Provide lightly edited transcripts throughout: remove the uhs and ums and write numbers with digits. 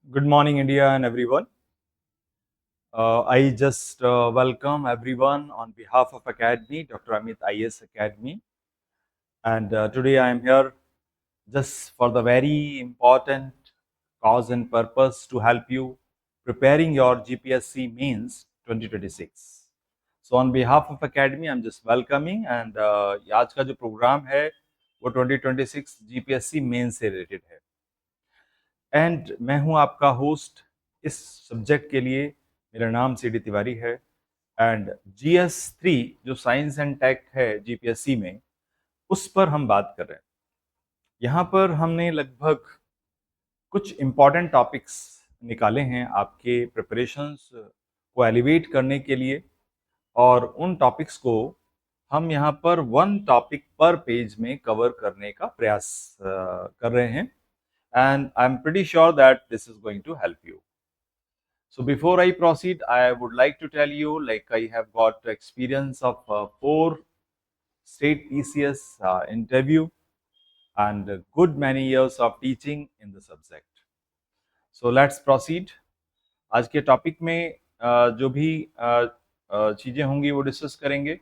Good morning, India, and everyone. I just welcome everyone on behalf of Academy, Dr. Amit IS Academy. And today I am here just for the very important cause and purpose to help you preparing your GPSC Mains 2026. So on behalf of Academy, I'm just welcoming and आज का जो programme है वो 2026 GPSC Mains से related है. And मैं हूं आपका होस्ट इस सब्जेक्ट के लिए. मेरा नाम सीडी तिवारी है. एंड GS3 जो साइंस एंड टेक है जीपीएससी में, उस पर हम बात कर रहे हैं. यहाँ पर हमने लगभग कुछ इम्पॉर्टेंट टॉपिक्स निकाले हैं आपके प्रिपरेशंस को एलिवेट करने के लिए, और उन टॉपिक्स को हम यहाँ पर वन टॉपिक पर पेज में कवर करने का प्रयास कर रहे हैं. And I'm pretty sure that this is going to help you. So before I proceed, I would like to tell you, like, I have got experience of 4 state TCS interview and a good many years of teaching in the subject. So let's proceed. आज के topic में जो भी चीज़ें होंगी वो discuss करेंगे.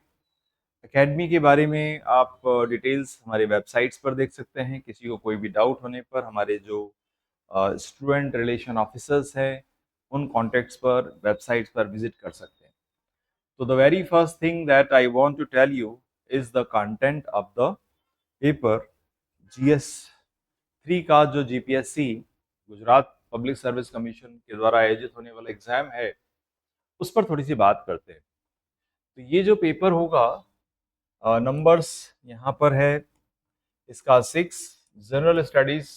Academy के बारे में आप डिटेल्स हमारे वेबसाइट्स पर देख सकते हैं. किसी को कोई भी डाउट होने पर हमारे जो स्टूडेंट रिलेशन ऑफिसर्स हैं उन कॉन्टेक्ट्स पर वेबसाइट्स पर विजिट कर सकते हैं. तो the very first thing that I want to tell you is the content of the paper. GS3 का जो GPSC Gujarat public service commission के द्वारा आयोजित होने वाला एग्जाम है उस पर थोड़ी सी बात करते हैं. तो ये जो पेपर होगा, नंबर्स यहाँ पर है. इसका 6 जनरल स्टडीज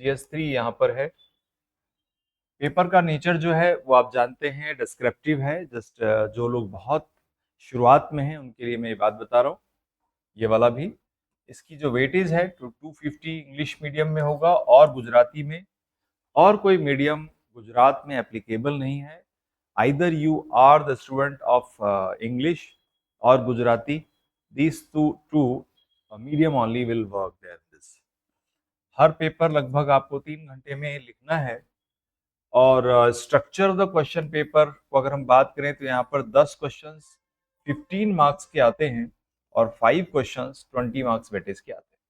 GS3 यहाँ पर है. पेपर का नेचर जो है वो आप जानते हैं डिस्क्रिप्टिव है. जस्ट जो लोग बहुत शुरुआत में हैं उनके लिए मैं ये बात बता रहा हूँ. ये वाला भी, इसकी जो वेटेज है 250 इंग्लिश मीडियम में होगा और गुजराती में. और कोई मीडियम गुजरात में एप्लीकेबल नहीं है. Either you are the student of English और Gujarati, these two medium only will work there. This हर पेपर लगभग आपको 3 घंटे में लिखना है. और structure of the question paper को अगर हम बात करें तो यहाँ पर 10 क्वेश्चंस 15 मार्क्स के आते हैं और 5 क्वेश्चंस 20 मार्क्स वेटेज के आते हैं.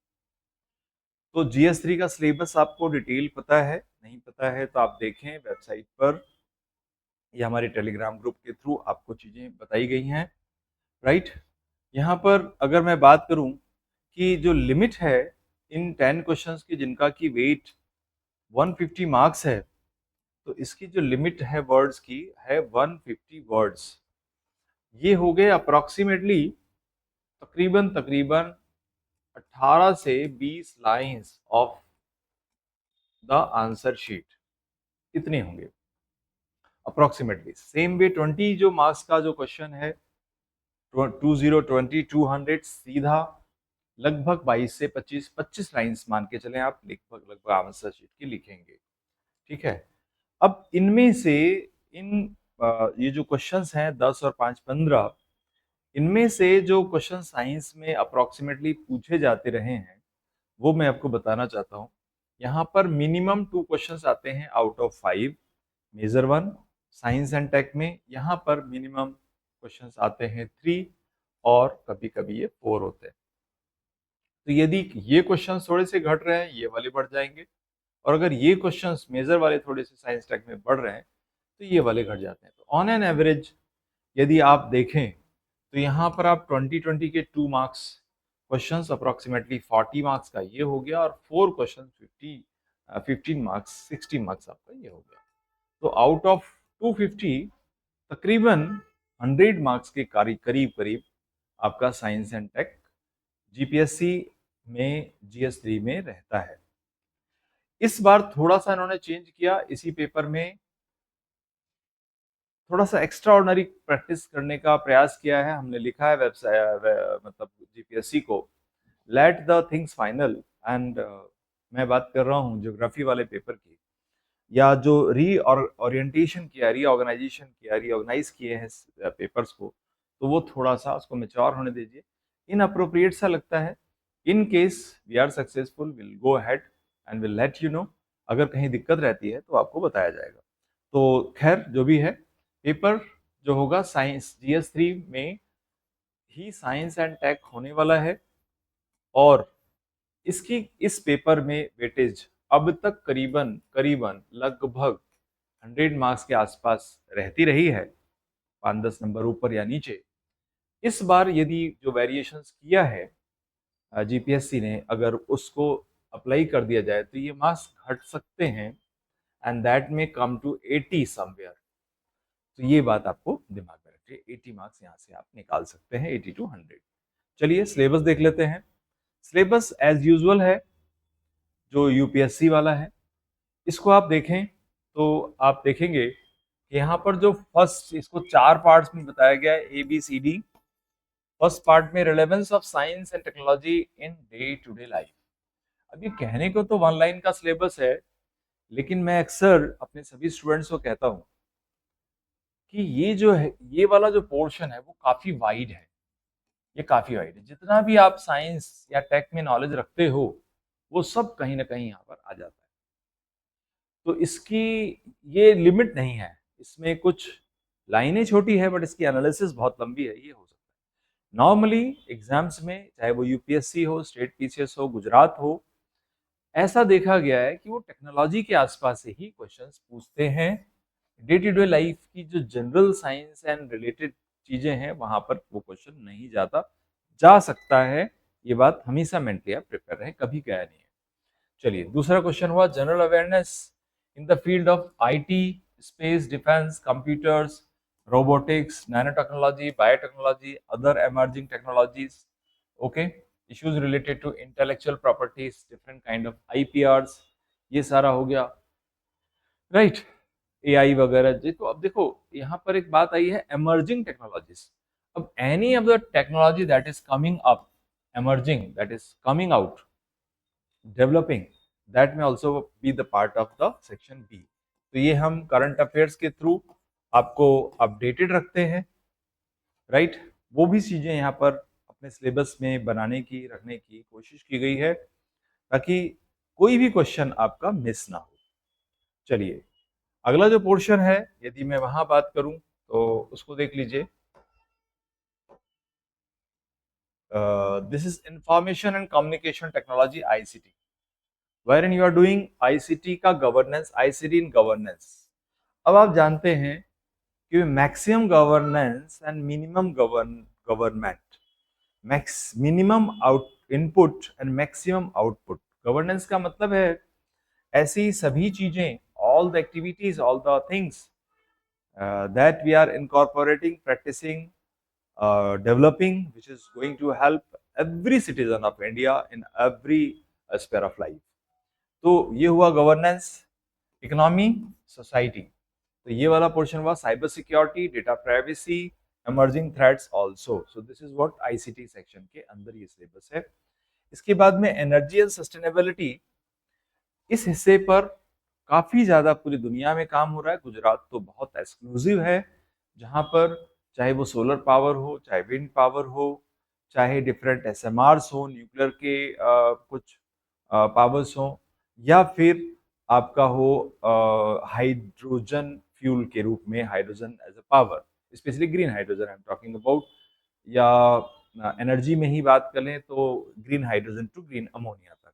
तो GS3 का सिलेबस आपको डिटेल पता है? नहीं पता है तो आप देखें वेबसाइट पर या हमारे टेलीग्राम ग्रुप के थ्रू आपको चीज़ें बताई गई हैं. राइट. यहाँ पर अगर मैं बात करूँ कि जो लिमिट है इन 10 क्वेश्चंस की जिनका की वेट 150 मार्क्स है, तो इसकी जो लिमिट है वर्ड्स की है 150 वर्ड्स. ये हो गए अप्रोक्सीमेटली तकरीबन 18 से 20 lines of the answer sheet. इतने होंगे अप्रोक्सीमेटली. सेम वे 20 जो मार्क्स का जो क्वेश्चन है 200 सीधा लगभग 22 से 25 लाइंस मान के चलें आप, लगभग आंसर शीट की लिखेंगे. ठीक है. अब इनमें से ये जो क्वेश्चंस हैं 10 और 5 15, इनमें से जो क्वेश्चन साइंस में अप्रोक्सीमेटली पूछे जाते रहे हैं वो मैं आपको बताना चाहता हूँ. यहाँ पर मिनिमम 2 क्वेश्चंस आते हैं out of 5 major 1 science and tech में. यहाँ पर मिनिमम क्वेश्चंस आते हैं 3 और कभी कभी ये 4 होते हैं. तो यदि ये क्वेश्चंस थोड़े से घट रहे हैं ये वाले बढ़ जाएंगे, और अगर ये क्वेश्चंस मेजर वाले थोड़े से साइंस टेक में बढ़ रहे हैं तो ये वाले घट जाते हैं. तो ऑन एन एवरेज यदि आप देखें तो यहाँ पर आप 2020 के 2 मार्क्स क्वेश्चंस अप्रोक्सीमेटली 40 मार्क्स का ये हो गया, और 4 क्वेश्चन 15 मार्क्स 60 मार्क्स आपका ये हो गया. तो आउट ऑफ 250 तकरीबन 100 मार्क्स के करीब करीब आपका साइंस एंड टेक GPSC में GS3 में रहता है. इस बार थोड़ा सा इन्होंने चेंज किया. इसी पेपर में थोड़ा सा एक्स्ट्रा ऑर्डिनरी प्रैक्टिस करने का प्रयास किया है. हमने लिखा है वेबसाइट मतलब GPSC को let the things final. And मैं बात कर रहा हूँ ज्योग्राफी वाले पेपर की, या जो रीओरिएंटेशन किया, रीऑर्गेनाइज किए हैं पेपर्स को, तो वो थोड़ा सा उसको मैच्योर होने दीजिए. इनअप्रोप्रिएट सा लगता है. In case we are successful will go ahead and will let you know. अगर कहीं दिक्कत रहती है तो आपको बताया जाएगा। तो खैर जो भी है, पेपर जो होगा साइंस GS3 में ही साइंस एंड टेक होने वाला है, और इस पेपर में वेटेज अब तक करीबन करीबन लगभग 100 मार्क्स के आसपास रहती रही है, 5-10 नंबर ऊपर या नीचे। इस बार यदि जो वेरिएशंस किया है जीपीएससी ने, अगर उसको अप्लाई कर दिया जाए तो ये मार्क्स घट सकते हैं, एंड दैट में कम टू 80 समवेयर। तो ये बात आपको दिमाग में रखिए, 80 मार्क्स यहाँ से आप निकाल सकते हैं, 80 to 100। चलिए सिलेबस देख लेते हैं। सिलेबस एज यूजुअल है जो यूपीएससी वाला है। इसको आप देखें तो आप देखेंगे कि यहाँ पर जो फर्स्ट, इसको 4 पार्ट्स में बताया गया है, ABCD। फर्स्ट पार्ट में relevance of science and technology in day to day life. अब ये कहने को तो 1 लाइन का सिलेबस है, लेकिन मैं अक्सर अपने सभी स्टूडेंट्स को कहता हूँ कि ये जो है, ये वाला जो पोर्शन है वो काफी वाइड है। ये काफी वाइड है, जितना भी आप साइंस या टेक में नॉलेज रखते हो वो सब कहीं ना कहीं यहाँ पर आ जाता है। तो इसकी ये लिमिट नहीं है, इसमें कुछ लाइनें छोटी है बट इसकी एनालिसिस बहुत लंबी है, ये हो सकता है। नॉर्मली एग्जाम्स में, चाहे वो यूपीएससी हो, स्टेट पीसीएस हो, गुजरात हो, ऐसा देखा गया है कि वो टेक्नोलॉजी के आसपास से ही क्वेश्चंस पूछते हैं। डे टू डे लाइफ की जो जनरल साइंस एंड रिलेटेड चीजें हैं वहां पर वो क्वेश्चन नहीं जाता। जा सकता है, ये बात हमेशा मेंटली आप प्रिपेयर रहे, कभी गया नहीं है। चलिए दूसरा क्वेश्चन हुआ general awareness in the field of IT, space, defence, computers, robotics, nano technology, biotechnology, other emerging technologies. Okay, issues related to intellectual properties, different kind of IPRs, ये सारा हो गया, राइट। एआई वगैरह। देखो, अब देखो यहाँ पर एक बात आई है, एमर्जिंग टेक्नोलॉजीज। अब any of the technology that is coming up, emerging, that is coming out, developing, that may also be the part of the section B। तो ये हम करंट अफेयर्स के थ्रू आपको अपडेटेड रखते हैं, राइट। वो भी चीजें यहाँ पर अपने सिलेबस में बनाने की, रखने की कोशिश की गई है ताकि कोई भी क्वेश्चन आपका मिस ना हो। चलिए अगला जो पोर्शन है, यदि मैं वहां बात करूं तो उसको देख लीजिए। This is information and communication technology, ICT, wherein you are doing ICT का गवर्नेंस, ICT इन गवर्नेंस। अब आप जानते हैं कि maximum governance and minimum government, minimum out input and maximum output. Governance का मतलब है ऐसी सभी चीजें, all the activities, all the things that we are incorporating, practicing, developing, which is going to help every citizen of India in every sphere of life। तो ये हुआ governance, economy, society. तो ये वाला पोर्शन हुआ cyber security, data privacy, emerging threats also। so this is what ICT section के अंदर ये सिलेबस है। इसके बाद में एनर्जी एंड सस्टेनेबिलिटी, इस हिस्से पर काफी ज्यादा पूरी दुनिया में काम हो रहा है। गुजरात तो बहुत एक्सक्लूसिव है, जहां पर चाहे वो सोलर पावर हो, चाहे विंड पावर हो, चाहे डिफरेंट SMRs हो, न्यूक्लियर के कुछ पावर्स हो, या फिर आपका हो हाइड्रोजन फ्यूल के रूप में, hydrogen as a power, specially green hydrogen I am talking about, या एनर्जी में ही बात करें तो green hydrogen to green ammonia तक।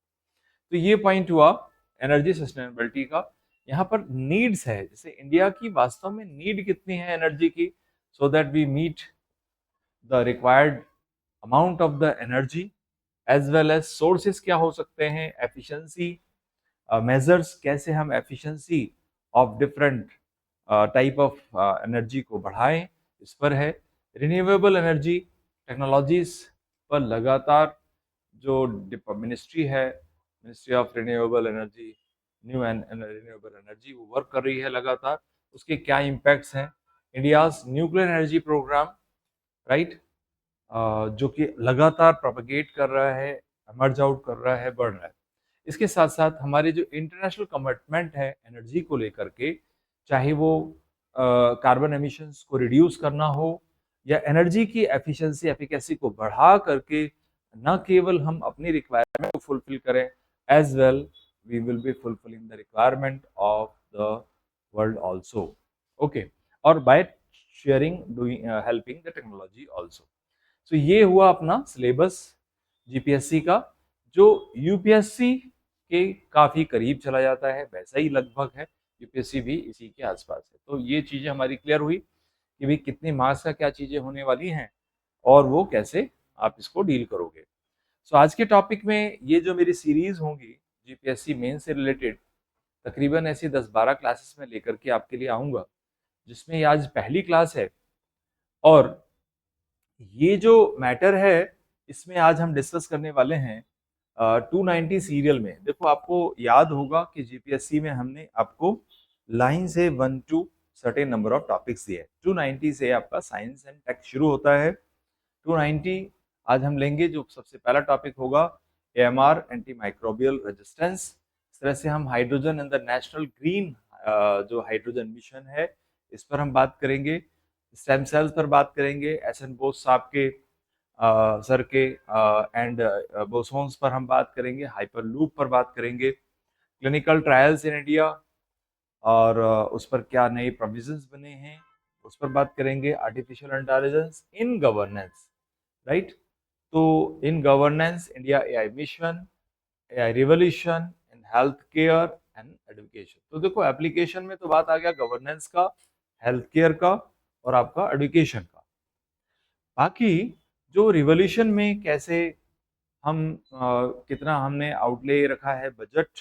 तो ये पॉइंट हुआ एनर्जी सस्टेनेबिलिटी का। यहाँ पर नीड्स है, जैसे इंडिया की वास्तव में नीड कितनी है एनर्जी की, so that we meet the required amount of the energy, as well as sources क्या हो सकते हैं, एफिशिएंसी मेजर्स, कैसे हम efficiency of different type of energy को बढ़ाएं, इस पर है। रिन्यूएबल एनर्जी टेक्नोलॉजीज पर लगातार जो मिनिस्ट्री है, ministry of renewable energy, new and renewable energy, वो वर्क कर रही है लगातार। उसके क्या इम्पैक्ट्स हैं, India's nuclear energy programme, right, जो कि लगातार प्रोपेगेट कर रहा है, एमर्ज आउट कर रहा है, बढ़ रहा है। इसके साथ साथ हमारे जो इंटरनेशनल कमिटमेंट है एनर्जी को लेकर के, चाहे वो कार्बन एमिशंस को रिड्यूस करना हो या एनर्जी की एफिशिएंसी, एफिकेसी को बढ़ा करके न केवल हम अपनी रिक्वायरमेंट को फुलफिल करें, as well we will be fulfilling the requirement of the world also. Okay, or by sharing, doing, helping the technology also. So ये हुआ अपना सिलेबस जीपीएससी का, जो यूपीएससी के काफी करीब चला जाता है, वैसा ही लगभग है, यूपीएससी भी इसी के आसपास है। तो ये चीजें हमारी क्लियर हुई कि भाई कितने मार्क्स का क्या चीजें होने वाली हैं और वो कैसे आप इसको डील करोगे। सो आज के टॉपिक में ये जो मेरी सीरीज होंगी जीपीएससी मेन से रिलेटेड, तकरीबन ऐसी 10-12 क्लासेस में लेकर के आपके लिए आऊंगा, जिसमें ये आज पहली क्लास है। और ये जो मैटर है इसमें आज हम डिस्कस करने वाले हैं 290 सीरियल में। देखो आपको याद होगा कि जीपीएससी में हमने आपको लाइन से 1 to certain number of topics दिए। 290 से आपका साइंस एंड टेक शुरू होता है। 290 आज हम लेंगे, जो सबसे पहला टॉपिक होगा एएमआर, एंटी माइक्रोबियल रेजिस्टेंस। इस तरह से हम hydrogen and the national green जो हाइड्रोजन मिशन है इस पर हम बात करेंगे। स्टेम सेल्स पर बात करेंगे, एसएन बोस साहब के सर के एंड बोसोन्स पर हम बात करेंगे, हाइपर लूप पर बात करेंगे, क्लिनिकल ट्रायल्स इन इंडिया और उस पर क्या नए प्रोविजंस बने हैं उस पर बात करेंगे, artificial intelligence in governance, right. तो in governance India AI mission, AI revolution in health care and education. तो देखो एप्लीकेशन में तो बात आ गया गवर्नेंस का, हेल्थ केयर का और आपका एजुकेशन का। बाकी जो रिवोल्यूशन में कैसे हम कितना हमने आउटले रखा है बजट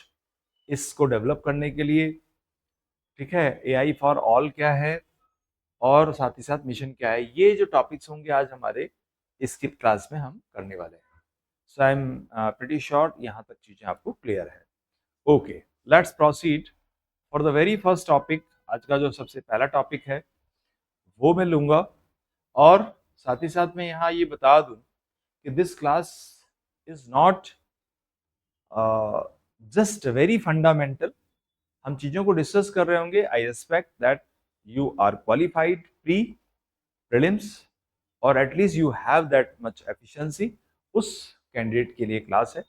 इसको डेवलप करने के लिए, ठीक है, एआई फॉर ऑल क्या है और साथ ही साथ मिशन क्या है, ये जो टॉपिक्स होंगे आज हमारे इसकी क्लास में हम करने वाले हैं। सो आई एम प्रीटी श्योर यहाँ तक चीजें आपको क्लियर है। Okay, let's proceed for the very first topic. आज का जो सबसे पहला टॉपिक है वो मैं लूंगा, और साथ ही साथ मैं यहाँ ये बता दूं कि this class is not just very fundamental. हम चीजों को डिस्कस कर रहे होंगे। I expect that you are qualified pre prelims और at least you have that much efficiency. उस कैंडिडेट के लिए क्लास है।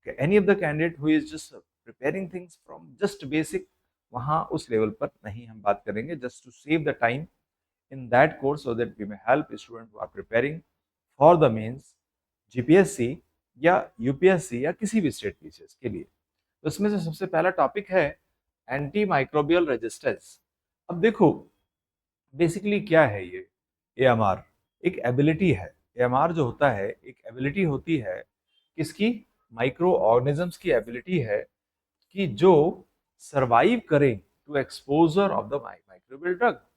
Any of the candidate who is just preparing things from just basic, वहां उस लेवल पर नहीं हम बात करेंगे, just to save the time in that course so that we may help students who are preparing for the mains, GPSC या UPSC या किसी भी स्टेट पीसीएस के लिए। तो इसमें से सबसे पहला टॉपिक है एंटी माइक्रोबियल रेजिस्टेंस। अब देखो बेसिकली क्या है ये एएमआर, एक एबिलिटी है। एएमआर जो होता है एक एबिलिटी होती है, किसकी, माइक्रो ऑर्गेनिजम्स की एबिलिटी है कि जो सरवाइव करें to exposure of the microbial drug.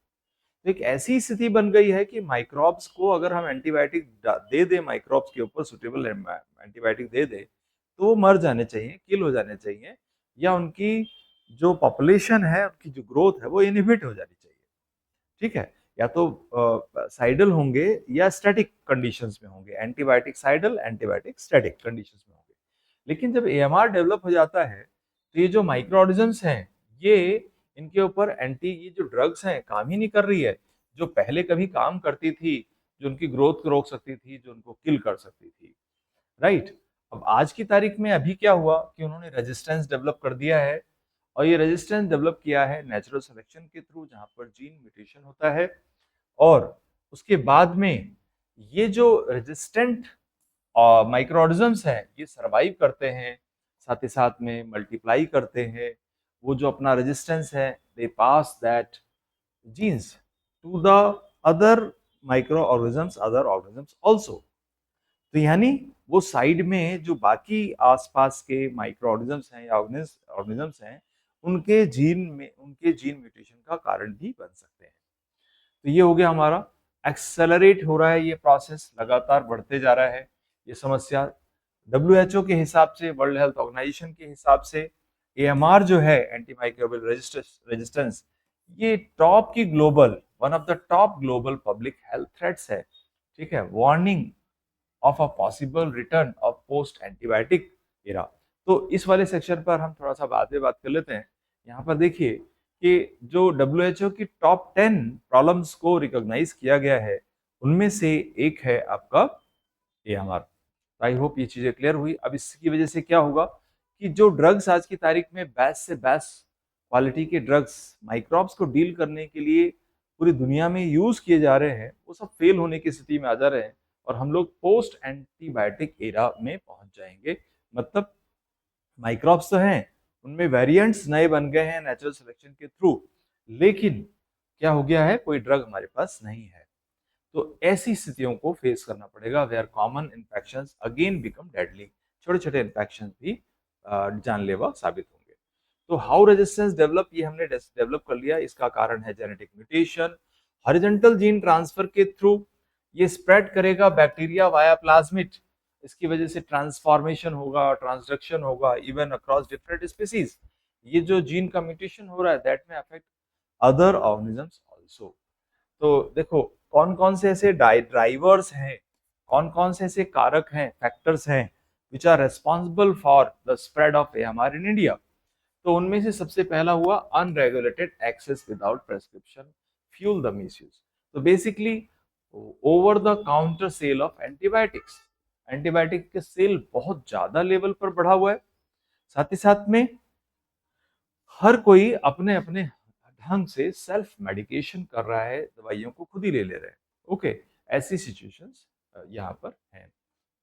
तो एक ऐसी स्थिति बन गई है कि माइक्रोब्स को अगर हम एंटीबायोटिक दे दें, माइक्रोब्स के ऊपर सुटेबल एंटीबायोटिक दे दें, तो वो मर जाने चाहिए, किल हो जाने चाहिए, या उनकी जो पॉपुलेशन है उनकी जो ग्रोथ है वो इनहिबिट हो जानी चाहिए, ठीक है। या तो साइडल होंगे या स्टैटिक कंडीशंस में होंगे, एंटीबायोटिक साइडल, एंटीबायोटिक स्टैटिक कंडीशंस में होंगे। लेकिन जब एएमआर डेवलप हो जाता है तो ये जो माइक्रो ऑर्गेनिजम्स हैं ये इनके ऊपर ये जो ड्रग्स हैं काम ही नहीं कर रही है, जो पहले कभी काम करती थी, जो उनकी ग्रोथ को रोक सकती थी, जो उनको किल कर सकती थी, राइट। अब आज की तारीख में अभी क्या हुआ कि उन्होंने रेजिस्टेंस डेवलप कर दिया है, और ये रेजिस्टेंस डेवलप किया है नेचुरल सिलेक्शन के थ्रू, जहां पर जीन म्यूटेशन होता है, और उसके बाद में ये जो रेजिस्टेंट माइक्रो ऑर्गेनिजम्स हैं ये सरवाइव करते हैं, साथ ही साथ में मल्टीप्लाई करते हैं। वो जो अपना रेजिस्टेंस है they pass that genes to the other micro organisms, other organisms also. तो यानी वो साइड में जो बाकी आसपास के माइक्रो ऑर्गेनिजम्स हैं या ऑर्गेनिजम्स हैं उनके जीन म्यूटेशन का कारण भी बन सकते हैं। तो ये हो गया हमारा, एक्सेलरेट हो रहा है ये प्रोसेस, लगातार बढ़ते जा रहा है ये समस्या। WHO के हिसाब से, वर्ल्ड हेल्थ ऑर्गेनाइजेशन के हिसाब से एएमआर जो है एंटी माइक्रोबियल रेजिस्टेंस, ये टॉप की global, one of the top global public health threats है, ठीक है। Warning of a possible return of post antibiotic era. तो इस वाले सेक्शन पर हम थोड़ा सा बाद में बात कर लेते हैं। यहाँ पर देखिए कि जो WHO की टॉप 10 प्रॉब्लम्स को रिकॉग्नाइज किया गया है उनमें से एक है आपका एएमआर। आई होप ये चीजें क्लियर हुई। अब इसकी वजह से क्या होगा कि जो ड्रग्स आज की तारीख में बेस्ट से बेस्ट क्वालिटी के ड्रग्स माइक्रोब्स को डील करने के लिए पूरी दुनिया में यूज किए जा रहे हैं, वो सब फेल होने की स्थिति में आ जा रहे हैं और हम लोग पोस्ट एंटीबायोटिक एरा में पहुंच जाएंगे। मतलब माइक्रोब्स तो हैं, उनमें वेरिएंट्स नए बन गए हैं नेचुरल सिलेक्शन के थ्रू, लेकिन क्या हो गया है, कोई ड्रग हमारे पास नहीं है। तो ऐसी स्थितियों को फेस करना पड़ेगा where common infections again become deadly. छोटे छोटे इन्फेक्शन भी जानलेवा साबित होंगे। तो हाउ रेजिस्टेंस डेवलप, ये हमने डेवलप कर लिया। इसका कारण है genetic mutation, horizontal gene transfer के थ्रू ये स्प्रेड करेगा बैक्टीरिया वाया प्लाज्मिड। इसकी वजह से ट्रांसफॉर्मेशन होगा, ट्रांसडक्शन होगा इवन अक्रॉस डिफरेंट स्पीसीज। ये जो जीन का म्यूटेशन हो रहा है दैट में अफेक्ट अदर ऑर्गेनिजम्स आल्सो। तो देखो कौन कौन से ऐसे ड्राइवर्स हैं, कौन कौन से ऐसे कारक हैं, फैक्टर्स हैं which are responsible for the spread of AMR in India. तो उनमें से सबसे पहला हुआ unregulated access without prescription fuel the misuse. तो basically over the counter sale of antibiotics, antibiotic के सेल बहुत ज्यादा लेवल पर बढ़ा हुआ है। साथ ही साथ में हर कोई अपने अपने ढंग से सेल्फ मेडिकेशन कर रहा है, दवाइयों को खुद ही ले रहे हैं। ओके, ऐसी सिचुएशंस यहाँ पर हैं।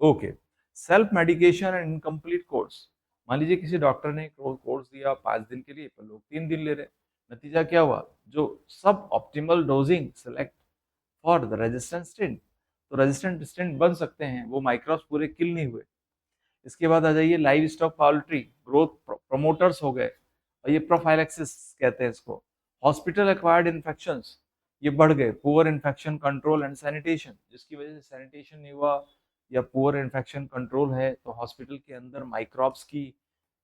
Okay, self medication and incomplete course. मान लीजिए किसी डॉक्टर ने कोर्स दिया 5 दिन के लिए, पर लोग 3 दिन ले रहे हैं। नतीजा क्या हुआ, जो सब optimal dosing select for the resistant strain, तो रेजिस्टेंट स्ट्रेन बन सकते हैं, वो माइक्रोब्स पूरे किल नहीं हुए। इसके बाद आ जाइए लाइव स्टॉक पाउल्ट्री, ग्रोथ प्रमोटर्स हो गए, और ये प्रोफाइलेक्सिस कहते हैं इसको। हॉस्पिटल एक्वायर्ड इन्फेक्शंस ये बढ़ गए, poor infection control and sanitation, जिसकी वजह से सैनिटेशन नहीं हुआ या पुअर इन्फेक्शन कंट्रोल है, तो हॉस्पिटल के अंदर माइक्रोब्स की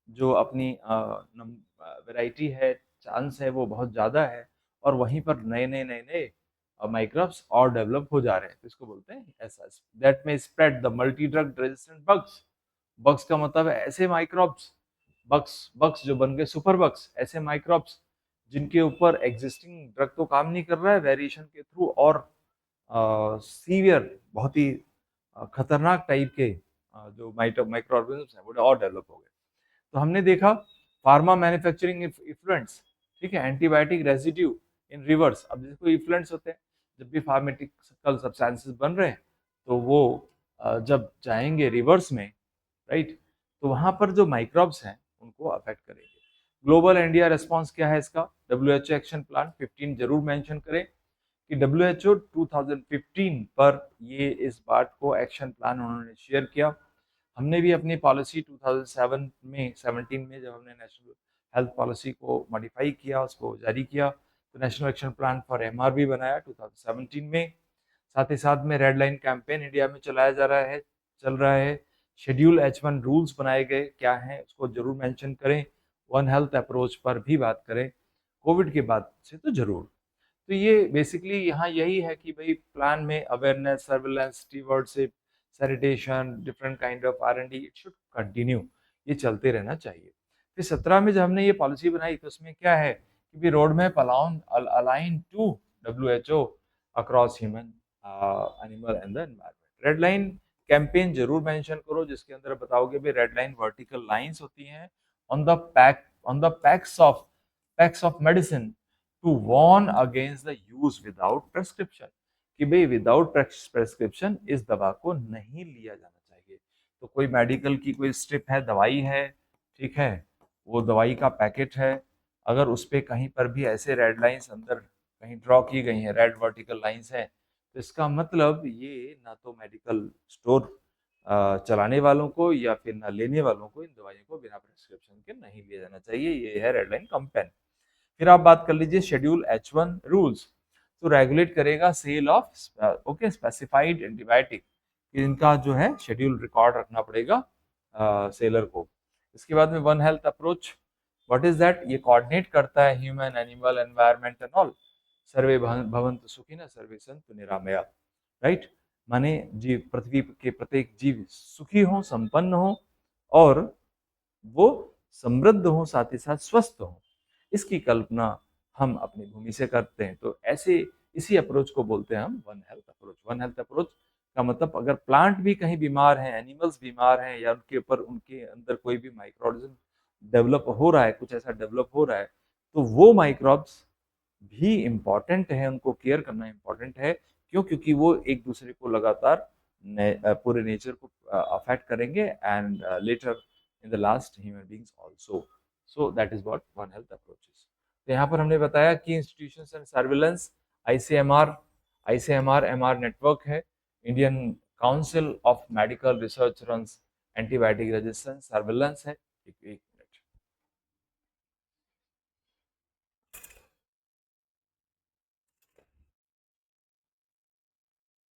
जो अपनी वैरायटी है, चांस है, वो बहुत ज़्यादा है, और वहीं पर नए माइक्रोब्स और डेवलप हो जा रहे हैं। तो इसको बोलते हैं ऐसा दैट में spread the multi drug resistant bugs. Bugs का मतलब है ऐसे माइक्रोब्स, बग्स बग्स जो बन गए सुपर बग्स, ऐसे माइक्रोब्स जिनके ऊपर एग्जिस्टिंग ड्रग तो काम नहीं कर रहा है, वेरिएशन के थ्रू और सीवियर बहुत ही खतरनाक टाइप के जो माइक्रो ऑर्गेनिज्म्स हैं वो और डेवलप हो गए। तो हमने देखा फार्मा मैन्युफैक्चरिंग इफ्लुएंट्स, ठीक है, एंटीबायोटिक रेजिड्यू इन रिवर्स। अब जैसे कोई इफ्लुएंट्स होते हैं, जब भी फार्मास्यूटिकल सब्सटेंसेस बन रहे हैं तो वो जब जाएंगे रिवर्स में, राइट, तो वहां पर जो माइक्रोब्स हैं उनको अफेक्ट करेंगे। ग्लोबल इंडिया रिस्पांस क्या है इसका, WHO एक्शन प्लान 15 जरूर मेंशन करें कि WHO 2015 पर ये इस बात को एक्शन प्लान उन्होंने शेयर किया। हमने भी अपनी पॉलिसी 2007 में 17 में जब हमने नेशनल हेल्थ पॉलिसी को मॉडिफाई किया, उसको जारी किया, तो national action plan for MR भी बनाया 2017 में। साथ ही साथ में रेड लाइन कैंपेन इंडिया में चलाया जा रहा है, चल रहा है। शेड्यूल H1 रूल्स बनाए गए, क्या हैं उसको जरूर मेंशन करें। वन हेल्थ अप्रोच पर भी बात करें, कोविड के बाद से तो जरूर। तो ये बेसिकली यहाँ यही है कि भाई प्लान में awareness, surveillance, stewardship, sanitation, different kind of R&D, it should continue, ये चलते रहना चाहिए। फिर 17 में जब हमने ये पॉलिसी बनाई तो उसमें क्या है कि भी road map align to WHO across human, animal and the environment. Red line campaign जरूर मेंशन करो, जिसके अंदर बताओगे भी रेड लाइन वर्टिकल लाइंस होती हैं on the packs of medicine to warn against the use without prescription, कि भाई विदाउट प्रेस्क्रिप्शन इस दवा को नहीं लिया जाना चाहिए। तो कोई मेडिकल की कोई स्ट्रिप है, दवाई है, ठीक है, वो दवाई का पैकेट है, अगर उस पर कहीं पर भी ऐसे रेड लाइंस अंदर कहीं ड्रॉ की गई हैं, रेड वर्टिकल लाइंस हैं, तो इसका मतलब ये ना तो मेडिकल स्टोर चलाने वालों को या फिर ना लेने वालों को इन दवाइयों को बिना प्रेस्क्रिप्शन के नहीं लिया जाना चाहिए। ये है रेड लाइन कंपेन। फिर आप बात कर लीजिए शेड्यूल H1 रूल्स, तो रेगुलेट करेगा sale of okay specified antibiotic, इनका जो है शेड्यूल रिकॉर्ड रखना पड़ेगा सेलर को। इसके बाद में one health approach, what is that, ये कोऑर्डिनेट करता है human, animal, environment and all. सर्वे भवन्तु सुखिनः सर्वे सन्तु निरामया, राइट, माने जीव, पृथ्वी के प्रत्येक जीव सुखी हो, संपन्न हो और वो समृद्ध हो, साथ ही साथ स्वस्थ हो, इसकी कल्पना हम अपनी भूमि से करते हैं। तो ऐसे इसी अप्रोच को बोलते हैं हम one health approach. One health approach का मतलब अगर प्लांट भी कहीं बीमार हैं, एनिमल्स बीमार हैं, या उनके ऊपर उनके अंदर कोई भी माइक्रोऑर्गेनिज्म डेवलप हो रहा है, कुछ ऐसा डेवलप हो रहा है, तो वो माइक्रोब्स भी इम्पॉर्टेंट है, उनको केयर करना इम्पॉर्टेंट है। क्यों? क्योंकि वो एक दूसरे को लगातार पूरे नेचर को अफेक्ट करेंगे, and later in the last human beings also. So that is what one health approaches. तो यहाँ पर हमने बताया कि institutions and surveillance, ICMR, MR network है। Indian council of medical research runs antibiotic resistance surveillance है। एक मिनट,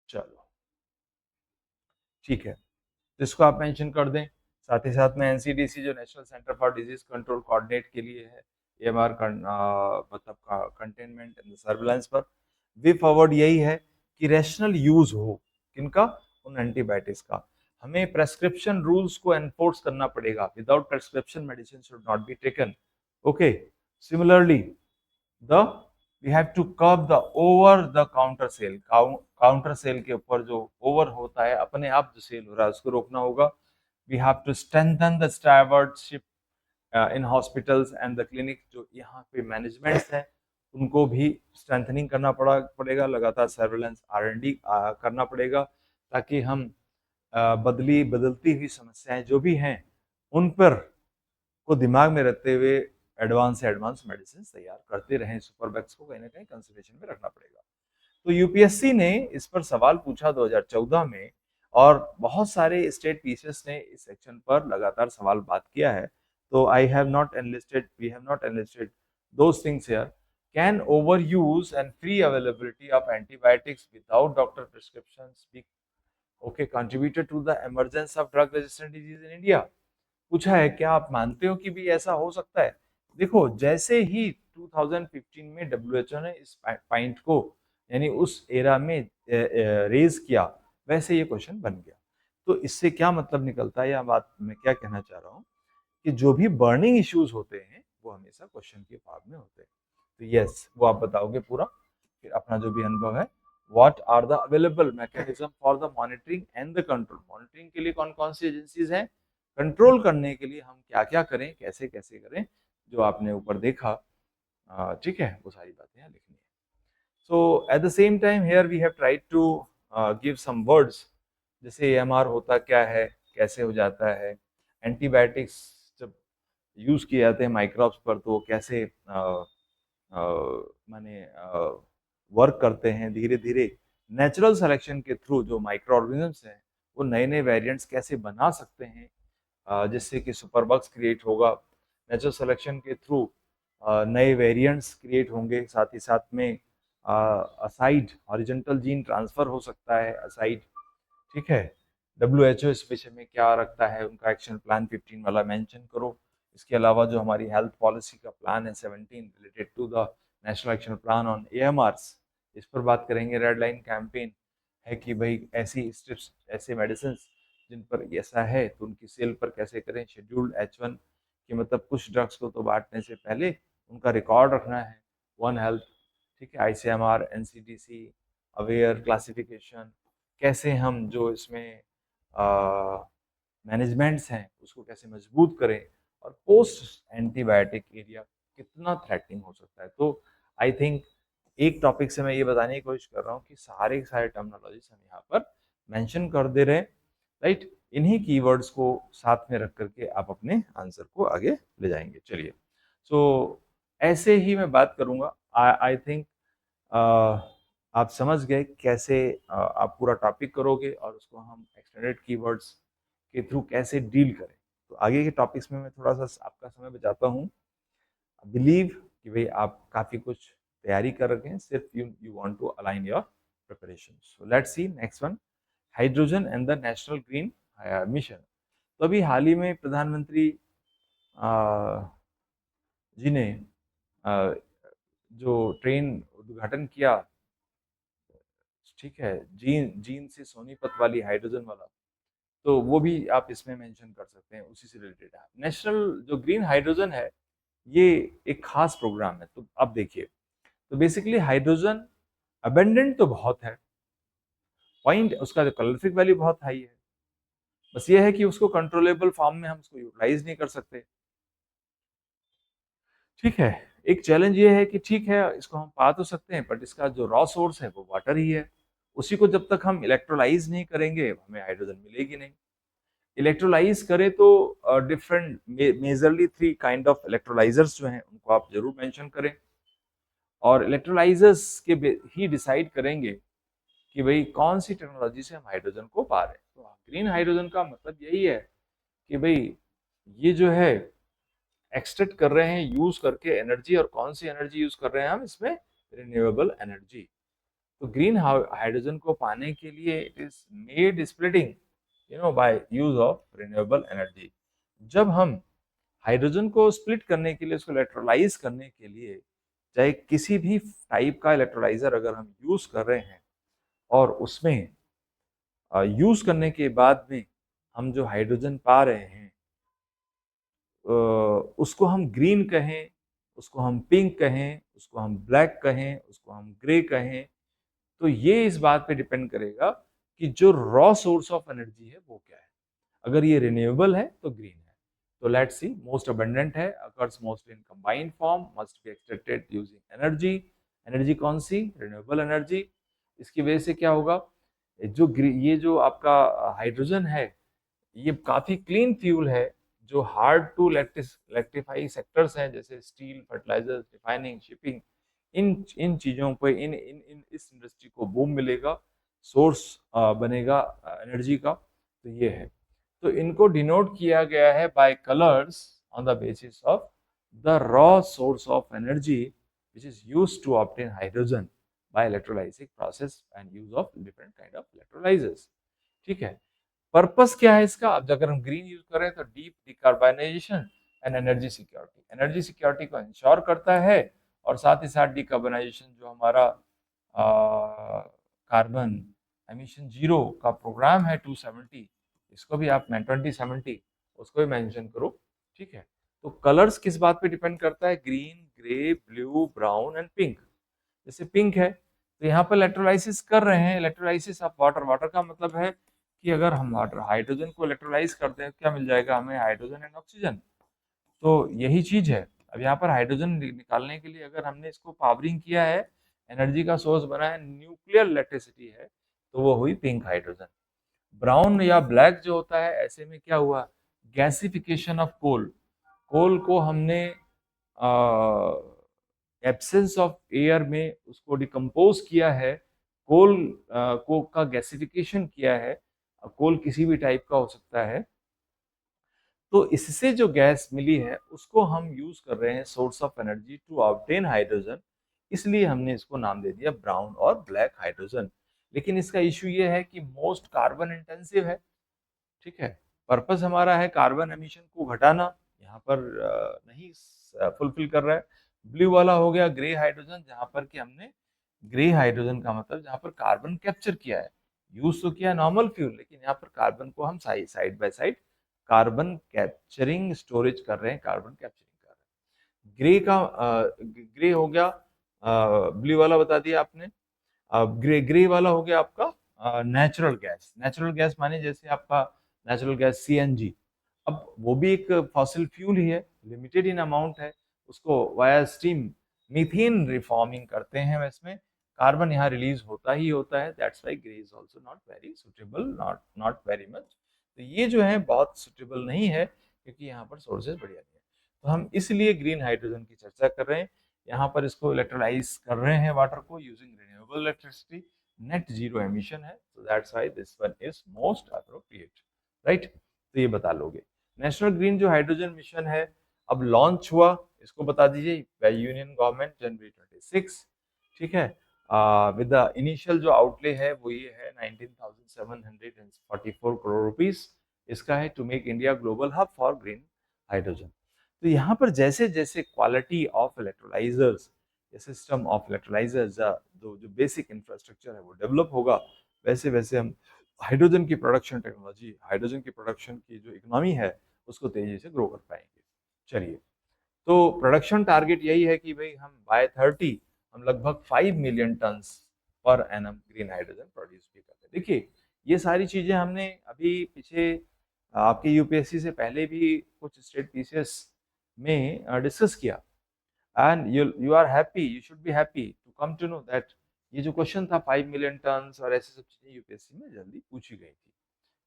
चलो ठीक है, तो इसको आप मेंशन कर दें। साथ ही साथ में एनसीडीसी जो national centre for disease control coordinate के लिए है, एएमआर मतलब कंटेनमेंट एंड सर्विलांस पर वे फॉरवर्ड यही है कि रैशनल यूज हो किनका, उन एंटीबायोटिक्स का। हमें प्रेस्क्रिप्शन रूल्स को एनफोर्स करना पड़ेगा। Without prescription medicine should not be taken. Okay, similarly the we have to curb the over the counter sale. Counter sale के ऊपर जो ओवर होता है, अपने आप जो सेल हो रहा है, उसको रोकना होगा। We have to strengthen the stewardship in hospitals and the clinic. जो यहाँ पे मैनेजमेंट्स हैं, उनको भी स्ट्रेंथनिंग करना पड़ेगा। लगातार सर्वेलेंस R&D करना पड़ेगा, ताकि हम बदलती हुई समस्याएं जो भी हैं, उन पर को दिमाग में रखते हुए एडवांस से एडवांस मेडिसिन तैयार करते रहें। सुपरबैक्स को कहीं ना कहीं कंसिडरेशन में रखना पड़ेगा। तो यूपीएससी ने इस पर सवाल पूछा 2014 में, और बहुत सारे स्टेट पीसीएस ने इस सेक्शन पर लगातार सवाल बात किया है। तो we have not enlisted those things here. Can over use and free availability of antibiotics without doctor prescription be okay contributed to the emergence of drug resistant disease in India? पूछा है, क्या आप मानते हो कि भी ऐसा हो सकता है? देखो, जैसे ही 2015 में डब्ल्यूएचओ ने इस पॉइंट को, यानी उस एरा में रेज किया, वैसे ये क्वेश्चन बन गया। तो इससे क्या मतलब निकलता है, या बात मैं क्या कहना चाह रहा हूँ, कि जो भी बर्निंग इश्यूज होते हैं वो हमेशा क्वेश्चन के भाग में होते हैं। तो यस, वो आप बताओगे पूरा, फिर अपना जो भी अनुभव है। What are the available mechanism for the monitoring and the control? Monitoring के लिए कौन कौन सी एजेंसीज हैं, कंट्रोल करने के लिए हम क्या क्या करें, कैसे कैसे करें, जो आपने ऊपर देखा, ठीक है, वो सारी बातें यहाँ लिखनी है। So at the same time here we have tried to give some words, जैसे एएमआर होता क्या है, कैसे हो जाता है, एंटीबायोटिक्स जब यूज किए जाते हैं माइक्रोब्स पर, तो कैसे माने वर्क करते हैं। धीरे धीरे नेचुरल सिलेक्शन के थ्रू जो माइक्रो ऑर्गेनिजम्स हैं, वो नए नए वेरिएंट्स कैसे बना सकते हैं, जिससे कि सुपरबग्स क्रिएट होगा। नेचुरल सिलेक्शन के थ्रू नए वेरिएंट्स क्रिएट होंगे। साथ ही साथ में असाइड हॉरिजॉन्टल जीन ट्रांसफर हो सकता है, असाइड, ठीक है। डब्ल्यूएचओ इस विषय में क्या रखता है, उनका एक्शन प्लान 15 वाला मेंशन करो। इसके अलावा जो हमारी हेल्थ पॉलिसी का प्लान है 17 related to the national action plan on AMRs, इस पर बात करेंगे। रेड लाइन कैंपेन है कि भाई ऐसी स्टेप्स, ऐसे मेडिसिन जिन पर ऐसा है, तो उनकी सेल पर कैसे करें। शेड्यूल्ड H1 कि मतलब कुछ ड्रग्स को तो बांटने से पहले उनका रिकॉर्ड रखना है। वन हेल्थ, ठीक है, आईसीएमआर, एनसीडीसी, अवेयर, क्लासिफिकेशन, कैसे हम जो इसमें मैनेजमेंट्स हैं उसको कैसे मजबूत करें, और पोस्ट एंटीबायोटिक एरिया कितना थ्रेटनिंग हो सकता है। तो आई थिंक एक टॉपिक से मैं ये बताने की कोशिश कर रहा हूँ कि सारे सारे टर्मिनोलॉजीज हम यहाँ पर मेंशन कर दे रहे हैं, राइट। इन्हीं कीवर्ड्स को साथ में रख करके आप अपने आंसर को आगे ले जाएंगे। चलिए, सो ऐसे ही मैं बात करूँगा। आई थिंक आप समझ गए कैसे आप पूरा टॉपिक करोगे, और उसको हम एक्सटेंडेड कीवर्ड्स के थ्रू कैसे डील करें। तो आगे के टॉपिक्स में मैं थोड़ा सा आपका समय बचाता हूँ। बिलीव कि भाई आप काफ़ी कुछ तैयारी कर रखे हैं, सिर्फ you want to align your preparation. So let's see next one, hydrogen and the national green mission. तो अभी हाल ही में प्रधानमंत्री जी ने जो ट्रेन उद्घाटन किया, ठीक है, जीन जीन से सोनीपत वाली हाइड्रोजन वाला, तो वो भी आप इसमें मेंशन कर सकते हैं, उसी से रिलेटेड है। नेशनल जो ग्रीन हाइड्रोजन है, ये एक खास प्रोग्राम है। तो आप देखिए, तो बेसिकली हाइड्रोजन अबेंडेंट तो बहुत है, पॉइंट उसका जो कैलोरीफिक वैल्यू बहुत हाई है, बस ये है कि उसको कंट्रोलेबल फॉर्म में हम उसको यूटिलाइज नहीं कर सकते। ठीक है, एक चैलेंज ये है कि ठीक है इसको हम पा तो सकते हैं, बट इसका जो रॉ सोर्स है वो वाटर ही है। उसी को जब तक हम इलेक्ट्रोलाइज नहीं करेंगे हमें हाइड्रोजन मिलेगी नहीं। इलेक्ट्रोलाइज करें तो different majorly 3 kind of electrolysers जो हैं उनको आप जरूर मेंशन करें, और इलेक्ट्रोलाइजर्स के ही डिसाइड करेंगे कि भाई कौन सी टेक्नोलॉजी से हम हाइड्रोजन को पा रहे हैं। तो ग्रीन हाइड्रोजन का मतलब यही है कि भाई ये जो है एक्सट्रैक्ट कर रहे हैं यूज करके एनर्जी, और कौन सी एनर्जी यूज कर रहे हैं हम इसमें, रिन्यूएबल एनर्जी। तो ग्रीन हाइड्रोजन को पाने के लिए it is made splitting by use of renewable energy. जब हम हाइड्रोजन को स्प्लिट करने के लिए, उसको इलेक्ट्रोलाइज करने के लिए, चाहे किसी भी टाइप का इलेक्ट्रोलाइजर अगर हम यूज कर रहे हैं, और उसमें यूज करने के बाद में हम जो हाइड्रोजन पा रहे हैं उसको हम ग्रीन कहें, उसको हम पिंक कहें, उसको हम ब्लैक कहें, उसको हम ग्रे कहें, तो ये इस बात पे डिपेंड करेगा कि जो रॉ सोर्स ऑफ एनर्जी है वो क्या है। अगर ये रिन्यूएबल है तो ग्रीन है। तो लेट्स सी, मोस्ट अबंडेंट है, occurs most in combined form, must be extracted using energy. Energy कौन सी, रिन्यूएबल एनर्जी। इसकी वजह से क्या होगा, ये जो आपका हाइड्रोजन है ये काफी क्लीन फ्यूल है। जो हार्ड टू इलेक्ट्रीफाई सेक्टर्स हैं जैसे स्टील, फर्टिलाइजर्स, रिफाइनिंग, शिपिंग, इन इन चीजों पे इन इन इन इस इंडस्ट्री को बूम मिलेगा, सोर्स बनेगा एनर्जी का। तो ये है, तो इनको डिनोट किया गया है by colours on the basis of the raw source of energy which is used to obtain hydrogen by electrolytic process and use of different kind of electrolyzers। ठीक है, पर्पस क्या है इसका, अब अगर हम ग्रीन यूज करें तो deep decarbonisation and energy security, energy security को इंश्योर करता है, और साथ ही साथ डिकार्बोनाइजेशन जो हमारा कार्बन एमिशन जीरो का प्रोग्राम है 270, इसको भी आप 2070 उसको भी मेंशन करो। ठीक है, तो कलर्स किस बात पे डिपेंड करता है, green, grey, blue, brown and pink. जैसे पिंक है तो यहाँ पर इलेक्ट्रोलाइसिस कर रहे हैं, इलेक्ट्रोलाइसिस ऑफ वाटर। वाटर का मतलब है कि अगर हम वाटर हाइड्रोजन को इलेक्ट्रोलाइज करते हैं क्या मिल जाएगा हमें, हाइड्रोजन एंड ऑक्सीजन। तो यही चीज है, अब यहाँ पर हाइड्रोजन निकालने के लिए अगर हमने इसको पावरिंग किया है, एनर्जी का सोर्स बना है, न्यूक्लियर इलेक्ट्रिसिटी है, तो वो हुई पिंक हाइड्रोजन। ब्राउन या ब्लैक जो होता है, ऐसे में क्या हुआ, गैसिफिकेशन ऑफ कोल। कोल को हमने एब्सेंस ऑफ एयर में उसको डिकम्पोज किया है, कोल को का गैसिफिकेशन किया है। कोल किसी भी टाइप का हो सकता है, तो इससे जो गैस मिली है उसको हम यूज कर रहे हैं source of energy to obtain hydrogen, इसलिए हमने इसको नाम दे दिया ब्राउन और ब्लैक हाइड्रोजन। लेकिन इसका इशू ये है कि मोस्ट कार्बन इंटेंसिव है। ठीक है, पर्पस हमारा है कार्बन एमिशन को घटाना, यहाँ पर नहीं फुलफिल कर रहा है। ब्लू वाला हो गया ग्रे हाइड्रोजन, जहाँ पर कि हमने ग्रे हाइड्रोजन का मतलब जहाँ पर कार्बन कैप्चर किया है, यूज तो किया नॉर्मल फ्यूल, लेकिन यहाँ पर कार्बन को हम side by side carbon capturing storage कर रहे हैं, कार्बन कैप्चरिंग कर रहे हैं। ग्रे हो गया, ब्लू वाला बता दिया आपने। ग्रे वाला हो गया आपका नेचुरल गैस। नेचुरल गैस माने जैसे आपका नेचुरल गैस सीएनजी, अब वो भी एक फॉसिल फ्यूल ही है, लिमिटेड इन अमाउंट है, उसको वाया स्टीम मीथेन रिफॉर्मिंग करते हैं, इसमें कार्बन यहाँ रिलीज होता ही होता है। That's why grey is also not very suitable, not not very much. तो ये जो है बहुत सुटेबल नहीं है, क्योंकि यहाँ पर सोर्सेज बढ़िया नहीं है। तो हम इसलिए ग्रीन हाइड्रोजन की चर्चा कर रहे हैं, यहाँ पर इसको इलेक्ट्रोलाइज कर रहे हैं वाटर को using renewable electricity, net zero emission है, so that's why this one is most appropriate, right? तो ये बता लोगे। नेशनल ग्रीन जो हाइड्रोजन मिशन है अब लॉन्च हुआ, इसको बता दीजिए, बाय यूनियन गवर्नमेंट जनवरी 26। ठीक है, विद द इनिशियल जो आउटले है वो ये है 19,744 करोड़ रुपीस इसका है, to make India global hub for green hydrogen. तो यहाँ पर जैसे जैसे quality of electrolysers, system of electrolysers, जो बेसिक इंफ्रास्ट्रक्चर है वो डेवलप होगा, वैसे वैसे हम हाइड्रोजन की प्रोडक्शन टेक्नोलॉजी, हाइड्रोजन की प्रोडक्शन की जो इकोनॉमी है उसको तेजी से ग्रो कर पाएंगे। चलिए, तो प्रोडक्शन टारगेट यही है कि भाई हम बाय 30 हम लगभग 5 million turns per annum green hydrogen produce भी करते हैं। देखिए ये सारी चीजें हमने अभी पीछे आपके यूपीएससी से पहले भी कुछ स्टेट पीसीएस में डिस्कस किया, and you are happy, you should be happy to come to know that ये जो क्वेश्चन था 5 मिलियन टन और ऐसे सब चीजें यूपीएससी में जल्दी पूछी गई थी।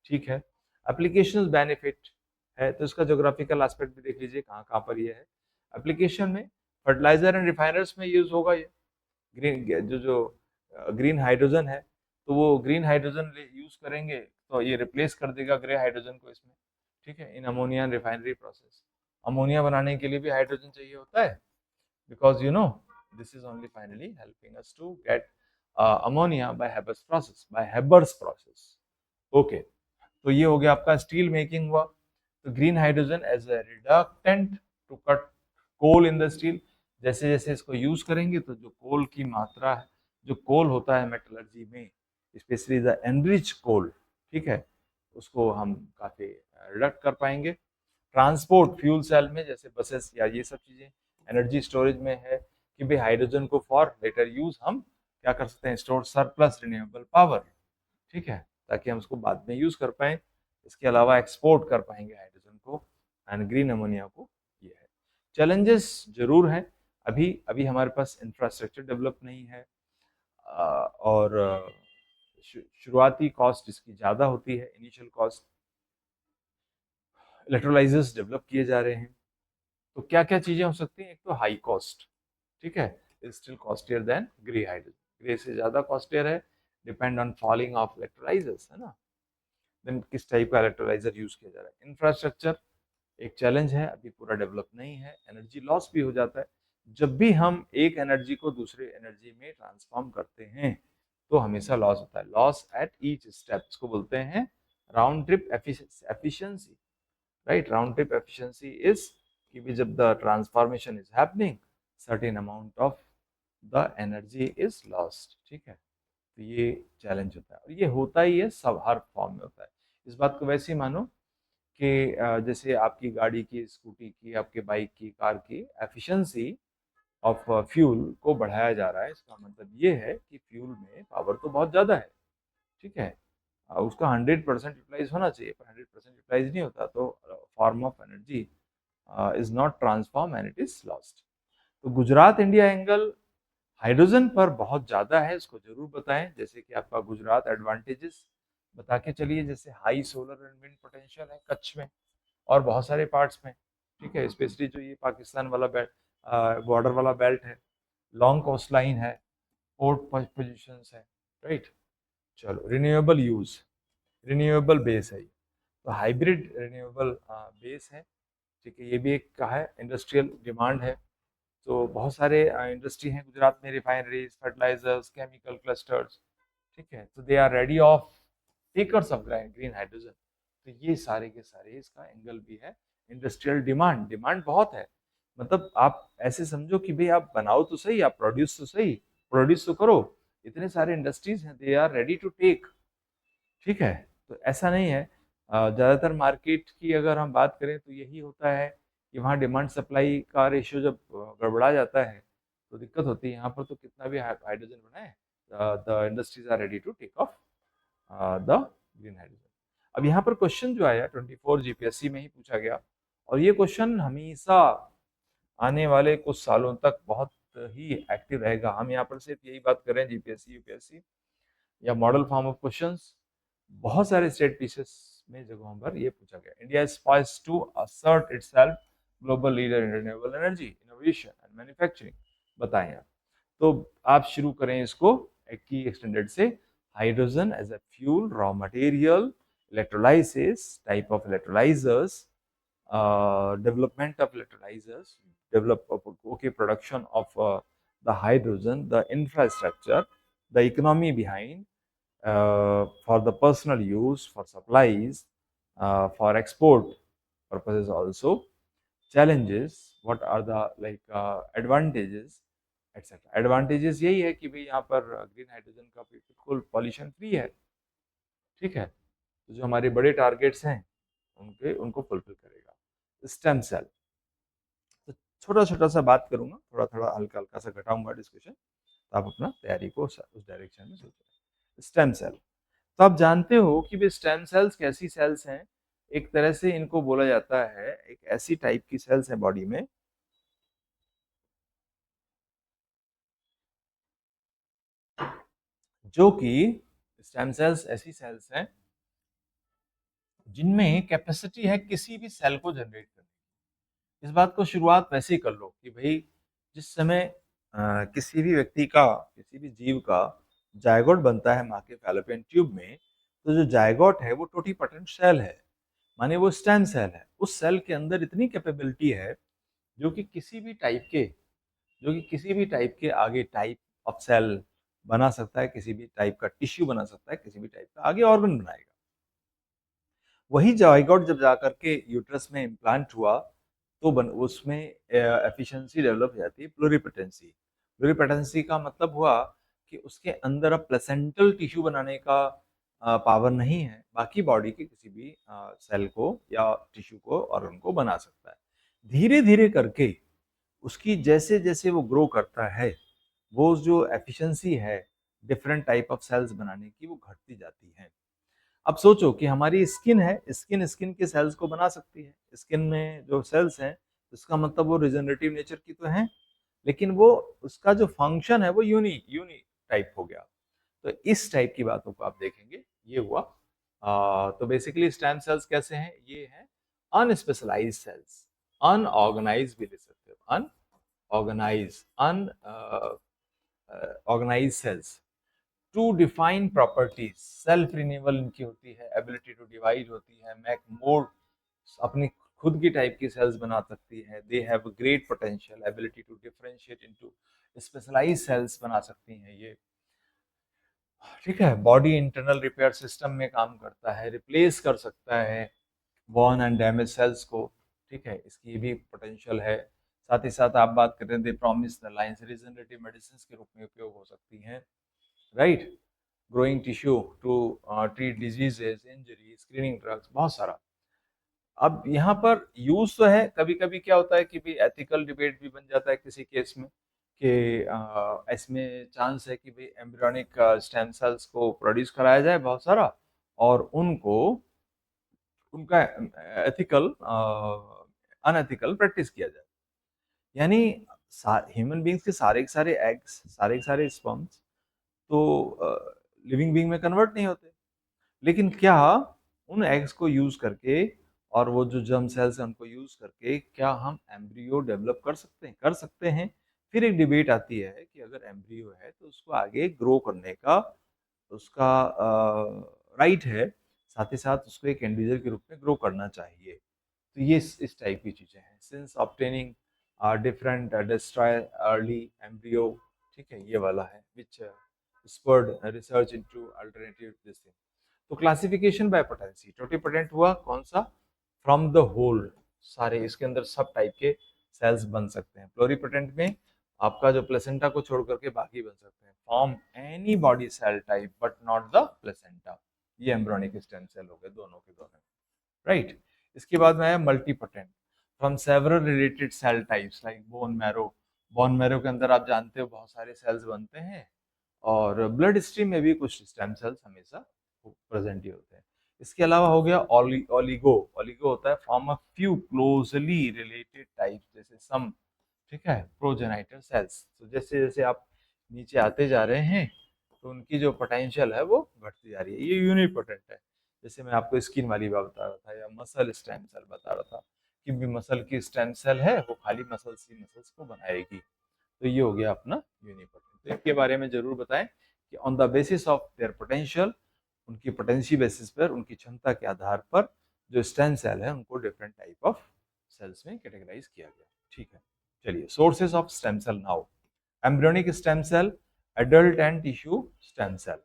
ठीक है, एप्लीकेशन बेनिफिट है तो इसका जोग्राफिकल एस्पेक्ट भी देख लीजिए कहाँ कहाँ पर ये है। एप्लीकेशन में फर्टिलाइजर एंड रिफाइनर्स में यूज होगा ये ग्रीन जो ग्रीन हाइड्रोजन है, तो वो ग्रीन हाइड्रोजन यूज करेंगे तो ये रिप्लेस कर देगा ग्रे हाइड्रोजन को इसमें। ठीक है, in ammonia refinery process ammonia बनाने के लिए भी हाइड्रोजन चाहिए होता है, because this is only finally helping us to get ammonia by Haber's process. Okay, तो ये हो गया आपका स्टील मेकिंग हुआ। तो green hydrogen as a reductant to cut coal in the steel, जैसे जैसे इसको यूज करेंगे तो जो कोल की मात्रा है, जो कोल होता है मेटलर्जी में, स्पेशली द एनरिच कोल, ठीक है, उसको हम काफी रिडक्ट कर पाएंगे। ट्रांसपोर्ट फ्यूल सेल में जैसे बसेस या ये सब चीजें, एनर्जी स्टोरेज में है कि भाई हाइड्रोजन को फॉर लेटर यूज हम क्या कर सकते हैं, स्टोर सरप्लस रिन्यूएबल पावर, ठीक है, ताकि हम उसको बाद में यूज कर पाए। इसके अलावा एक्सपोर्ट कर पाएंगे हाइड्रोजन को एंड ग्रीन अमोनिया को। ये है चैलेंजेस जरूर है, अभी अभी हमारे पास इंफ्रास्ट्रक्चर डेवलप नहीं है, और शुरुआती कॉस्ट इसकी ज़्यादा होती है, इनिशियल कॉस्ट। इलेक्ट्रोलाइजर्स डेवलप किए जा रहे हैं, तो क्या क्या चीज़ें हो सकती हैं, एक तो हाई कॉस्ट, ठीक है, is still costlier than grey hydrogen, grey से ज़्यादा कॉस्टियर है, depend on falling of electrolysers, है ना। देन किस टाइप का इलेक्ट्रोलाइजर यूज किया जा रहा है। इंफ्रास्ट्रक्चर एक चैलेंज है, अभी पूरा डेवलप नहीं है। एनर्जी लॉस भी हो जाता है, जब भी हम एक एनर्जी को दूसरे एनर्जी में ट्रांसफॉर्म करते हैं तो हमेशा लॉस होता है, लॉस एट ईच स्टेप्स को बोलते हैं round trip efficiency, right. Round trip efficiency is कि भी जब the transformation is happening certain amount of the energy is lost, ठीक है। तो ये चैलेंज होता है और ये होता ही है, सब हर फॉर्म में होता है। इस बात को वैसे ही मानो कि जैसे आपकी गाड़ी की, स्कूटी की, आपके बाइक की, कार की एफिशिएंसी ऑफ फ्यूल को बढ़ाया जा रहा है, इसका मतलब ये है कि फ्यूल में पावर तो बहुत ज़्यादा है, ठीक है, उसका 100% यूटिलाइज होना चाहिए, पर 100% यूटिलाइज नहीं होता, तो form of energy is not transform and it is lost. तो गुजरात इंडिया एंगल हाइड्रोजन पर बहुत ज़्यादा है, इसको जरूर बताएं। जैसे कि आपका गुजरात एडवांटेजेस बता के चलिए, जैसे high solar and wind potential है कच्छ में और बहुत सारे पार्ट्स में, ठीक है, स्पेशली जो ये पाकिस्तान वाला बेल्ट, बॉर्डर वाला बेल्ट है, लॉन्ग कोस्ट लाइन है, पोर्ट पोजिशंस है, राइट। चलो रिन्यूएबल यूज, रिन्यूएबल बेस है, तो हाइब्रिड रिन्यूएबल बेस है, ठीक है, ये भी एक का है, इंडस्ट्रियल डिमांड है। तो बहुत सारे इंडस्ट्री हैं गुजरात में, रिफाइनरीज, फर्टिलाइजर्स, केमिकल क्लस्टर्स, ठीक है, तो they are ready of takers of green hydrogen. तो ये सारे के सारे इसका एंगल भी है, इंडस्ट्रियल डिमांड, डिमांड बहुत है। मतलब आप ऐसे समझो कि भाई आप बनाओ तो सही, आप प्रोड्यूस तो सही, प्रोड्यूस तो करो, इतने सारे इंडस्ट्रीज हैं, they are ready to take, ठीक है। तो ऐसा नहीं है, ज़्यादातर मार्केट की अगर हम बात करें तो यही होता है कि वहाँ डिमांड सप्लाई का रेशियो जब गड़बड़ा जाता है तो दिक्कत होती है। यहाँ पर तो कितना भी हाइड्रोजन बनाए, the industries are ready to take of the green hydrogen. अब यहाँ पर क्वेश्चन जो आया 24 जीपीएससी में ही पूछा गया, और ये क्वेश्चन हमेशा आने वाले कुछ सालों तक बहुत ही एक्टिव रहेगा। हम यहाँ पर सिर्फ यही बात कर रहे हैं जीपीएससी यूपीएससी या मॉडल फॉर्म ऑफ क्वेश्चंस, बहुत सारे स्टेट पीसेस में जगहों पर ये पूछा गया। India is poised to assert itself global leader in renewable energy innovation and manufacturing, बताएं आप। तो आप शुरू करें इसको एक की एक्सटेंडेड से, hydrogen as a fuel, raw material, electrolysis, type of electrolysers, development of electrolyzers, production of the hydrogen, the infrastructure, the economy behind, for the personal use, for supplies, for export purposes also, challenges, what are the advantages, etc. Advantages यही है कि भाई यहाँ पर green hydrogen का बिल्कुल pollution free है, ठीक है, तो जो हमारे बड़े टारगेट्स हैं उनको फुलफिल करेगा। स्टेम सेल, तो छोटा छोटा सा बात करूंगा, थोड़ा थोड़ा हल्का हल्का सा घटाऊंगा डिस्कशन, तो आप अपना तैयारी को उस डायरेक्शन में सोचें। स्टेम सेल, तो आप जानते हो कि वे स्टेम सेल्स कैसी सेल्स हैं। एक तरह से इनको बोला जाता है, एक ऐसी टाइप की सेल्स है बॉडी में जो कि स्टेम सेल्स ऐसी सेल्स हैं जिनमें कैपेसिटी है किसी भी सेल को जनरेट करने की। इस बात को शुरुआत वैसे ही कर लो कि भाई जिस समय किसी भी व्यक्ति का, किसी भी जीव का जायगोट बनता है माँ के फैलोपियन ट्यूब में, तो जो जायगोट है वो टोटीपोटेंट सेल है, माने वो स्टेम सेल है। उस सेल के अंदर इतनी कैपेबिलिटी है जो कि किसी भी टाइप के, आगे टाइप ऑफ सेल बना सकता है, किसी भी टाइप का टिश्यू बना सकता है, किसी भी टाइप का आगे ऑर्गन बनाएगा। वही जायगोट जब जाकर के यूट्रस में इम्प्लांट हुआ तो उसमें एफिशिएंसी डेवलप हो जाती है, प्लूरिपोटेंसी। प्लूरिपोटेंसी का मतलब हुआ कि उसके अंदर अब प्लेसेंटल टिश्यू बनाने का पावर नहीं है, बाकी बॉडी के किसी भी सेल को या टिश्यू को, ऑर्गन को बना सकता है। धीरे धीरे करके उसकी जैसे जैसे वो ग्रो करता है, वो जो एफिशिएंसी है डिफरेंट टाइप ऑफ सेल्स बनाने की, वो घटती जाती है। अब सोचो कि हमारी स्किन है, स्किन के सेल्स को बना सकती है। स्किन में जो सेल्स हैं, इसका मतलब वो रिजेनरेटिव नेचर की तो है, लेकिन वो उसका जो फंक्शन है वो यूनी टाइप हो गया। तो इस टाइप की बातों को आप देखेंगे, ये हुआ। तो बेसिकली स्टेम सेल्स कैसे हैं? ये हैं अनस्पेशलाइज्ड सेल्स, अनऑर्गेनाइज्ड भी ले सकते हो, unorganised cells. To define properties, self renewal इनकी होती है, एबिलिटी टू डिवाइड होती है, मेक मोर, अपनी खुद की टाइप की सेल्स बना सकती है। They have great potential, ability to differentiate into specialised cells बना सकती हैं ये। ठीक है, बॉडी इंटरनल रिपेयर सिस्टम में काम करता है, रिप्लेस कर सकता है वॉर्न एंड डैमेज सेल्स को। ठीक है, इसकी भी पोटेंशियल है। साथ ही साथ आप बात करें, they promise the lines, regenerative medicine के रूप में उपयोग हो सकती हैं, right. Growing tissue to treat diseases, injury, screening drugs, बहुत सारा। अब यहाँ पर यूज तो है, कभी कभी क्या होता है कि भी एथिकल डिबेट भी बन जाता है किसी केस में कि इसमें चांस है कि भाई एम्ब्रियोनिक स्टेम सेल्स को प्रोड्यूस कराया जाए बहुत सारा, और उनको उनका एथिकल अनएथिकल प्रैक्टिस किया जाए। यानी ह्यूमन बींग्स के सारे एग्स, सारे स्पर्म्स तो लिविंग बींग में कन्वर्ट नहीं होते, लेकिन क्या उन एग्स को यूज करके और वो जो जर्म सेल्स हैं उनको यूज करके क्या हम एम्ब्रियो डेवलप कर सकते हैं? कर सकते हैं। फिर एक डिबेट आती है कि अगर एम्ब्रियो है तो उसको आगे ग्रो करने का उसका राइट है, साथ ही साथ उसको एक इंडिविजुअल के रूप में ग्रो करना चाहिए। तो ये इस टाइप की चीजें हैं। Since obtaining different destroy early embryo, ठीक है, ये वाला है which spurred research into alternative this thing. तो क्लासिफिकेशन बाय पोटेंसी, टोटीपोटेंट हुआ कौन सा? फ्रॉम द होल, सारे इसके अंदर सब टाइप के सेल्स बन सकते हैं। प्लोरीपोटेंट में आपका जो प्लेसेंटा को छोड़ करके बाकी बन सकते हैं। Form any body cell type but not the placenta, ये एम्ब्रियोनिक स्टेम सेल हो गए दोनों के दोनों, राइट। इसके बाद में आया multipotent, from several related cell types like bone marrow. Bone marrow के अंदर आप जानते हो बहुत सारे सेल्स बनते हैं, और ब्लड स्ट्रीम में भी कुछ स्टेम सेल्स हमेशा प्रेजेंट ही होते हैं। इसके अलावा हो गया ओलिगो। ओलिगो होता है form of few closely related types, जैसे सम, ठीक है, प्रोजेनाइटर सेल्स। तो जैसे जैसे आप नीचे आते जा रहे हैं तो उनकी जो पोटेंशियल है वो बढ़ती जा रही है। ये यूनिपोटेंट है, जैसे मैं आपको स्किन वाली बात बता रहा था या मसल स्टेम सेल बता रहा था कि भी मसल की स्टेम सेल है, वो खाली मसल्स को बनाएगी। तो ये हो गया अपना यूनिपोटेंट। तो इनके बारे में जरूर बताएं कि on the basis of their potential, उनकी पोटेंशियल बेसिस पर, उनकी क्षमता के आधार पर जो स्टेम सेल है उनको डिफरेंट टाइप ऑफ सेल्स में कैटेगराइज किया गया। ठीक है, चलिए sources of stem cell now. Embryonic stem cell, adult and tissue stem cell.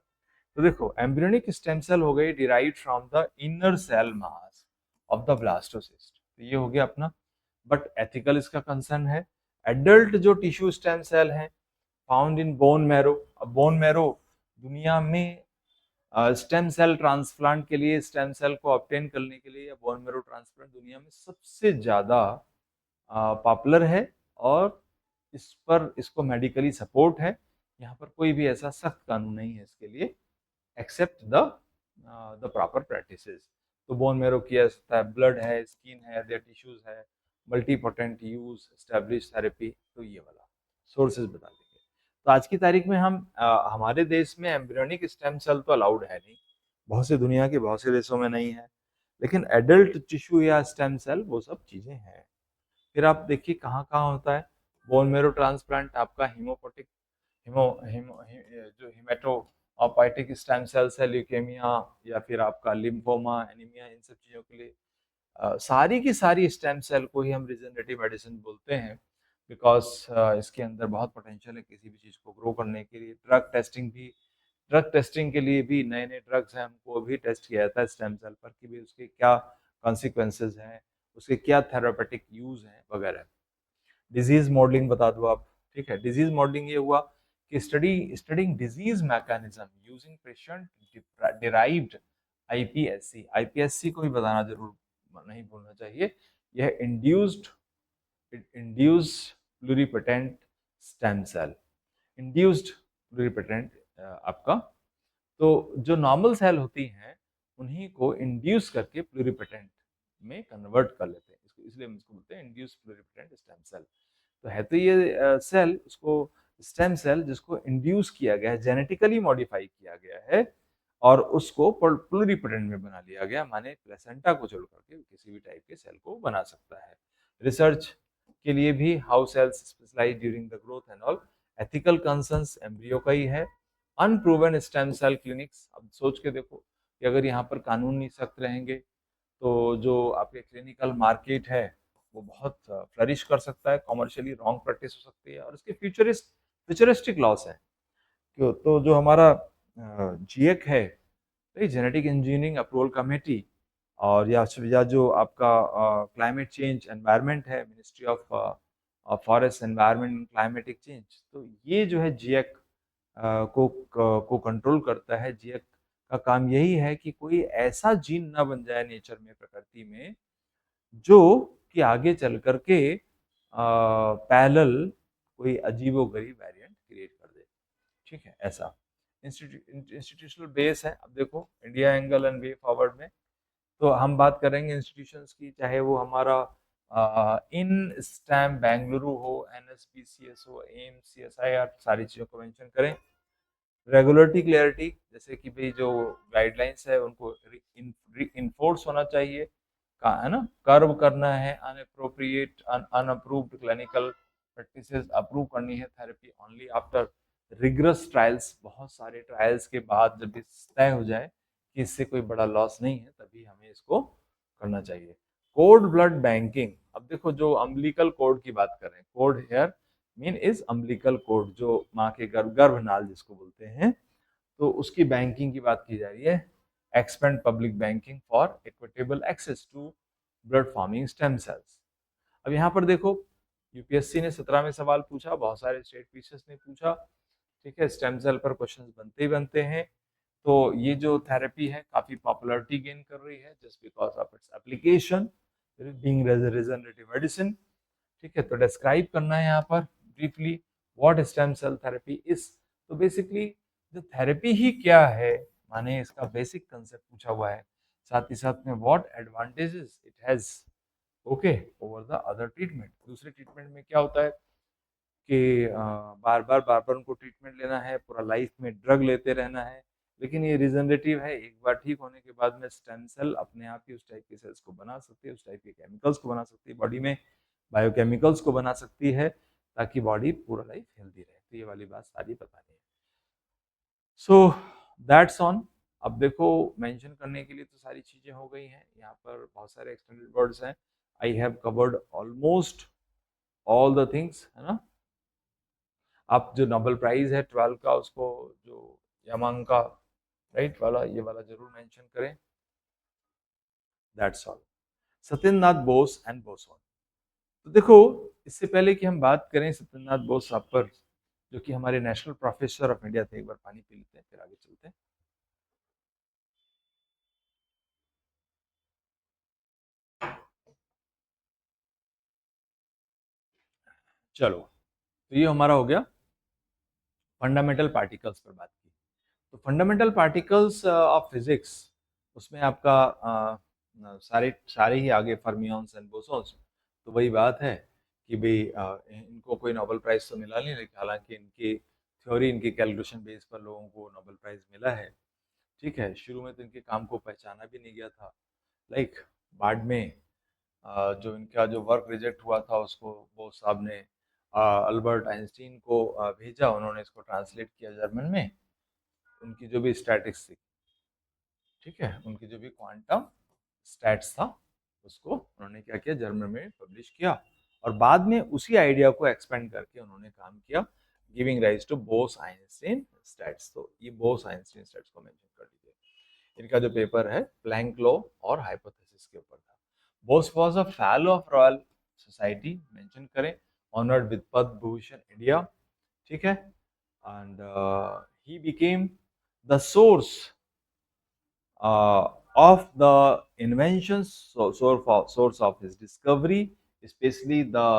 तो देखो एम्ब्रियोनिक स्टेम सेल हो गई derived from the inner cell mass of the blastocyst, तो ये हो गया अपना। बट एथिकल इसका कंसर्न है। एडल्ट जो टिश्यू स्टेम सेल है फाउंड इन बोन मैरो। अब बोन मैरो दुनिया में स्टेम सेल ट्रांसप्लांट के लिए, स्टेम सेल को ऑब्टेन करने के लिए, या बोन मैरो ट्रांसप्लांट दुनिया में सबसे ज्यादा पॉपुलर है, और इस पर इसको मेडिकली सपोर्ट है। यहाँ पर कोई भी ऐसा सख्त कानून नहीं है इसके लिए, एक्सेप्ट द प्रॉपर प्रैक्टिसेस। तो बोन मेरो किया जा सकता है, ब्लड है, स्किन है, देयर टिश्यूज है, मल्टीपोटेंट यूज, एस्टेब्लिश थेरेपी, तो ये वाला सोर्सेज बता देंगे। तो आज की तारीख में हम हमारे देश में एम्ब्रियोनिक स्टेम सेल तो अलाउड है नहीं, बहुत से दुनिया के बहुत से देशों में नहीं है, लेकिन एडल्ट टिश्यू या स्टेम सेल वो सब चीजें हैं। फिर आप देखिए कहाँ कहाँ होता है बोन मेरो ट्रांसप्लांट, आपका हीमोपोटिक हिमो हिमो जो हिमेटोपोइटिक स्टेम सेल्स है, ल्यूकेमिया या फिर आपका लिम्फोमा, एनीमिया, इन सब चीजों के लिए सारी की सारी स्टेम सेल को ही हम रिजेनरेटिव मेडिसिन बोलते हैं, बिकॉज इसके अंदर बहुत पोटेंशियल है किसी भी चीज को ग्रो करने के लिए। ड्रग टेस्टिंग के लिए भी नए नए ड्रग्स हैं, हमको भी टेस्ट किया जाता है स्टेम सेल पर कि भी उसके क्या कॉन्सिक्वेंसेज हैं, उसके क्या थेरापेटिक यूज हैं वगैरह। डिजीज मॉडलिंग बता दो आप, ठीक है। डिजीज मॉडलिंग ये हुआ कि studying disease mechanism using patient derived iPSC. IPSC को भी बताना जरूर नहीं भूलना चाहिए। यह induced pluripotent stem cell, induced pluripotent आपका, तो जो नॉर्मल सेल होती हैं उन्हीं को इंड्यूस करके प्लूरिपोटेंट में कन्वर्ट कर लेते हैं, इसलिए हम इसको बोलते हैं इंड्यूस प्लूरिपोटेंट स्टेम सेल। तो है तो ये सेल, उसको स्टेम सेल जिसको इंड्यूस किया गया है, जेनेटिकली मॉडिफाई किया गया है और उसको प्लूरिपोटेंट में बना लिया गया, माने प्लेसेंटा को छोड़ करके किसी भी टाइप के सेल को बना सकता है। रिसर्च के लिए भी how cells specialise during the growth and all, ethical concerns embryo का ही है। अनप्रूवन स्टेम सेल क्लिनिक्स, अब सोच के देखो कि अगर यहाँ पर कानून नहीं सख्त रहेंगे तो जो आपके क्लिनिकल मार्केट है वो बहुत फ्लरिश कर सकता है, कॉमर्शियली रॉन्ग प्रैक्टिस हो सकती है और इसके फ्यूचरिस्टिक लॉस है। क्यों? तो जो हमारा जीएक है, जेनेटिक इंजीनियरिंग अप्रूवल कमेटी, और या जो आपका क्लाइमेट चेंज एनवायरनमेंट है, ministry of forest environment and climatic change, तो ये जो है जीएक को कंट्रोल करता है। जीएक का काम यही है कि कोई ऐसा जीन ना बन जाए नेचर में, प्रकृति में, जो कि आगे चल करके पैरेलल कोई अजीबोगरीब वेरिएंट क्रिएट कर दे, ठीक है। ऐसा इंस्टीट्यूशनल बेस है। अब देखो India angle and way forward में तो हम बात करेंगे इंस्टीट्यूशंस की, चाहे वो हमारा इन स्टैम बेंगलुरु हो, एनएसपीसीएस हो, एम्स, सीएसआईआर, सारी चीज़ों को मेंशन करें। रेगुलेटरी क्लैरिटी, जैसे कि भाई जो गाइडलाइंस है उनको इन्फोर्स होना चाहिए, का है ना, कर्व करना है inappropriate unapproved clinical practices, approve करनी है therapy only after rigorous trials, बहुत सारे ट्रायल्स के बाद जब तय हो जाए कि इससे कोई बड़ा लॉस नहीं है तभी हमें इसको करना चाहिए। कोड ब्लड बैंकिंग, अब देखो जो अम्बिलिकल कोड की बात कर रहे हैं, cord here mean is umbilical cord, जो माँ के गर्भनाल जिसको बोलते हैं, तो उसकी बैंकिंग की बात की जा रही है। Expand public banking for equitable access to blood forming stem cells. अब यहाँ पर देखो यूपीएससी ने 17 में सवाल पूछा, बहुत सारे स्टेट पीसीएस ने पूछा, ठीक है। स्टेम सेल पर क्वेश्चंस बनते ही बनते हैं। तो ये जो थेरेपी है काफी पॉपुलैरिटी गेन कर रही है just because of its application being regenerative medicine, ठीक है। तो डिस्क्राइब करना है यहाँ पर briefly what stem cell therapy is. तो बेसिकली जो थेरेपी ही क्या है, माने इसका बेसिक कंसेप्ट पूछा हुआ है, साथ ही साथ में what advantages it has okay over the other treatment. दूसरे ट्रीटमेंट में क्या होता है कि बार बार उनको ट्रीटमेंट लेना है, पूरा लाइफ में ड्रग लेते रहना है, लेकिन ये रिजनरेटिव है, एक बार ठीक होने के बाद में स्टेम सेल अपने आप ही उस टाइप के सेल्स को बना सकती है, उस टाइप के केमिकल्स को बना सकती है, बॉडी में बायोकेमिकल्स को बना सकती है, ताकि बॉडी पूरा लाइफ हेल्दी रहे। तो ये वाली बात सारी बतानी है। So that's on. अब देखो मेंशन करने के लिए तो सारी चीजें हो गई हैं, यहाँ पर बहुत सारे एक्सटेंडेड वर्ड्स हैं। I have covered almost all the things, है ना। आप जो नोबेल प्राइज है 12 का, उसको जो यमंग का राइट वाला, ये वाला जरूर मेंशन करें। That's all. Satyendranath Bose and boson. तो देखो इससे पहले कि हम बात करें सत्येंद्रनाथ बोस साहब पर, जो कि हमारे नेशनल प्रोफेसर ऑफ इंडिया थे, एक बार पानी पी लेते हैं फिर आगे चलते हैं। चलो, तो ये हमारा हो गया फंडामेंटल पार्टिकल्स पर बात की। तो फंडामेंटल पार्टिकल्स ऑफ फिजिक्स, उसमें आपका सारे सारे ही आगे फर्मियंस एंड बोसॉन्स। तो वही बात है कि भाई इनको कोई नोबेल प्राइज तो मिला नहीं, लेकिन हालांकि इनकी थ्योरी, इनकी कैलकुलेशन बेस पर लोगों को नोबेल प्राइज मिला है। ठीक है, शुरू में तो इनके काम को पहचाना भी नहीं गया था। लाइक बाद में जो इनका जो वर्क रिजेक्ट हुआ था, उसको वो साहब ने अल्बर्ट आइंस्टीन को भेजा, उन्होंने इसको ट्रांसलेट किया जर्मन में। उनकी जो भी स्टैटिक्स थी, ठीक है, उनकी जो भी क्वांटम स्टैट्स था, उसको उन्होंने क्या किया, जर्मन में पब्लिश किया। और बाद में उसी आइडिया को एक्सपेंड करके उन्होंने काम किया, giving rise to Bose Einstein stats. तो ये बोस आइंस्टीन स्टैट्स को मेंशन कर दीजिए। इनका जो पेपर है प्लैंक लॉ और हाइपोथेसिस के ऊपर था। Bose was a fellow of royal society, mention करें, honoured with Padma Bhushan India. ठीक है, and he became the source of the inventions, source of his discovery, especially the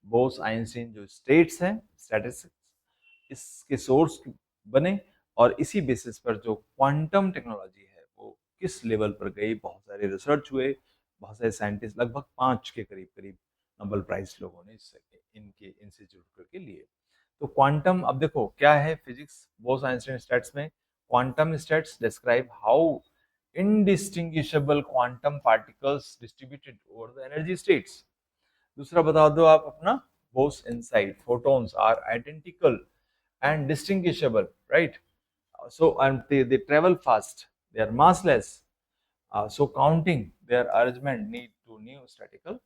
Bose-Einstein जो states हैं, statistics, इसके सोर्स बने। और इसी बेसिस पर जो क्वांटम टेक्नोलॉजी है वो किस लेवल पर गई, बहुत सारे रिसर्च हुए, बहुत सारे साइंटिस्ट, लगभग 5 के करीब करीब नोबेल प्राइज लोगों ने इनके इंस्टीट्यूट के लिए। तो क्वांटम, अब देखो क्या है फिजिक्स, बोस आइंस्टाइन स्टैट्स में quantum stats describe how indistinguishable quantum particles distributed over the energy states। दूसरा बता दो आप अपना, Bose insight, photons are identical and distinguishable, right? So and they travel fast, they are massless, so counting their arrangement need to new statistical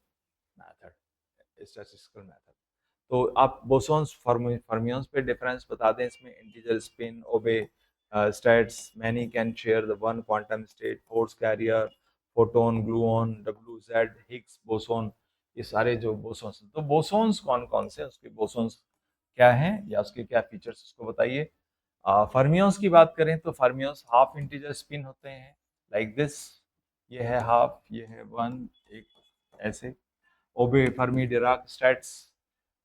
method। तो आप bosons fermions पे difference बता दें इसमें, integer, spin, obey, states, many can share the one quantum state, force carrier, photon, gluon, W Z, Higgs boson, ये सारे जो bosons. तो बोसॉन्स कौन कौन से, उसके बोसॉन्स क्या हैं या उसके क्या फीचर्स, उसको बताइए। फर्मियंस की बात करें तो फर्मियंस हाफ इंटीजर स्पिन होते हैं, लाइक दिस, ये है हाफ, ये है वन, एक ऐसे। Obey, Fermi, Dirac states,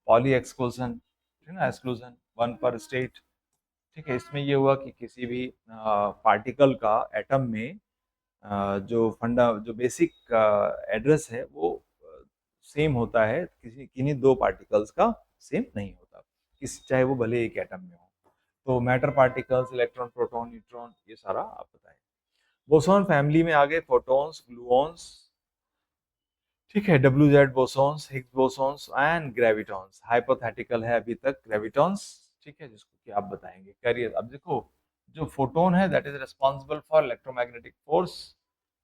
Pauli exclusion, ठीक है ना, एक्सक्लूजन वन पर स्टेट। ठीक है, इसमें ये हुआ कि किसी भी पार्टिकल का एटम में जो जो बेसिक एड्रेस है वो सेम होता है, किसी किन्हीं दो पार्टिकल्स का सेम नहीं होता, चाहे वो भले एक एटम में हो। तो matter particles, electron, proton, neutron, ये सारा आप बताएं। बोसॉन फैमिली में आ गए फोटॉन्स, ग्लूऑन्स, ठीक है, W Z bosons, Higgs bosons and ग्रेविटॉन्स। Hypothetical है अभी तक ग्रेविटॉन्स, ठीक है, जिसको कि आप बताएंगे कैरियर। अब देखो, जो फोटोन है that is responsible for electromagnetic force,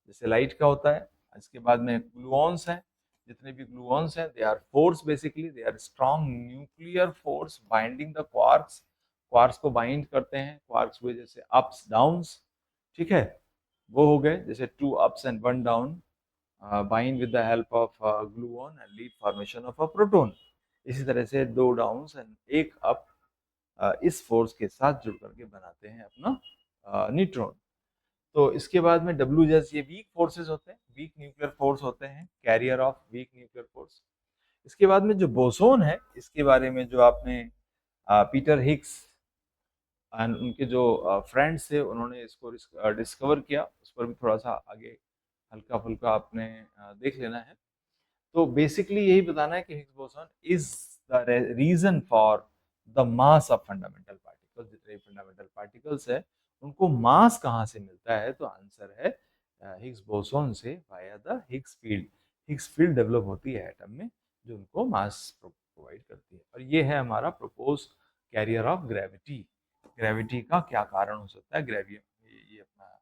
जैसे लाइट का होता है। इसके बाद में ग्लूऑन्स हैं, जितने भी ग्लूऑन्स हैं they are force, basically they are strong nuclear force binding the quarks, quarks को बाइंड करते हैं, क्वार्क्स हुए जैसे अप्स डाउन्स, ठीक है, वो हो गए जैसे two ups and one down bind with the help of gluon and lead formation of a proton। इसी तरह से दो डाउन्स एंड एक अप इस फोर्स के साथ जुड़ करके बनाते हैं अपना न्यूट्रॉन। तो इसके बाद में डब्ल्यू जैसे ये वीक फोर्सेस होते हैं, वीक न्यूक्लियर फोर्स होते हैं, carrier of weak nuclear force. इसके बाद में जो बोसोन है, इसके बारे में जो आपने पीटर हिग्स एंड उनके जो फ्रेंड्स थे उन्होंने इसको डिस्कवर किया, उस पर भी थोड़ा सा आगे हल्का फुल्का आपने देख लेना है। तो बेसिकली यही बताना है कि Higgs boson is the reason for the mass of fundamental particles. जितने फंडामेंटल पार्टिकल्स है उनको मास कहाँ से मिलता है, तो आंसर है हिग्स बोसॉन से, via the Higgs field. Higgs field develop होती है एटम में जो उनको मास प्रोवाइड करती है। और ये है हमारा propose carrier of gravity. Gravity का क्या कारण हो सकता है, ये अपना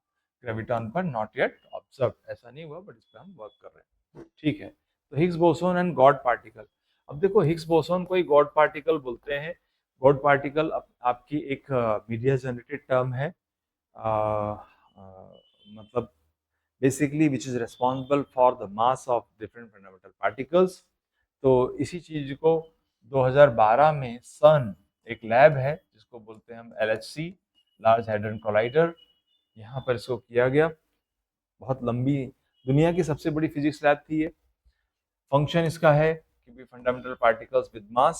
ग्रेविटॉन पर नॉट येट ऑब्जर्व, ऐसा नहीं हुआ बट इस पर हम वर्क कर रहे हैं, ठीक है। तो Higgs boson and God particle. अब देखो, हिग्स बोसोन को ही गॉड पार्टिकल बोलते हैं। गॉड पार्टिकल आपकी एक मीडिया जनरेटेड टर्म है, मतलब basically which is responsible for the mass of different fundamental particles. तो इसी चीज को 2012 में सन, एक लैब है जिसको बोलते हैं हम LHC, लार्ज हैड्रन कोलाइडर, यहाँ पर इसको किया गया। बहुत लंबी, दुनिया की सबसे बड़ी फिजिक्स लैब थी ये। फंक्शन इसका है कि भी फंडामेंटल पार्टिकल्स विद मास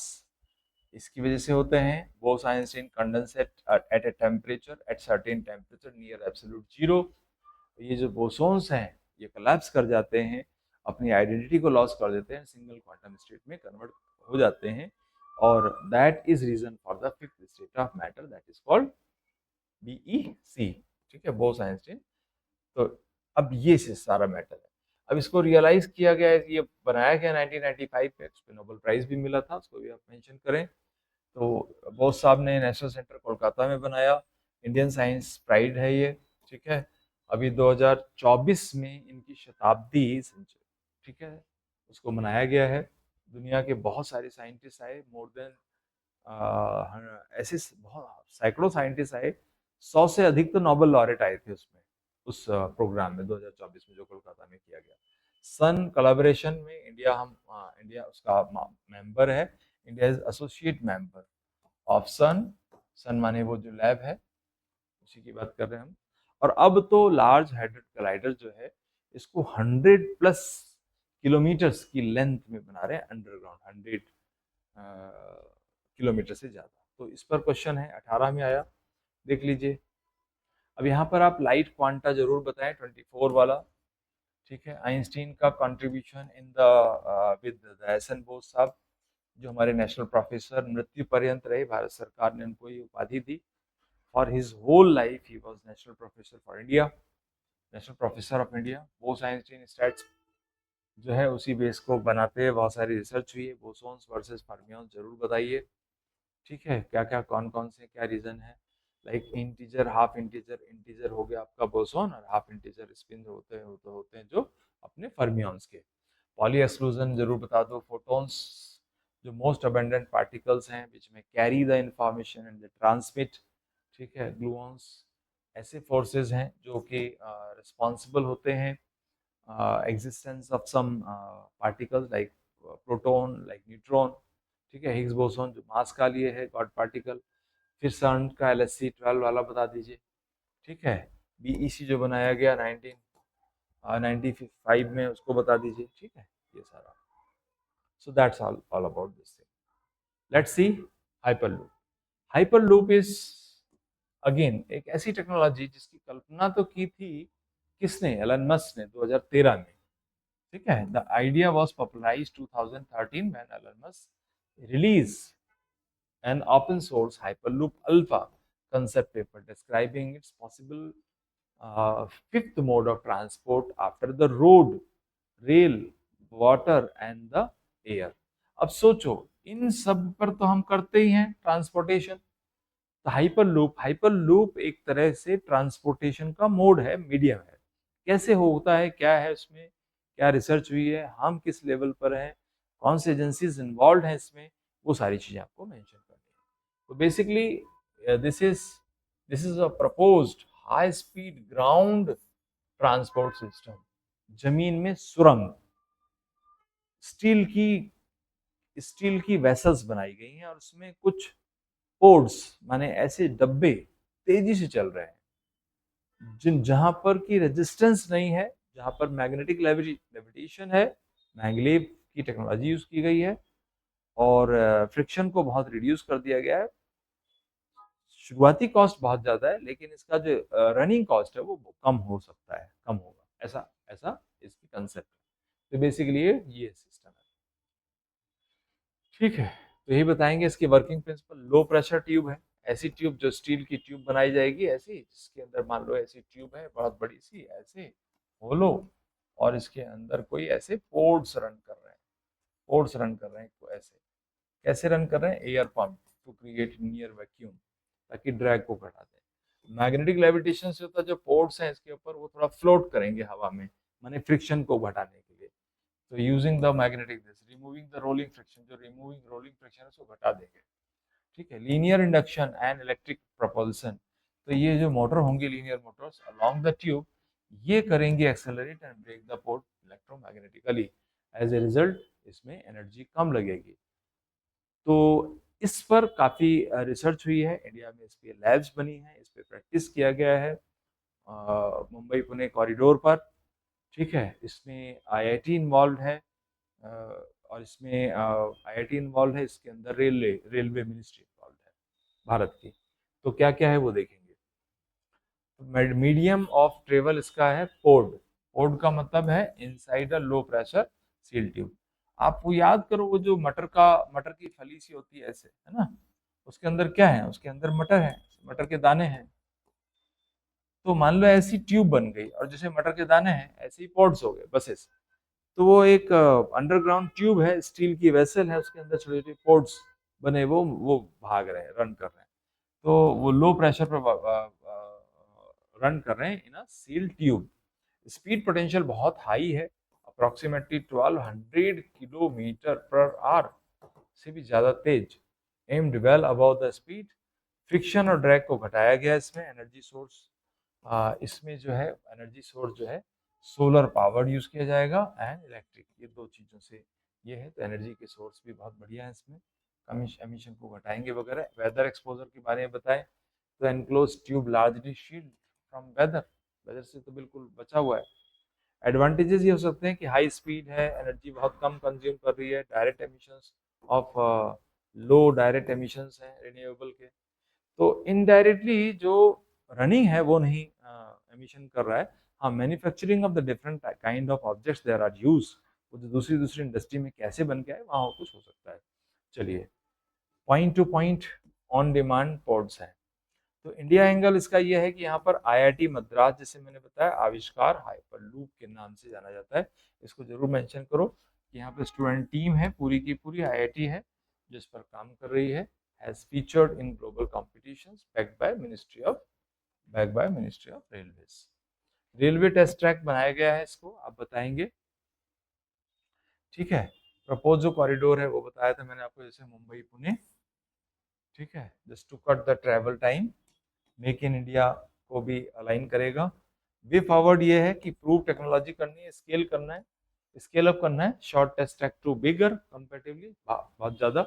इसकी वजह से होते हैं Bose-Einstein condensate at a temperature at certain temperature near absolute zero. ये जो बोसोन्स हैं ये कोलैप्स कर जाते हैं, अपनी आइडेंटिटी को लॉस कर देते हैं, सिंगल क्वांटम स्टेट में कन्वर्ट हो जाते हैं, और that is reason for the fifth state of matter that is called BEC. ठीक है, बोस-आइंस्टीन। तो अब ये सारा मैटर है। अब इसको रियलाइज किया गया है, ये बनाया गया 1995 में, उस पे नोबेल प्राइज भी मिला था, उसको भी आप मेंशन करें तो। बोस साहब ने नेशनल सेंटर कोलकाता में बनाया, इंडियन साइंस प्राइड है ये। ठीक है, अभी 2024 में इनकी शताब्दी, ठीक है, उसको मनाया गया है। दुनिया के बहुत सारे साइंटिस्ट आए, मोर देन ऐसे बहुत सैकड़ों साइंटिस्ट आए, 100 से अधिक तो नोबेल लॉरेट आए थे उसमें, उस प्रोग्राम में 2024 में जो कोलकाता में किया गया। सन कोलैबोरेशन में इंडिया, हम इंडिया उसका मेंबर है, India is associate member of CERN. CERN माने वो जो लैब है, उसी की बात कर रहे हैं हम। और अब तो लार्ज हेडेड कलाइडर जो है, इसको 100+ किलोमीटर्स की लेंथ में बना रहे हैं अंडरग्राउंड, 100 किलोमीटर से ज्यादा। तो इस पर क्वेश्चन है, 18 में आया, देख लीजिए। अब यहाँ पर आप लाइट क्वांटा जरूर बताएं, 24 वाला। ठीक है, आइंस्टीन का contribution in the with the SN. Bose साहब, जो हमारे नेशनल प्रोफेसर मृत्यु पर्यंत रहे, भारत सरकार ने उनको ये उपाधि दी। For his whole life he was national professor for India, national professor of India. Bose Einstein stats जो है उसी बेस को बनाते हैं, बहुत सारी रिसर्च हुई है। बोसोन्स वर्सेस फर्मियंस जरूर बताइए। ठीक है, क्या क्या कौन कौन से क्या रीजन है, like integer, half integer. Integer हो गया आपका बोसोन, और हाफ इंटीजर स्पिन होते हैं जो अपने फर्मियंस के। पॉली एक्सक्लूजन जरूर बता दो। फोटॉन्स जो मोस्ट अबेंडेंट पार्टिकल्स हैं विच में carry the information and the transmit. ठीक है, ग्लूऑन्स ऐसे फोर्सेस हैं जो कि रिस्पॉन्सिबल होते हैं existence of some particles like proton, like neutron। ठीक है, हिग्स बोसोन जो मास का लिए है, गॉड पार्टिकल। फिर सर्न का LHC-12 वाला बता दीजिए। ठीक है, बीईसी जो बनाया गया 1995 में, उसको बता दीजिए। ठीक है, ये सारा। सो that's all about this thing. Let's see hyperloop. Hyperloop is again एक ऐसी टेक्नोलॉजी जिसकी कल्पना तो की थी किसने, एलन मस्क ने 2013 में। ठीक है, the idea was popularised 2013 when Elon Musk release an open source hyperloop alpha concept paper describing its possible fifth mode of transport after the road, rail, water and the air। अब सोचो, इन सब पर तो हम करते ही हैं ट्रांसपोर्टेशन। तो hyperloop एक तरह से ट्रांसपोर्टेशन का मोड है, मीडियम है। कैसे होता है, क्या है उसमें, क्या रिसर्च हुई है, हम किस लेवल पर हैं, कौन से एजेंसीज इन्वॉल्व हैं इसमें, वो सारी चीजें आपको मेंशन करनी है। तो basically this is a proposed high speed ground transport system. जमीन में सुरंग, स्टील की वेसल्स बनाई गई हैं, और उसमें कुछ पोर्ट्स माने ऐसे डब्बे तेजी से चल रहे हैं जहां पर की रेजिस्टेंस नहीं है, जहां पर मैग्नेटिक लेविटेशन है, मैग्लेव की टेक्नोलॉजी यूज की गई है, और फ्रिक्शन को बहुत रिड्यूस कर दिया गया है। शुरुआती कॉस्ट बहुत ज्यादा है, लेकिन इसका जो रनिंग कॉस्ट है वो कम हो सकता है, कम होगा, ऐसा ऐसा इसकी कंसेप्ट है। तो बेसिकली ये सिस्टम है। ठीक है, तो यही बताएंगे इसकी working principle. Low pressure tube है, ऐसी ट्यूब जो स्टील की ट्यूब बनाई जाएगी ऐसी, जिसके अंदर मान लो ऐसी ट्यूब है बहुत बड़ी सी, ऐसे होलो, और इसके अंदर कोई ऐसे पोर्ट्स रन कर रहे हैं, ऐसे कैसे रन कर रहे हैं, air pump to create near vacuum, ताकि ड्रैग को घटा दें। मैग्नेटिक लेविटेशन से होता है, जो पोर्ट्स हैं इसके ऊपर वो थोड़ा फ्लोट करेंगे हवा में, माने फ्रिक्शन को घटाने के लिए। तो using the magnetic this removing the rolling friction, जो रिमूविंग रोलिंग फ्रिक्शन है उसको घटा देंगे। ठीक है, linear induction and electric propulsion. तो ये जो मोटर होंगे, linear motors along the tube, ये करेंगे accelerate and brake the port electromagnetically. As a result इसमें एनर्जी कम लगेगी। तो इस पर काफ़ी रिसर्च हुई है, इंडिया में इस पे लैब्स बनी हैं, इस पे प्रैक्टिस किया गया है मुंबई पुणे कॉरिडोर पर। ठीक है, इसमें IIT इन्वॉल्व है, और इसमें आईआईटी इन्वॉल्व है, इसके अंदर रेलवे मिनिस्ट्री इन्वॉल्व है भारत की। तो क्या क्या है वो देखेंगे। मीडियम ऑफ ट्रेवल इसका है पोर्ड। पोर्ड का मतलब है inside a low pressure seal tube. आप वो याद करो, वो जो मटर की फली सी होती है ऐसे, है ना, उसके अंदर क्या है, उसके अंदर मटर है, मटर के दाने हैं। तो मान लो ऐसी ट्यूब बन गई, और जैसे मटर के दाने हैं ऐसे ही पॉड्स हो गए बसेस। तो वो एक अंडरग्राउंड ट्यूब है, स्टील की वेसल है, उसके अंदर छोटे छोटे पोर्ट्स बने, वो भाग रहे हैं, रन कर रहे हैं। तो वो लो प्रेशर पर रन कर रहे हैं in a seal tube. Speed potential बहुत हाई है, अप्रोक्सीमेटली 1200 किलोमीटर पर आवर से भी ज्यादा तेज। Aimed well above the speed. Friction और ड्रैग को घटाया गया इसमें। एनर्जी सोर्स, इसमें जो है एनर्जी सोर्स जो है सोलर पावर्ड यूज किया जाएगा एंड इलेक्ट्रिक, ये दो चीजों से ये है। तो एनर्जी के सोर्स भी बहुत बढ़िया है इसमें, कम एमिशन को घटाएंगे वगैरह। वेदर एक्सपोजर के बारे में बताएं तो enclose tube largely shield from weather, weather से तो बिल्कुल बचा हुआ है। एडवांटेजेस ये हो सकते हैं कि हाई स्पीड है, एनर्जी बहुत कम कंज्यूम कर रही है, direct emissions of low direct emissions हैं रिन्यूएबल के। तो इनडायरेक्टली जो रनिंग है वो नहीं एमिशन कर रहा है। हाँ, manufacturing of the different kind of objects there are use, वो जो दूसरी दूसरी इंडस्ट्री में कैसे बन के आए वहाँ कुछ हो सकता है। चलिए, point two point on demand ports हैं। तो इंडिया एंगल इसका यह है कि यहाँ पर आईआईटी मद्रास, जैसे मैंने बताया, आविष्कार हाइपरलूप के नाम से जाना जाता है। इसको जरूर मेंशन करो कि यहाँ पे स्टूडेंट टीम है, पूरी की पूरी आईआईटी है जो इस पर काम कर रही है। Has featured in global competitions backed by ministry of railways. Railway test track बनाया गया है, इसको आप बताएंगे, ठीक है। प्रपोज जो कॉरिडोर है वो बताया था मैंने आपको, जैसे मुंबई पुणे, ठीक है, just to cut the travel time. Make in India को भी अलाइन करेगा। वे फॉरवर्ड ये है कि प्रूव टेक्नोलॉजी करनी है, स्केल करना है, स्केल अप करना है, short test track to bigger comparatively, बहुत ज़्यादा,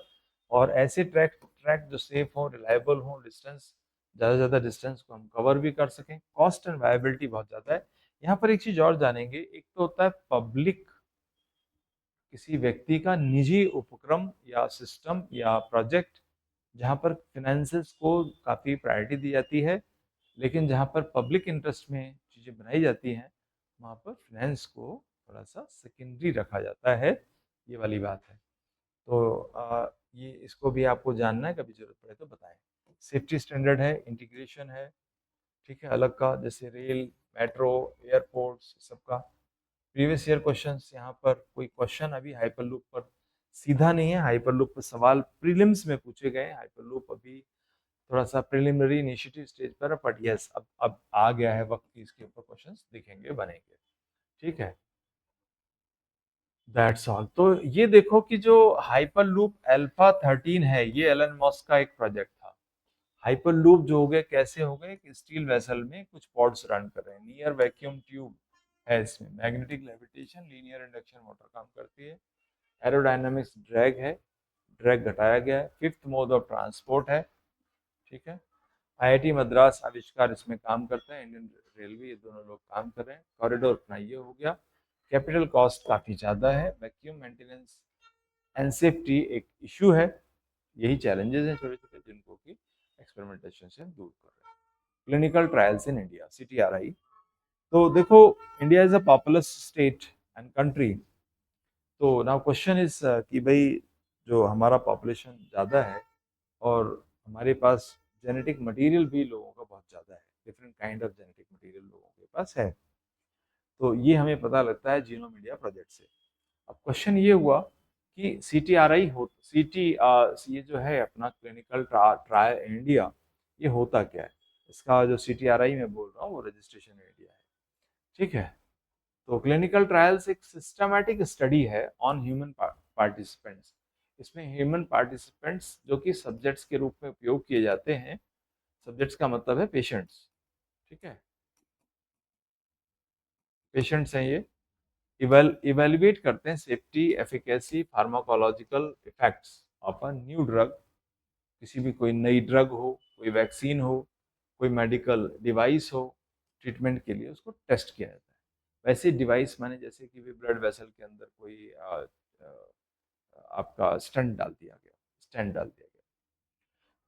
और ऐसे ट्रैक ट्रैक जो सेफ हो, रिलायबल हो, डिस्टेंस ज़्यादा से ज़्यादा डिस्टेंस को हम कवर भी कर सकें। कॉस्ट एंड वायबिलिटी बहुत ज़्यादा है। यहाँ पर एक चीज़ और जानेंगे, एक तो होता है पब्लिक, किसी व्यक्ति का निजी उपक्रम या सिस्टम या प्रोजेक्ट, जहाँ पर फिनेंसेस को काफ़ी प्रायोरिटी दी जाती है, लेकिन जहाँ पर पब्लिक इंटरेस्ट में चीज़ें बनाई जाती हैं वहाँ पर फाइनेंस को थोड़ा सा सेकेंडरी रखा जाता है, ये वाली बात है। तो ये इसको भी आपको जानना है, कभी जरूरत पड़े तो बताएं। सेफ्टी स्टैंडर्ड है, इंटीग्रेशन है, ठीक है, अलग का, जैसे रेल, मेट्रो, एयरपोर्ट्स, सबका। प्रीवियस ईयर क्वेश्चंस, यहाँ पर कोई क्वेश्चन अभी हाइपरलूप पर सीधा नहीं है, हाइपरलूप पर सवाल प्रीलिम्स में पूछे गए। हाइपरलूप अभी थोड़ा सा प्रिलिमिनरी इनिशिएटिव स्टेज पर, बट यस अब आ गया है वक्त कि इसके ऊपर क्वेश्चंस दिखेंगे, बनेंगे, ठीक है। That's all. तो ये देखो कि जो हाइपरलूप अल्फा 13 है, ये एलन मस्क का एक प्रोजेक्ट था। हाइपरलूप जो हो गए, कैसे हो गए कि स्टील वेसल में कुछ पॉड्स रन कर रहे हैं, नियर वैक्यूम ट्यूब है, इसमें magnetic levitation, linear induction motor काम करती है, एरोडायनामिक्स ड्रैग है, ड्रैग घटाया गया है, फिफ्थ मोड ऑफ ट्रांसपोर्ट है, ठीक है। आईआईटी मद्रास आविष्कार इसमें काम करते हैं, इंडियन रेलवे, ये दोनों लोग काम कर रहे हैं। कॉरिडोर अपना ये हो गया। कैपिटल कॉस्ट काफ़ी ज़्यादा है। वैक्यूम मेंटेनेंस एंड सेफ्टी एक इशू है। यही चैलेंजेस हैं छोटे छोटे, जिनको कि एक्सपेरिमेंटेशन से हम दूर कर रहे हैं। Clinical trials in India, CTRI। तो देखो, India is a populous state and country. तो नाउ क्वेश्चन इज कि भाई, जो हमारा पॉपुलेशन ज़्यादा है और हमारे पास जेनेटिक मटेरियल भी लोगों का बहुत ज़्यादा है, different kind of genetic material लोगों के पास है, तो ये हमें पता लगता है जीनोम इंडिया प्रोजेक्ट से। अब क्वेश्चन ये हुआ कि CTRI हो, ये जो है अपना क्लिनिकल ट्रायल इंडिया, ये होता क्या है। इसका जो CTRI मैं बोल रहा हूँ वो रजिस्ट्रेशन इंडिया है, ठीक है। तो क्लिनिकल ट्रायल्स एक सिस्टमैटिक स्टडी है ऑन ह्यूमन पार्टिसिपेंट्स। इसमें ह्यूमन पार्टिसिपेंट्स जो कि सब्जेक्ट्स के रूप में उपयोग किए जाते हैं, सब्जेक्ट्स का मतलब है पेशेंट्स, ठीक है, पेशेंट्स हैं ये। इवेल्युएट करते हैं safety, efficacy, pharmacological effects of a new drug. किसी भी कोई नई ड्रग हो, कोई वैक्सीन हो, कोई मेडिकल डिवाइस हो, ट्रीटमेंट के लिए उसको टेस्ट किया जाता है। वैसे डिवाइस माने जैसे कि भी ब्लड वेसल के अंदर कोई आपका स्टंट डाल दिया गया, स्टेंट डाल दिया गया।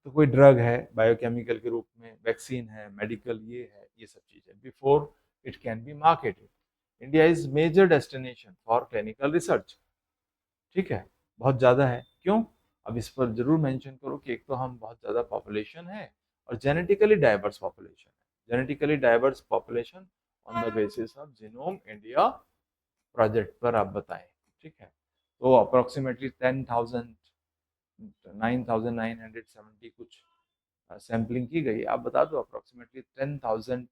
तो कोई ड्रग है बायोकेमिकल के रूप में, वैक्सीन है, मेडिकल ये है, ये सब चीज़ें before it can be marketed. India is major destination for clinical research. ठीक है, बहुत ज़्यादा है। क्यों? अब इस पर जरूर मेंशन करो कि एक तो हम बहुत ज़्यादा पॉपुलेशन है और जेनेटिकली डाइवर्स पॉपुलेशन है। Genetically diverse population on the basis of genome India project पर आप बताएं। ठीक है, तो अप्रोक्सीमेटली 10,000 9,970 कुछ सैम्पलिंग की गई। आप बता दो अप्रोक्सीमेटली 10,000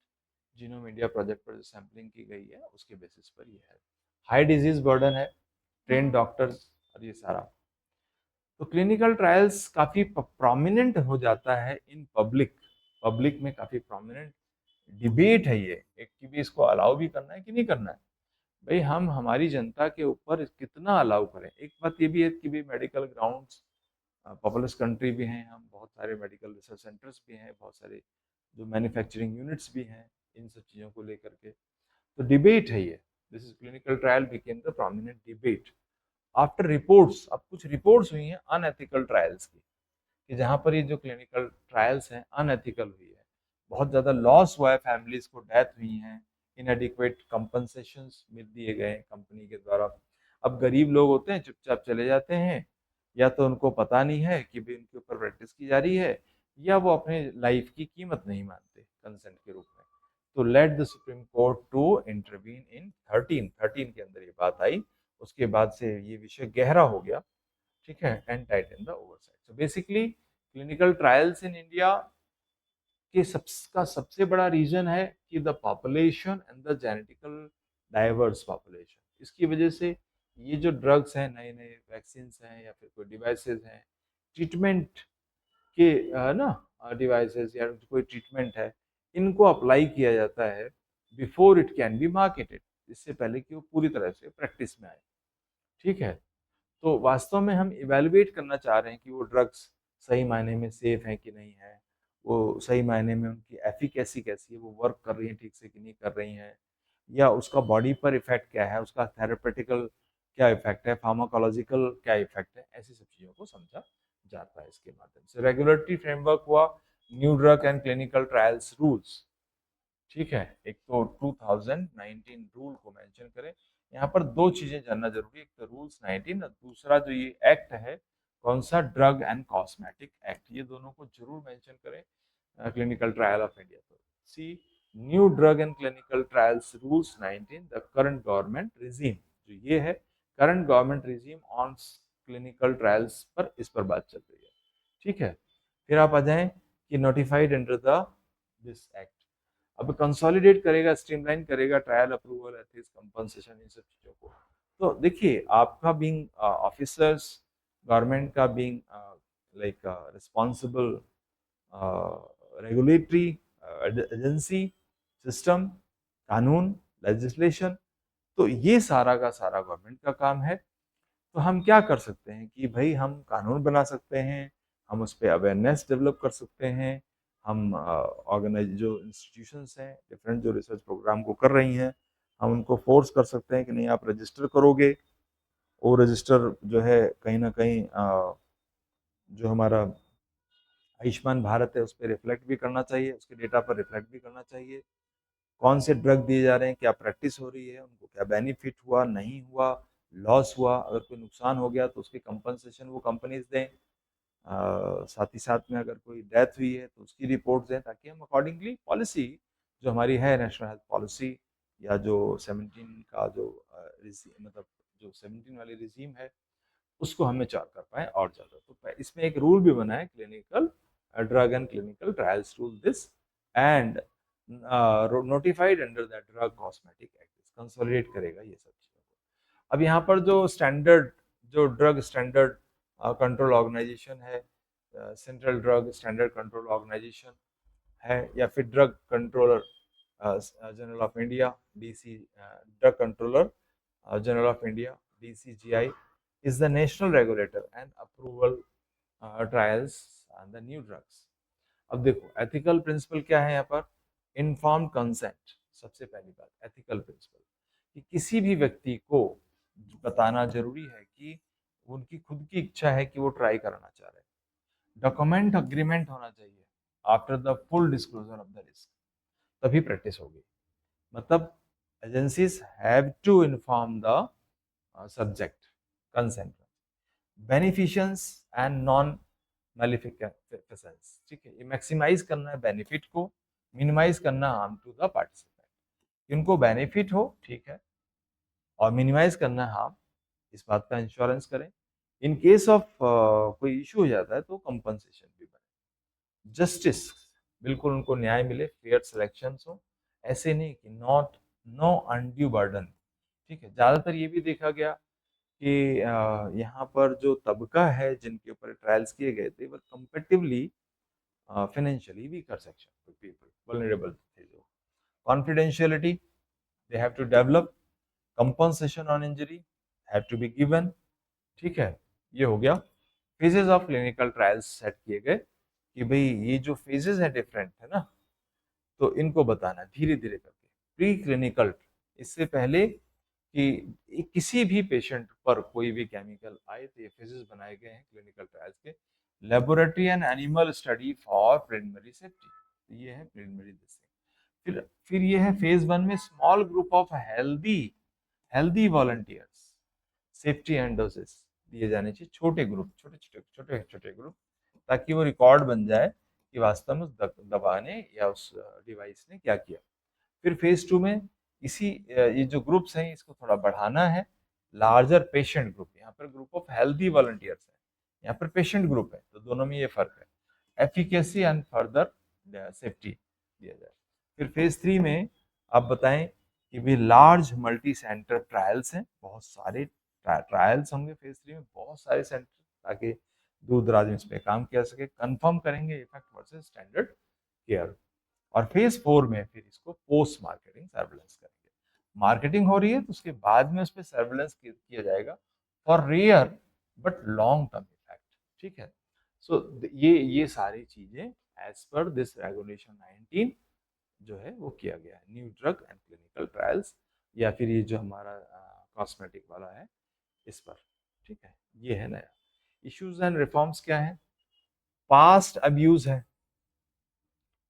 जीनोम इंडिया प्रोजेक्ट पर जो सैम्पलिंग की गई है उसके बेसिस पर ये है। हाई डिजीज बर्डन है, ट्रेन डॉक्टर्स और ये सारा। तो क्लिनिकल ट्रायल्स काफ़ी प्रोमिनेंट हो जाता है इन पब्लिक। पब्लिक में काफ़ी प्रोमिनेंट डिबेट है ये एक कि भी इसको अलाउ भी करना है कि नहीं करना है। भाई हम हमारी जनता के ऊपर कितना अलाउ करें। एक बात ये भी है कि भी मेडिकल ग्राउंड्स, पॉपुलस कंट्री भी हैं हम, बहुत सारे मेडिकल रिसर्च सेंटर्स भी हैं, बहुत सारे जो मैन्युफैक्चरिंग यूनिट्स भी हैं इन सब चीज़ों को लेकर के। तो डिबेट है ये, this is clinical trial became the prominent debate after reports. अब कुछ रिपोर्ट्स हुई हैं अनएथिकल ट्रायल्स की, कि जहाँ पर ये जो क्लिनिकल ट्रायल्स हैं अनएथिकल हुई है, बहुत ज़्यादा लॉस हुआ है, फैमिलीज को डेथ हुई हैं, इनएडिक्वेट कंपनसेशंस मिल दिए गए कंपनी के द्वारा। अब गरीब लोग होते हैं चुपचाप चले जाते हैं, या तो उनको पता नहीं है कि भी उनके ऊपर प्रैक्टिस की जा रही है, या वो अपने लाइफ की कीमत नहीं मानते कंसेंट के रूप में। तो let the supreme court to intervene in 13 के अंदर ये बात आई। उसके बाद से ये विषय गहरा हो गया। ठीक है, and Titan the oversight. So basically clinical trials in India के का सबसे बड़ा रीजन है कि the population and the genetical diverse population. इसकी वजह से ये जो ड्रग्स हैं, नए नए वैक्सीन हैं या फिर कोई डिवाइसेस हैं, ट्रीटमेंट के ना डिवाइसेस या कोई ट्रीटमेंट है, इनको अप्लाई किया जाता है before it can be marketed, इससे पहले कि वो पूरी तरह से प्रैक्टिस में आए। ठीक है, तो वास्तव में हम इवेलुएट करना चाह रहे हैं कि वो ड्रग्स सही मायने में सेफ हैं कि नहीं है, वो सही मायने में उनकी एफिकेसी कैसी है, वो वर्क कर रही है ठीक से कि नहीं कर रही हैं, या उसका बॉडी पर इफेक्ट क्या है, उसका थेरेपेटिकल क्या इफेक्ट है, फार्माकोलॉजिकल क्या इफेक्ट है, ऐसी सब चीज़ों को समझा जाता है इसके माध्यम से। रेगुलेटरी फ्रेमवर्क हुआ new drug and clinical trials rules. ठीक है, एक तो 2019 रूल को मेंशन करें। यहाँ पर दो चीजें जानना जरूरी है, एक तो रूल्स 19 और दूसरा जो ये एक्ट है कौन सा, ड्रग एंड कॉस्मेटिक एक्ट, ये दोनों को जरूर मेंशन करें क्लिनिकल ट्रायल ऑफ इंडिया। तो see new drug and clinical trials rules 19 the current government regime, जो ये है current government regime on clinical trials पर, इस पर बात चल रही है। ठीक है, फिर आप आ जाएं कि notified under the this act. अब कंसोलिडेट करेगा, स्ट्रीमलाइन करेगा ट्रायल अप्रूवल, एथिक्स, कंपनसेशन, इन सब चीज़ों को। तो देखिए आपका बीइंग ऑफिसर्स, गवर्नमेंट का being like responsible regulatory agency, system, कानून, लेजिस्लेशन, तो ये सारा का सारा गवर्नमेंट का काम है। तो हम क्या कर सकते हैं कि भाई हम कानून बना सकते हैं, हम उस पर अवेयरनेस डेवलप कर सकते हैं, हम ऑर्गेनाइज जो इंस्टीट्यूशंस हैं डिफरेंट जो रिसर्च प्रोग्राम को कर रही हैं, हम उनको फोर्स कर सकते हैं कि नहीं आप रजिस्टर करोगे। वो रजिस्टर जो है कहीं ना कहीं जो हमारा आयुष्मान भारत है उस पर रिफ्लेक्ट भी करना चाहिए, उसके डेटा पर रिफ्लेक्ट भी करना चाहिए। कौन से ड्रग दिए जा रहे हैं, क्या प्रैक्टिस हो रही है, उनको क्या बेनिफिट हुआ, नहीं हुआ, लॉस हुआ, अगर कोई नुकसान हो गया तो उसकी कंपनसेशन वो कंपनीज दें। साथ ही साथ में अगर कोई डेथ हुई है तो उसकी रिपोर्ट दें, ताकि हम अकॉर्डिंगली पॉलिसी जो हमारी है नेशनल हेल्थ पॉलिसी, या जो 17 का जो मतलब जो 17 वाली रिजीम है उसको हम मैच्योर कर पाए और ज़्यादा। तो इसमें एक रूल भी बना है clinical drug and clinical trials rule this and notified under that drug cosmetic act, consolidate करेगा ये सब चीज़ों को। अब यहाँ पर जो स्टैंडर्ड, जो ड्रग स्टैंडर्ड कंट्रोल ऑर्गेनाइजेशन है, central drug standard control organisation है, या फिर drug controller general of India DC, drug controller general of India DCGI is the national regulator and approval trials on the new drugs। अब देखो ethical principal क्या है यहाँ पर, इनफॉर्म्ड कंसेंट। सबसे पहली बात एथिकल प्रिंसिपल कि किसी भी व्यक्ति को बताना जरूरी है कि उनकी खुद की इच्छा है कि वो ट्राई कराना चाह रहे हैं। डॉक्यूमेंट अग्रीमेंट होना चाहिए after the full disclosure of the risk, तभी प्रैक्टिस होगी। मतलब agencies have to inform the subject consent, beneficence and non maleficence. ठीक है, ये मैक्सिमाइज करना है बेनिफिट को, मिनिमाइज करना हार्म टू द पार्टिसिपेंट। इनको बेनिफिट हो ठीक है, और मिनिमाइज करना है हार्म, इस बात का इंश्योरेंस करें। इन केस ऑफ कोई इशू हो जाता है तो कंपनसेशन भी बने। जस्टिस, बिल्कुल उनको न्याय मिले, फेयर सिलेक्शन हो, ऐसे नहीं कि नॉट नो अनड्यू बर्डन। ठीक है, ज्यादातर ये भी देखा गया कि यहाँ पर जो तबका है जिनके ऊपर ट्रायल्स किए गए थे, वो comparatively financially weaker section people, vulnerable थे जो। Confidentiality, they have to develop, compensation on injury have to be given. ठीक है, ये हो गया। Phases of clinical trials set किए गए कि भाई ये जो फेजेस है डिफरेंट है ना, तो इनको बताना धीरे धीरे करके। प्री क्लिनिकल, इससे पहले कि किसी भी पेशेंट पर कोई भी केमिकल आए, तो ये फेजेस बनाए गए हैं क्लिनिकल ट्रायल्स के। Laboratory and animal study for preliminary safety, तो ये है प्रिलिमिनरी दिस। फिर ये है फेज 1 में small group of healthy volunteers, safety and doses दिए जाने चाहिए, छोटे ग्रुप, छोटे ग्रुप, ताकि वो रिकॉर्ड बन जाए कि वास्तव में उस दवा ने या उस डिवाइस ने क्या किया। फिर फेज 2 में इसी ये जो ग्रुप्स हैं इसको थोड़ा बढ़ाना है, लार्जर पेशेंट ग्रुप। यहाँ पर ग्रुप ऑफ हेल्दी वॉलंटियर्स है, यहाँ पर पेशेंट ग्रुप है, तो दोनों में ये फर्क है। एफिकेसी एंड फर्दर सेफ्टी दिया जाए। फिर फेज 3 में आप बताएं कि भी लार्ज मल्टी सेंटर ट्रायल्स हैं, बहुत सारे ट्रायल्स होंगे फेज 3 में, बहुत सारे सेंटर, ताकि दूर दराज में इस पे काम किया सके। कंफर्म करेंगे इफेक्ट वर्सेस स्टैंडर्ड केयर। और फेज 4 में फिर इसको पोस्ट मार्केटिंग सर्वेलेंस करेंगे। मार्केटिंग हो रही है तो उसके बाद में उस पर सर्वेलेंस किया जाएगा for rare but long term effect. ठीक है, सो ये सारी चीजें एज पर दिस रेगुलेशन 19 जो है वो किया गया है, new drug and clinical trials, या फिर ये जो हमारा कॉस्मेटिक वाला है इस पर। ठीक है, ये है नया। इश्यूज एंड रिफॉर्म्स क्या है? पास्ट अब्यूज है,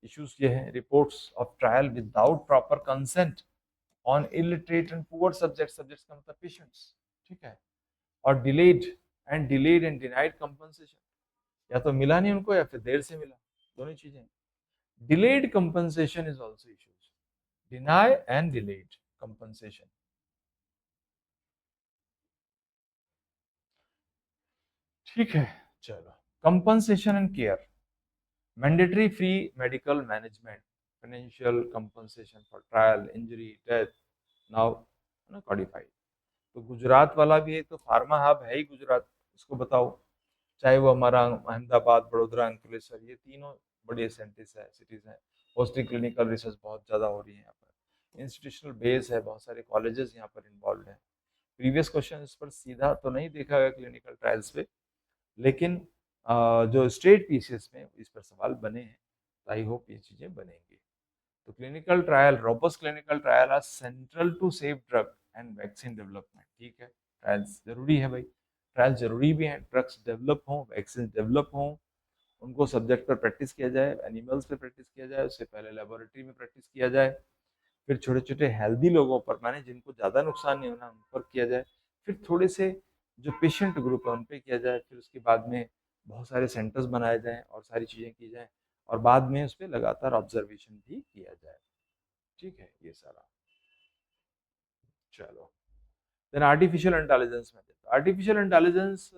इश्यूज ये है। Reports of trial without proper consent on illiterate and poor subject, subjects का मतलब पेशेंट्स। ठीक है, और डिलेड एंड डिनाइड कंपनसेशन, या तो मिला नहीं उनको या फिर देर से मिला, दोनों चीजें। Delayed compensation is also issues, deny and delayed compensation. ठीक है, चलो। Compensation and care, mandatory free medical management, financial compensation for trial, injury, death, now codified. तो गुजरात वाला भी है, तो फार्मा हब है ही गुजरात, इसको बताओ। चाहे वो हमारा अहमदाबाद, बड़ोदरा, अंकलेश्वर, ये तीनों बड़े सेंटर्स है, सिटीज हैं। पोस्ट क्लिनिकल रिसर्च बहुत ज़्यादा हो रही है यहाँ पर, इंस्टीट्यूशनल बेस है, बहुत सारे कॉलेजेस यहाँ पर इन्वॉल्व हैं। प्रीवियस क्वेश्चन इस पर सीधा तो नहीं देखा गया क्लिनिकल ट्रायल्स पे, लेकिन जो स्टेट पीसीएस में इस पर सवाल बने हैं, तो आई होप ये चीज़ें बनेंगी। तो clinical trial, robust clinical trial are central to safe drug and vaccine development. ठीक है, ट्रायल्स जरूरी है भाई, ट्रायल जरूरी भी है। ड्रग्स डेवलप हों, वैक्सीन डेवलप हों, उनको सब्जेक्ट पर प्रैक्टिस किया जाए, एनिमल्स पे प्रैक्टिस किया जाए, उससे पहले लेबोरेटरी में प्रैक्टिस किया जाए, फिर छोटे छोटे हेल्दी लोगों पर, माने जिनको ज़्यादा नुकसान नहीं होना, उन पर किया जाए, फिर थोड़े से जो पेशेंट ग्रुप है उन पर किया जाए, फिर उसके बाद में बहुत सारे सेंटर्स बनाए जाएँ और सारी चीज़ें की जाएँ, और बाद में उस पर लगातार ऑब्जर्वेशन भी किया जाए। ठीक है, ये सारा। चलो, देन आर्टिफिशियल इंटेलिजेंस में, आर्टिफिशियल इंटेलिजेंस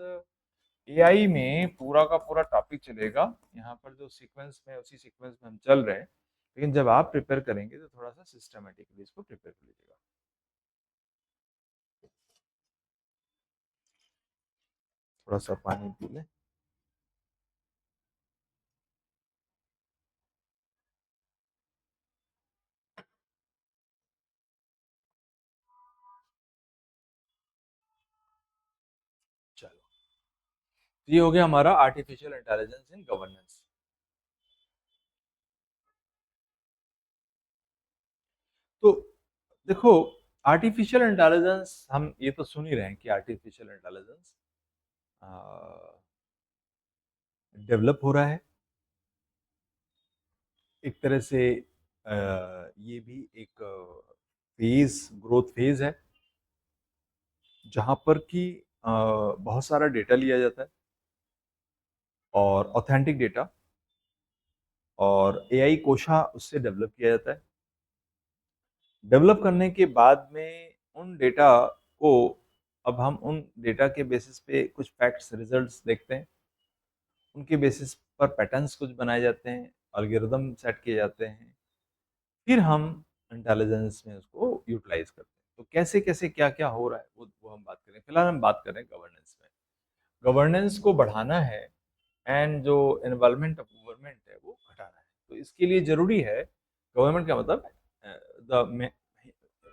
एआई में पूरा का पूरा टॉपिक चलेगा। यहाँ पर जो सीक्वेंस में, उसी सीक्वेंस में हम चल रहे हैं, लेकिन जब आप प्रिपेयर करेंगे तो थोड़ा सा सिस्टमेटिकली इसको प्रिपेयर कर लीजिएगा। थोड़ा सा पानी पी लें। चलो, ये हो गया हमारा आर्टिफिशियल इंटेलिजेंस इन गवर्नेंस। तो देखो, आर्टिफिशियल इंटेलिजेंस, हम ये तो सुन ही रहे हैं कि आर्टिफिशियल इंटेलिजेंस डेवलप हो रहा है। एक तरह से ये भी एक फेज, ग्रोथ फेज है, जहां पर कि बहुत सारा डेटा लिया जाता है और ऑथेंटिक डेटा, और एआई कोशा उससे डेवलप किया जाता है। डेवलप करने के बाद में उन डेटा को, अब हम उन डेटा के बेसिस पे कुछ फैक्ट्स, रिजल्ट्स देखते हैं, उनके बेसिस पर पैटर्न्स कुछ बनाए जाते हैं, एल्गोरिदम सेट किए जाते हैं, फिर हम इंटेलिजेंस में उसको यूटिलाइज करते हैं। तो कैसे कैसे क्या क्या हो रहा है वो हम बात करें। फिलहाल हम बात करें गवर्नेंस में। गवर्नेंस को बढ़ाना है एंड जो इन्वॉल्वमेंट ऑफ गवर्नमेंट है वो घटाना है। तो इसके लिए जरूरी है, गवर्नमेंट का मतलब द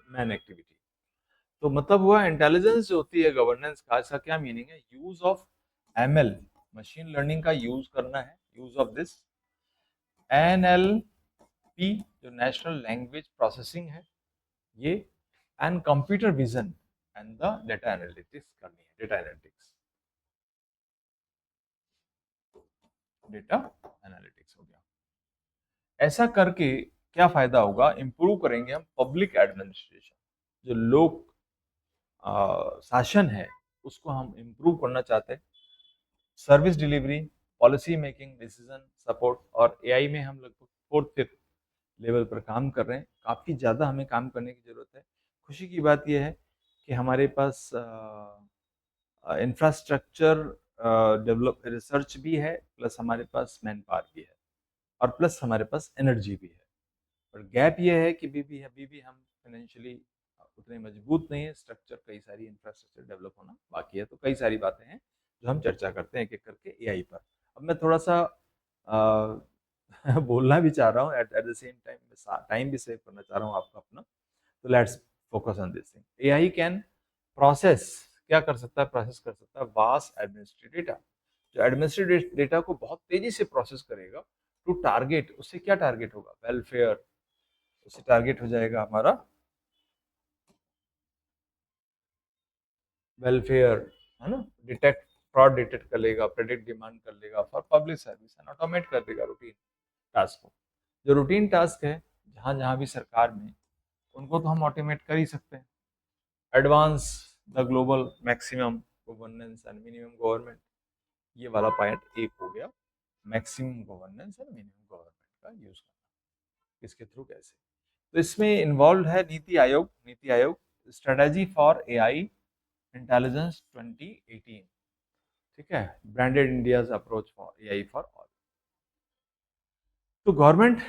मैन एक्टिविटी। तो मतलब हुआ इंटेलिजेंस जो होती है गवर्नेंस का, इसका क्या मीनिंग है? Use of ML, machine learning का यूज करना है, यूज ऑफ दिस एनएलपी जो नेशनल लैंग्वेज प्रोसेसिंग है ये, and computer vision and the data analytics करनी है। डेटा एनालिटिक्स, डेटा एनालिटिक्स हो गया। ऐसा करके क्या फायदा होगा? इंप्रूव करेंगे हम पब्लिक एडमिनिस्ट्रेशन, जो लोक शासन है उसको हम इंप्रूव करना चाहते हैं। Service delivery, policy making, decision support, और एआई में हम लगभग फोर्थ फिफ्थ लेवल पर काम कर रहे हैं। काफ़ी ज़्यादा हमें काम करने की ज़रूरत है। खुशी की बात यह है कि हमारे पास इंफ्रास्ट्रक्चर डेवलप, रिसर्च भी है, प्लस हमारे पास मैन पावर भी है, और प्लस हमारे पास एनर्जी भी है। पर गैप ये है कि अभी भी हम फाइनेंशियली उतने मजबूत नहीं है। स्ट्रक्चर, कई सारी इंफ्रास्ट्रक्चर डेवलप होना बाकी है। तो कई सारी बातें हैं जो हम चर्चा करते हैं एक एक करके एआई पर। अब मैं थोड़ा सा बोलना भी चाह रहा हूँ, eight the same time time भी सेव करना चाह रहा हूँ आपका अपना। तो let's focus on this thing. AI can process, क्या कर सकता है? प्रोसेस कर सकता है वास्ट एडमिनिस्ट्रेटिव डेटा। जो एडमिनिस्ट्रेटिव डेटा को बहुत तेजी से प्रोसेस करेगा टू टारगेट, उससे क्या टारगेट होगा? वेलफेयर, उससे टारगेट हो जाएगा हमारा वेलफेयर, है ना। डिटेक्ट फ्रॉड, डिटेक्ट कर लेगा, प्रेडिक्ट डिमांड कर लेगा for public service, and automate कर देगा रूटीन टास्क को। जो रूटीन टास्क है जहां जहां भी सरकार में, उनको तो हम ऑटोमेट कर ही सकते हैं। Advance the global maximum governance and minimum government, ये वाला पॉइंट एक हो गया। Maximum governance and minimum government का यूज करना, इसके थ्रू कैसे? तो इसमें इन्वॉल्व है NITI Aayog. NITI Aayog strategy for AI intelligence 2018, ठीक है, branded India's approach for AI for all. तो गवर्नमेंट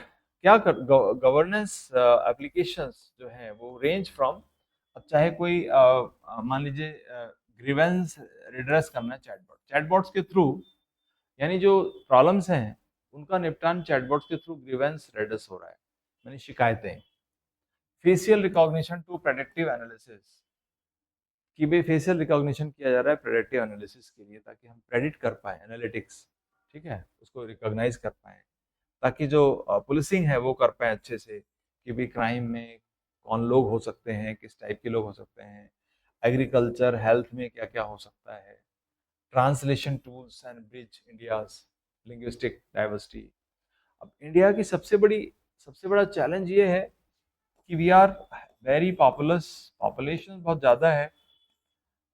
क्या कर, गवर्नेंस एप्लीकेशंस जो है वो रेंज फ्रॉम, अब चाहे कोई मान लीजिए ग्रीवेंस रिड्रेस करना है चैटबॉट, चैटबॉट्स के थ्रू, यानी जो प्रॉब्लम्स हैं उनका निपटान चैटबॉट्स के थ्रू ग्रीवेंस रिड्रेस हो रहा है, यानी शिकायतें। Facial recognition to predictive analysis, कि भाई फेशियल रिकॉग्निशन किया जा रहा है प्रेडिक्टिव एनालिसिस के लिए, ताकि हम प्रेडिक्ट कर पाए एनालिटिक्स, ठीक है, उसको रिकॉग्नाइज कर पाए, ताकि जो पुलिसिंग है वो कर पाए अच्छे से, कि भाई क्राइम में कौन लोग हो सकते हैं, किस टाइप के लोग हो सकते हैं, एग्रीकल्चर हेल्थ में क्या क्या हो सकता है, translation tools and bridge India's linguistic diversity. अब इंडिया की सबसे बड़ा चैलेंज ये है कि we are very populous, population बहुत ज़्यादा है,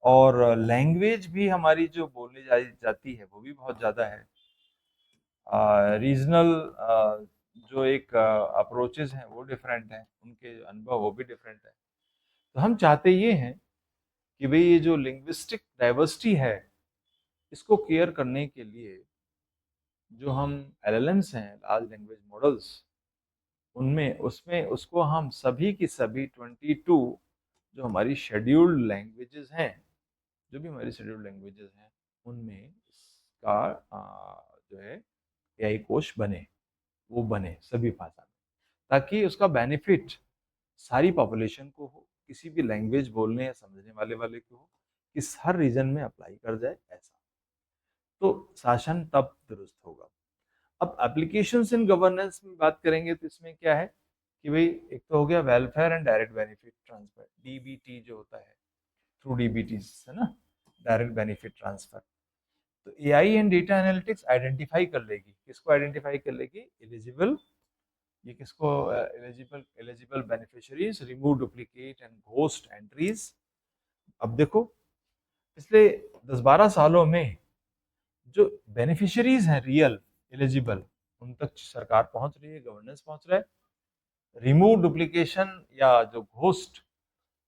और लैंग्वेज भी हमारी जो बोली जाती है वो भी बहुत ज़्यादा है। रीजनल जो एक अप्रोचेस हैं वो डिफरेंट हैं, उनके अनुभव वो भी डिफरेंट है। तो हम चाहते ये हैं कि भाई ये जो लिंग्विस्टिक डाइवर्सिटी है, इसको केयर करने के लिए जो हम एलएलएम्स हैं, लार्ज लैंग्वेज मॉडल्स, उनमें उसमें उसको हम सभी की सभी 22 जो हमारी शेड्यूल्ड लैंग्वेजेस हैं, जो भी हमारी शेड्यूल्ड लैंग्वेजेस हैं, उनमें इसका जो है एआई कोश बने, वो बने सभी भाषा में, ताकि उसका बेनिफिट सारी पॉपुलेशन को हो, किसी भी लैंग्वेज बोलने या समझने वाले को हो, किस हर रीजन में अप्लाई कर जाए, ऐसा तो शासन तब दुरुस्त होगा। अब एप्लीकेशंस इन गवर्नेंस में बात करेंगे तो इसमें क्या है कि भाई एक तो हो गया welfare and direct benefit transfer, DBT जो होता है, थ्रू डीबीटी, है ना, डायरेक्ट बेनिफिट ट्रांसफर। तो AI and data analytics identify कर लेगी, किसको आइडेंटिफाई कर लेगी? एलिजिबल, ये किसको? Eligible eligible beneficiaries, remove duplicate and ghost entries. अब देखो पिछले 10-12 सालों में जो बेनिफिशियरीज हैं रियल एलिजिबल, उन तक सरकार पहुंच रही है, गवर्नेंस पहुंच रहा है। रिमूव डुप्लीकेशन या जो घोस्ट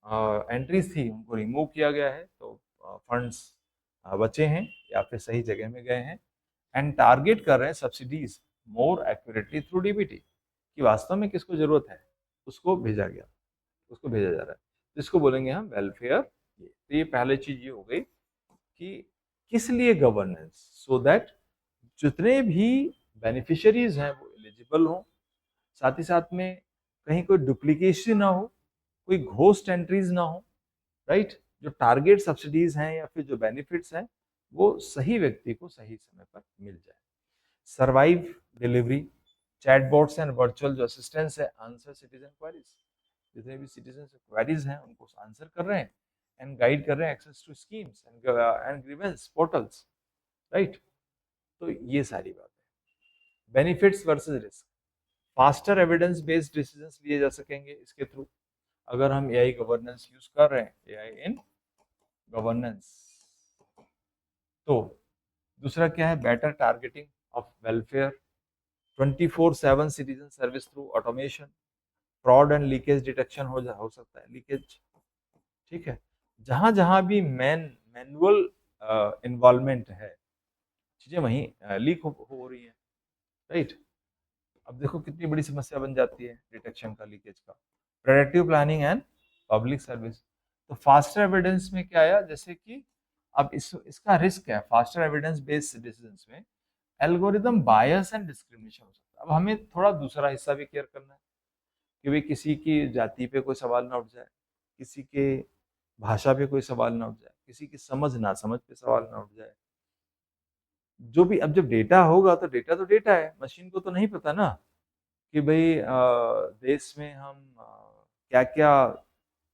एंट्रीज थी उनको रिमूव किया गया है, तो फंड्स बचे हैं या फिर सही जगह में गए हैं। एंड टारगेट कर रहे हैं सब्सिडीज मोर एक्यूरेटली थ्रू डीबीटी, कि वास्तव में किसको जरूरत है उसको भेजा गया, उसको भेजा जा रहा है, जिसको बोलेंगे हम वेलफेयर। तो ये पहले चीज ये हो गई कि किस लिए गवर्नेंस, सो दैट जितने भी बेनिफिशियरीज हैं वो एलिजिबल हों, साथ ही साथ में कहीं कोई डुप्लीकेशन ना हो, कोई घोस्ट एंट्रीज ना हो, राइट? जो टारगेट सब्सिडीज हैं या फिर जो बेनिफिट्स हैं वो सही व्यक्ति को सही समय पर मिल जाए। Survive delivery, chatbots and virtual जो असिस्टेंट्स है आंसर सिटीजन क्वेरीज, जितने भी सिटीजन क्वेरीज हैं उनको आंसर कर रहे हैं एंड गाइड कर रहे हैं, access to schemes and grievance portals, right? तो ये सारी बात है। Benefits versus risk, faster evidence based decisions लिए जा सकेंगे इसके थ्रू, अगर हम एआई गवर्नेंस यूज कर रहे हैं, एआई इन गवर्नेंस। तो दूसरा क्या है? Better targeting of welfare, 24/7 citizen service through automation, fraud and leakage detection हो सकता है, लीकेज, ठीक है? जहां जहां भी मैनुअल इन्वॉल्वमेंट है, चीजें वहीं लीक हो रही है, राइट? अब देखो कितनी बड़ी समस्या बन जाती है डिटेक्शन का, लीकेज का। Predictive planning and public service, तो फास्टर एविडेंस में क्या आया, जैसे कि अब इसका रिस्क है फास्टर एविडेंस बेस्ड डिसीजंस में, एल्गोरिदम बायस एंड डिस्क्रिमिनेशन हो सकता है। अब हमें थोड़ा दूसरा हिस्सा भी केयर करना है कि भाई किसी की जाति पे कोई सवाल ना उठ जाए, किसी के भाषा पे कोई सवाल ना उठ जाए, किसी की समझ ना समझ पे सवाल ना उठ जाए। जो भी, अब जब डेटा होगा तो डेटा है, मशीन को तो नहीं पता ना कि भाई देश में हम क्या क्या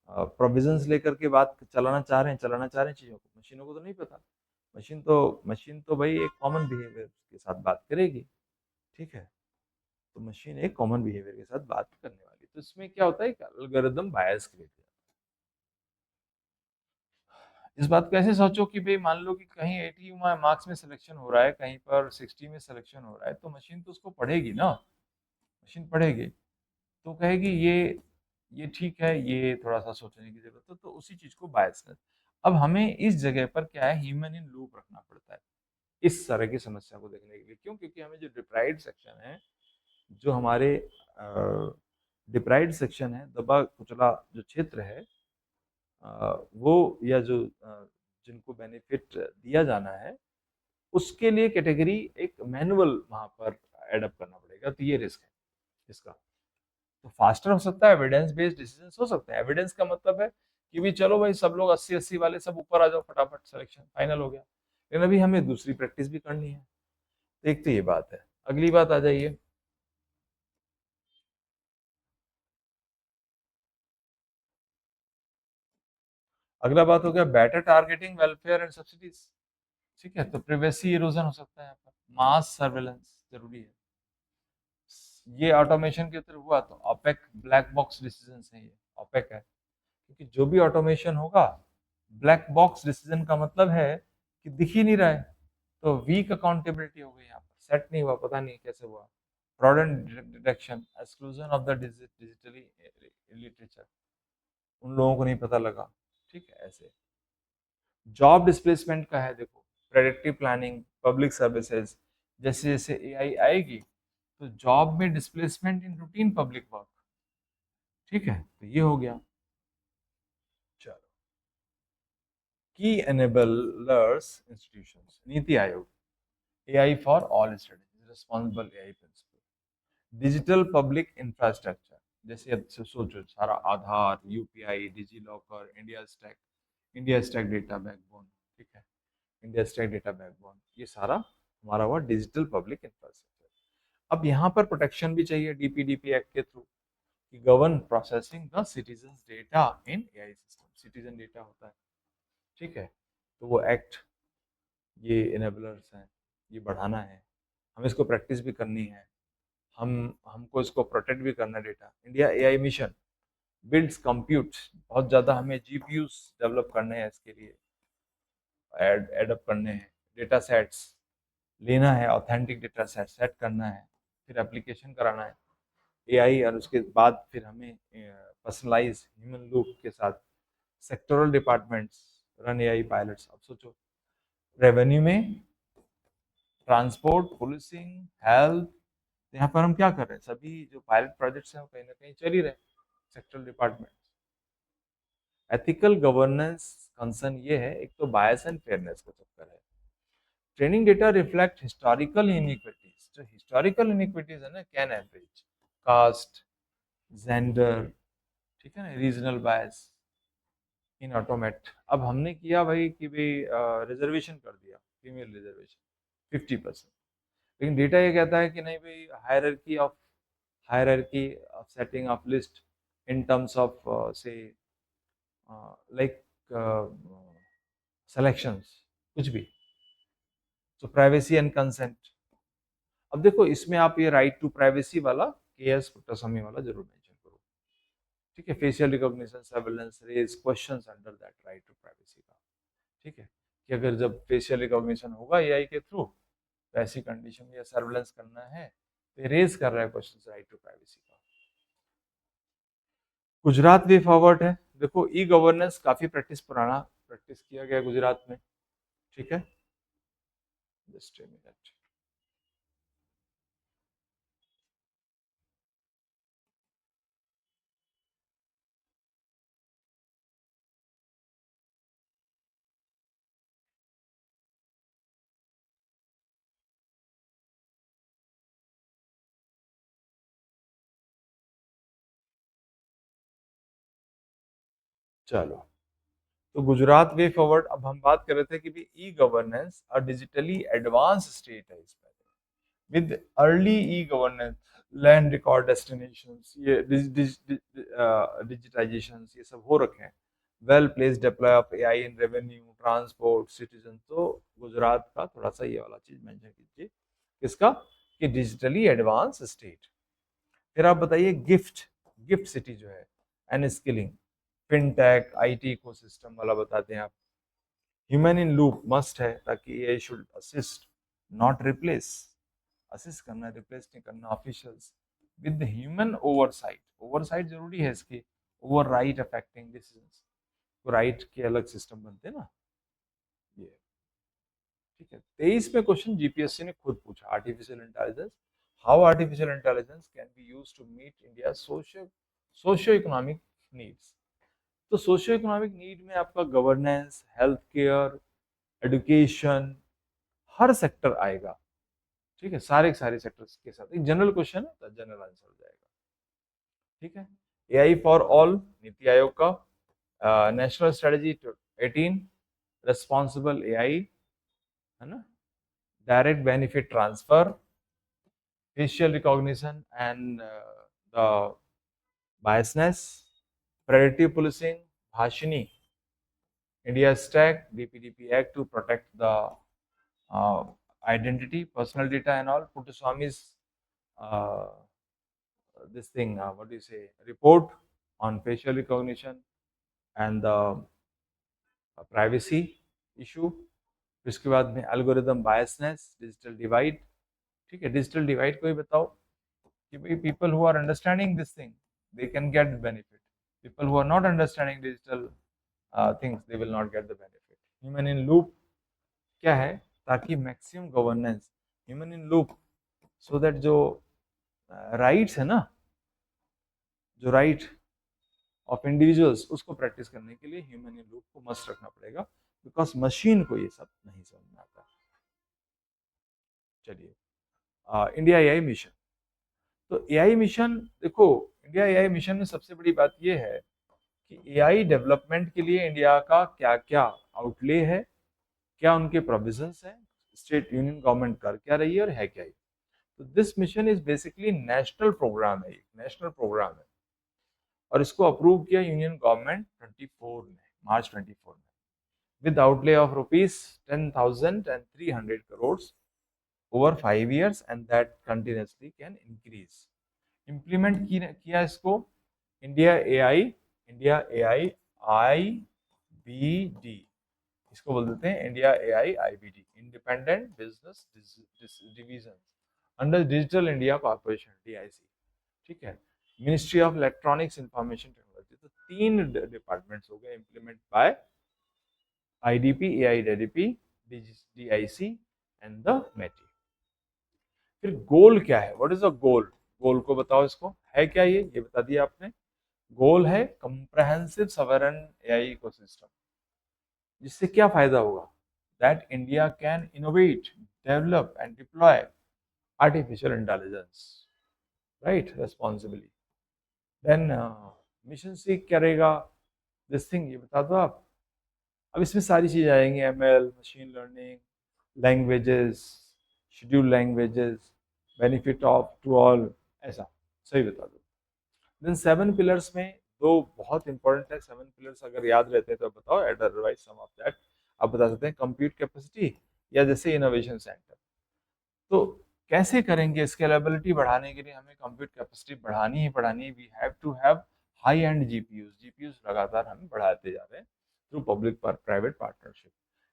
प्रोविजंस लेकर के बात चलाना चाह रहे हैं चीजों को, मशीनों को तो नहीं पता। मशीन तो भाई एक कॉमन बिहेवियर के साथ बात करेगी, ठीक है? तो मशीन एक कॉमन बिहेवियर के साथ बात करने वाली, तो इसमें क्या होता है, एल्गोरिदम बायस क्रिएट। इस बात को ऐसे सोचो कि भाई मान लो कि कहीं 80 मार्क्स में सिलेक्शन हो रहा है, कहीं पर 60 में सिलेक्शन हो रहा है, तो मशीन तो उसको पढ़ेगी ना, मशीन पढ़ेगी तो कहेगी ये ठीक है, ये थोड़ा सा सोचने की जरूरत है, तो उसी चीज को बायस कर। अब हमें इस जगह पर क्या है, ह्यूमन इन लूप रखना पड़ता है इस तरह की समस्या को देखने के लिए। क्यों? क्योंकि हमें जो डिप्राइव्ड सेक्शन है, जो हमारे डिप्राइव्ड सेक्शन है, दबा कुचला जो क्षेत्र है, वो या जो जिनको बेनिफिट दिया जाना है, उसके लिए कैटेगरी एक मैनुअल वहां पर एडअप करना पड़ेगा, तो ये रिस्क है इसका। तो फास्टर हो सकता है, एविडेंस बेस्ड डिसीजन हो सकते हैं। एविडेंस का मतलब है कि भी चलो भाई सब लोग 80-80 वाले सब ऊपर आ जाओ, फटाफट सिलेक्शन फाइनल हो गया, लेकिन अभी हमें दूसरी प्रैक्टिस भी करनी है। तो एक तो ये बात है। अगली बात आ जाइए, अगला बात हो गया better targeting welfare and subsidies, ठीक है? तो प्रिवेसी इरोजन हो सकता है यहाँ पर, मास सर्वेलेंस जरूरी है। ये ऑटोमेशन के थ्रू हुआ तो ओपेक ब्लैक बॉक्स डिसीजन है, ये ओपेक है, क्योंकि जो भी ऑटोमेशन होगा, ब्लैक बॉक्स डिसीजन का मतलब है कि दिख ही नहीं रहा है, तो वीक अकाउंटेबिलिटी हो गई यहाँ पर, सेट नहीं हुआ, पता नहीं कैसे हुआ। Fraud and detection, exclusion of the digitally literature, उन लोगों को नहीं पता लगा, ठीक है? ऐसे जॉब डिस्प्लेसमेंट का है, देखो प्रेडिक्टिव प्लानिंग, पब्लिक सर्विसेज, जैसे जैसे एआई आएगी तो जॉब में displacement in routine public work, ठीक है? तो ये हो गया। चलो, की enablers institutions, NITI Aayog, AI for all studies, responsible AI principle, digital public infrastructure, जैसे अब सोचो सारा Aadhaar, UPI, DigiLocker, India stack data backbone, ठीक है? इंडिया स्टैक डेटा बैकबोन, ये सारा हमारा हुआ डिजिटल पब्लिक इंफ्रास्ट्रक्चर। अब यहाँ पर प्रोटेक्शन भी चाहिए डीपीडीपी एक्ट के थ्रू, कि govern processing the citizen data in AI system, citizen data होता है, ठीक है? तो वो एक्ट ये इनेबलर्स हैं, ये बढ़ाना है, हमें इसको प्रैक्टिस भी करनी है, हमको इसको प्रोटेक्ट भी करना है data. India AI mission builds compute, बहुत ज़्यादा हमें जीपीयूज डेवलप करने हैं, इसके लिए एडअप करने हैं, डेटा सेट्स लेना है, ऑथेंटिक डेटा सेट सेट करना है, फिर एप्लीकेशन कराना है एआई, और उसके बाद फिर हमें पर्सनलाइज ह्यूमन लूप के साथ sectoral departments run AI pilots. अब सोचो रेवेन्यू में, ट्रांसपोर्ट, पुलिसिंग, हेल्थ, यहाँ पर हम क्या कर रहे हैं, सभी जो पायलट प्रोजेक्ट्स हैं वो कहीं ना कहीं चल ही रहे हैं, sectoral department. Ethical governance concern ये है, एक तो बायस एंड फेयरनेस का चक्कर है। ट्रेनिंग डेटा रिफ्लेक्ट हिस्टोरिकल इनइक्विटीज, जो हिस्टोरिकल इनइक्विटीज है ना, कैन एवरेज कास्ट, जेंडर, ठीक है ना, रीजनल बायस इन ऑटोमेट। अब हमने किया भाई कि भाई रिजर्वेशन कर दिया, फीमेल रिजर्वेशन 50%, लेकिन डेटा ये कहता है कि नहीं भाई, hierarchy of setting of list in terms of से लाइक सेलेक्शंस, कुछ भी। तो प्राइवेसी एंड कंसेंट, अब देखो इसमें आप ये राइट टू प्राइवेसी वाला केएस पुट्टास्वामी वाला जरूर मेंशन करो, ठीक है। Facial recognition, surveillance, raise questions under that right to privacy का, ठीक है, कि अगर जब फेशियल रिकॉग्निशन होगा एआई के थ्रू, तो ऐसी कंडीशन में सर्वेलेंस करना है, तो रेज कर रहा है क्वेश्चन राइट टू प्राइवेसी का। गुजरात वे फॉरवर्ड है, देखो ई गवर्नेंस काफी पुराना प्रैक्टिस किया गया गुजरात में, ठीक है। जस्ट ए मिनट, चलो। तो गुजरात वे फॉरवर्ड, अब हम बात कर रहे थे कि भी ई गवर्नेंस और डिजिटली एडवांस स्टेट है इसमें, with early e governance, land record destinations, ये डिजिटाइजेशंस, ये सब हो रखे हैं। Well place deploy of AI in revenue, transport, citizen. तो गुजरात का थोड़ा सा ये वाला चीज मेंशन कीजिए, किसका, कि डिजिटली एडवांस स्टेट। फिर आप बताइए गिफ्ट, गिफ्ट सिटी जो है, and skilling, fintech, IT ecosystem वाला बताते हैं आप। ह्यूमन इन लूप मस्ट है, ताकि AI should assist not replace, assist करना, रिप्लेस नहीं करना officials, with human oversight, oversight जरूरी है इसकी, ओवर राइट अफेक्टिंग डिसीजंस, तो राइट के अलग सिस्टम बनते हैं ना ये, ठीक है। 23 में क्वेश्चन जीपीएससी ने खुद पूछा, artificial intelligence, how artificial intelligence can be used to meet India socio economic needs. तो सोशियो इकोनॉमिक नीड में आपका गवर्नेंस, हेल्थ केयर, एजुकेशन, हर सेक्टर आएगा, ठीक है, सारे सारे सेक्टर्स के साथ। एक जनरल क्वेश्चन है तो जनरल आंसर हो जाएगा, ठीक है। AI for all, NITI Aayog का नेशनल स्ट्रेटजी 18, रिस्पॉन्सिबल एआई, है ना, direct benefit transfer, facial recognition and the biasness, predictive policing, Bhashini, India stack, DPDP act to protect the identity, personal data and all. Puttaswamy's uh, this thing, what do you say, report on facial recognition and the privacy issue. इसके बाद में algorithm biasness, digital divide, ठीक है। Digital divide को ही बताओ कि भाई people who are understanding this thing they can get benefit, people who are not understanding digital things they will not get the benefit. Human in loop क्या है, ताकि maximum governance, human in loop, so that जो rights है ना, जो right of individuals, उसको practice करने के लिए ह्यूमन इन लूप को मस्ट रखना पड़ेगा, बिकॉज मशीन को ये सब नहीं समझ में आता। चलिए, इंडिया एआई मिशन। तो एआई मिशन, देखो इंडिया एआई मिशन में सबसे बड़ी बात ये है कि एआई डेवलपमेंट के लिए इंडिया का क्या क्या आउटले है, क्या उनके प्रोविजंस हैं, स्टेट यूनियन गवर्नमेंट कर क्या रही है और है क्या। तो this mission is basically national programme है, नेशनल प्रोग्राम है, और इसको अप्रूव किया यूनियन गवर्नमेंट 24 में, मार्च 24 में, with outlay of rupees 10,300 crores over 5 years and that continuously can increase. Implement किया इसको इंडिया AI IBD, इसको बोल देते हैं India AI IBD, independent business division under digital India corporation DIC, ठीक है। Ministry of electronics information technology, तो 3 departments हो गए implement by IDP, AIDP, DIC and the METI। फिर गोल क्या है, what is the goal, goal को बताओ, इसको है क्या, ये बता दिया आपने। गोल है कंप्रहेंसिव सॉवरेन एआई इकोसिस्टम, जिससे क्या फायदा होगा, that India can innovate, develop and deploy artificial intelligence, right, responsibly. Then mission से करेगा दिस थिंग, ये बता दो आप। अब इसमें सारी चीजें आएंगी, ML, machine learning, languages, schedule languages, benefit of to all, ऐसा सही बता दो। देन 7 पिलर्स में 2 बहुत इंपॉर्टेंट है, 7 पिलर्स अगर याद रहते हैं तो बताओ, अदरवाइज सम ऑफ दैट आप बता सकते हैं, कंप्यूट कैपेसिटी या जैसे इनोवेशन सेंटर। तो कैसे करेंगे, स्केलेबिलिटी बढ़ाने के लिए हमें कंप्यूट कैपेसिटी बढ़ानी ही बढ़ानी है। We have to have high end GPUs लगातार हम बढ़ाते जा रहे हैं through public private partnership.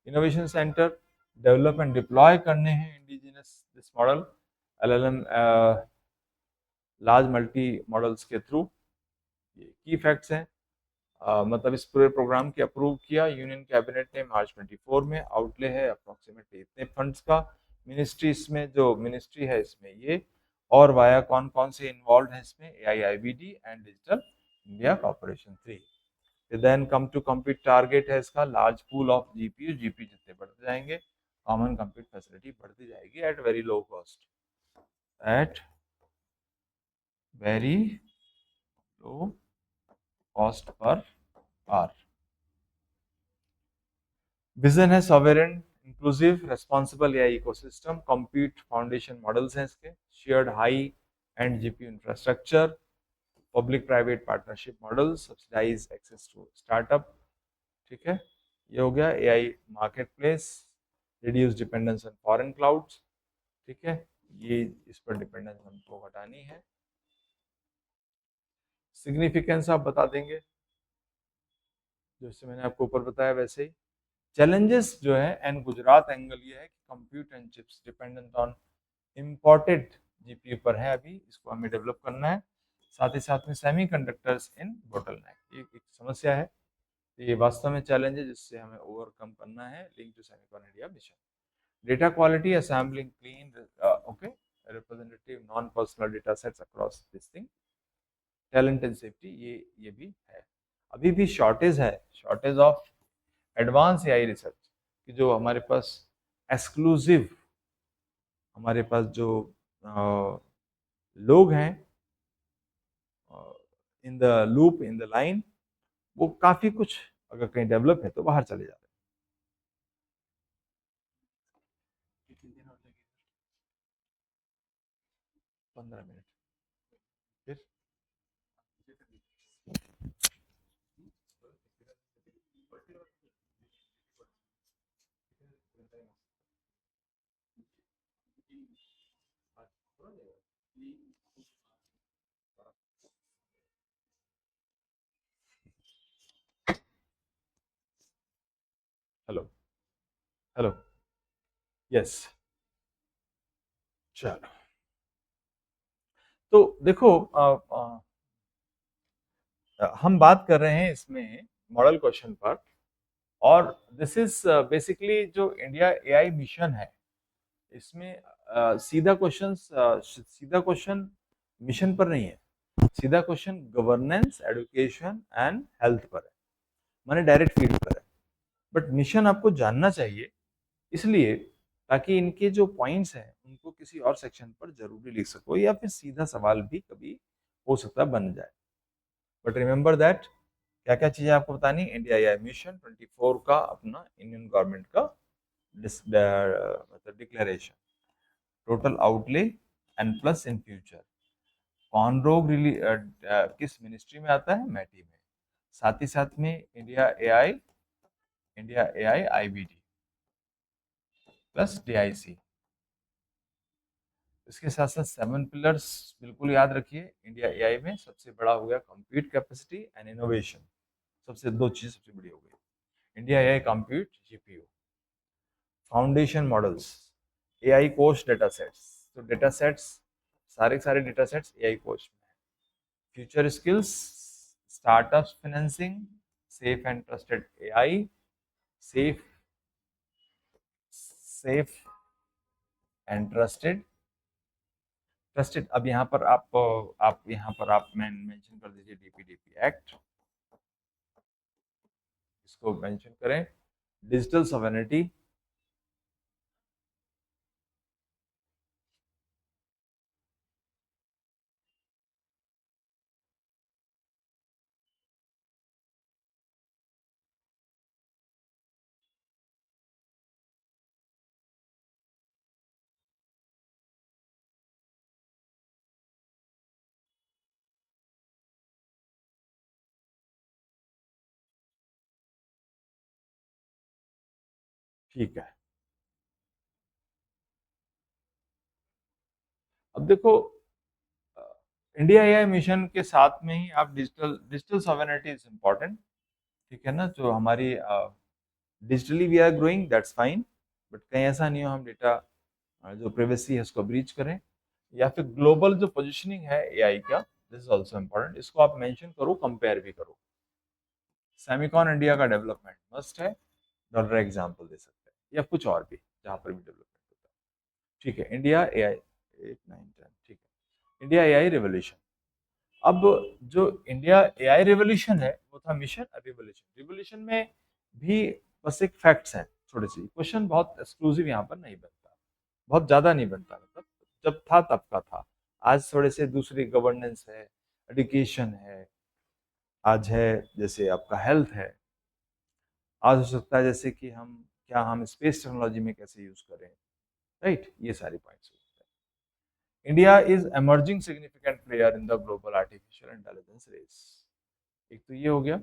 Innovation centre develop and deploy करने हैं indigenous this model LLM large multi models के थ्रू। ये की फैक्ट्स हैं, मतलब इस पूरे प्रोग्राम के अप्रूव किया यूनियन कैबिनेट ने मार्च 24 में। आउटले है अप्रोक्सीमेटली इतने फंड्स का। मिनिस्ट्री, इसमें जो मिनिस्ट्री है इसमें ये, और वाया कौन कौन से इन्वॉल्व है इसमें, AIIBD and digital India corporation 3। Then come to compute target है इसका, लार्ज पूल ऑफ जीपीयू जितने बढ़ते जाएंगे, कॉमन कंप्यूट फैसिलिटी बढ़ती जाएगी at very low cost, at very low cost per hour. Vision है sovereign, inclusive, responsible AI ecosystem, compute foundation models हैं इसके, shared high end GPU infrastructure, public private partnership model, subsidised access to startup, ठीक है। ये हो गया AI market place, reduce dependence on foreign clouds, ठीक है, ये इस पर डिपेंडेंस हमको हटानी है। सिग्निफिकेंस आप बता देंगे, जैसे मैंने आपको ऊपर बताया वैसे ही। चैलेंजेस जो है एंड गुजरात एंगल ये है कि compute and chips dependent on imported GPU पर है, अभी इसको हमें डेवलप करना है। साथ ही साथ में सेमीकंडक्टर्स इन बोटलनेक, ये एक समस्या है, तो ये वास्तव में चैलेंज है जिससे हमें ओवरकम करना है। Link to Semicon India mission, data quality assembling clean, okay, representative non personal data sets across this thing, talent and safety, ये भी है। अभी भी शॉर्टेज है, shortage of advance AI research कि जो हमारे पास एक्सक्लूसिव, हमारे पास जो लोग हैं in the loop, in the line, वो काफी कुछ अगर कहीं डेवलप है तो बाहर चले जाते हैं। 15 मिनट फिर हेलो, हेलो, यस, चलो। तो देखो हम बात कर रहे हैं इसमें मॉडल क्वेश्चन पर, और दिस इज बेसिकली जो इंडिया एआई मिशन है, इसमें सीधा क्वेश्चन मिशन पर नहीं है, सीधा question governance, education and health पर है, माने डायरेक्ट फील्ड पर है। बट मिशन आपको जानना चाहिए, इसलिए ताकि इनके जो पॉइंट्स हैं उनको किसी और सेक्शन पर जरूरी लिख सको, या फिर सीधा सवाल भी कभी हो सकता है बन जाए। बट रिमेंबर दैट, क्या क्या चीजें आपको बतानी, इंडिया एआई मिशन 24 का अपना इंडियन गवर्नमेंट का मतलब declaration, total outlay and plus in future, कौन रोग किस मिनिस्ट्री में आता है, मैटी में। साथ ही साथ में India AI India AI IBD plus DIC. इसके साथ साथ 7 पिलर्स बिल्कुल याद रखिए। इंडिया एआई में सबसे बड़ा हो गया कंप्यूट कैपेसिटी एंड इनोवेशन। सबसे दो चीज सबसे बड़ी हो गई। India AI compute GPU. Foundation models, AI coach data sets. तो डेटा सेट्स सारे के सारे डेटा सेट्स एआई कोच में है। Future skills, startup financing, safe and trusted AI, safe safe and trusted. Trusted, अब यहाँ पर आप यहाँ पर आप मेंशन कर दीजिए डीपीडीपी एक्ट, इसको मेंशन करें। डिजिटल सॉवरेनिटी, ठीक है। अब देखो, इंडिया एआई मिशन के साथ में ही आप digital digital sovereignty is important, ठीक है ना। जो हमारी digitally we are growing, that's fine, but कहीं ऐसा नहीं हो हम डेटा जो प्राइवेसी है उसको ब्रीच करें। या फिर ग्लोबल जो पोजीशनिंग है एआई का, दिस इज आल्सो इम्पोर्टेंट, इसको आप मेंशन करो, कंपेयर भी करो। सेमिकॉन इंडिया का डेवलपमेंट मस्ट है, डॉलर एग्जाम्पल दे सकते हैं, या कुछ और भी जहाँ पर भी डेवलपमेंट होता है। ठीक है, इंडिया एआई 8 9 10, ठीक है। India AI revolution. अब जो इंडिया एआई रेवोल्यूशन है वो था मिशन रिवोल्यूशन। रिवोल्यूशन में भी बस एक फैक्ट्स हैं थोड़ी सी, क्वेश्चन बहुत एक्सक्लूसिव यहाँ पर नहीं बनता, बहुत ज्यादा नहीं बनता, मतलब जब था तब का था। आज थोड़े से दूसरी गवर्नेंस है, एजुकेशन है, आज है जैसे आपका हेल्थ है, आज हो सकता है जैसे कि हम स्पेस टेक्नोलॉजी में कैसे यूज करें, राइट, ये सारे पॉइंट्स होते हैं। India is emerging significant player in the global artificial intelligence race. एक तो ये हो गया।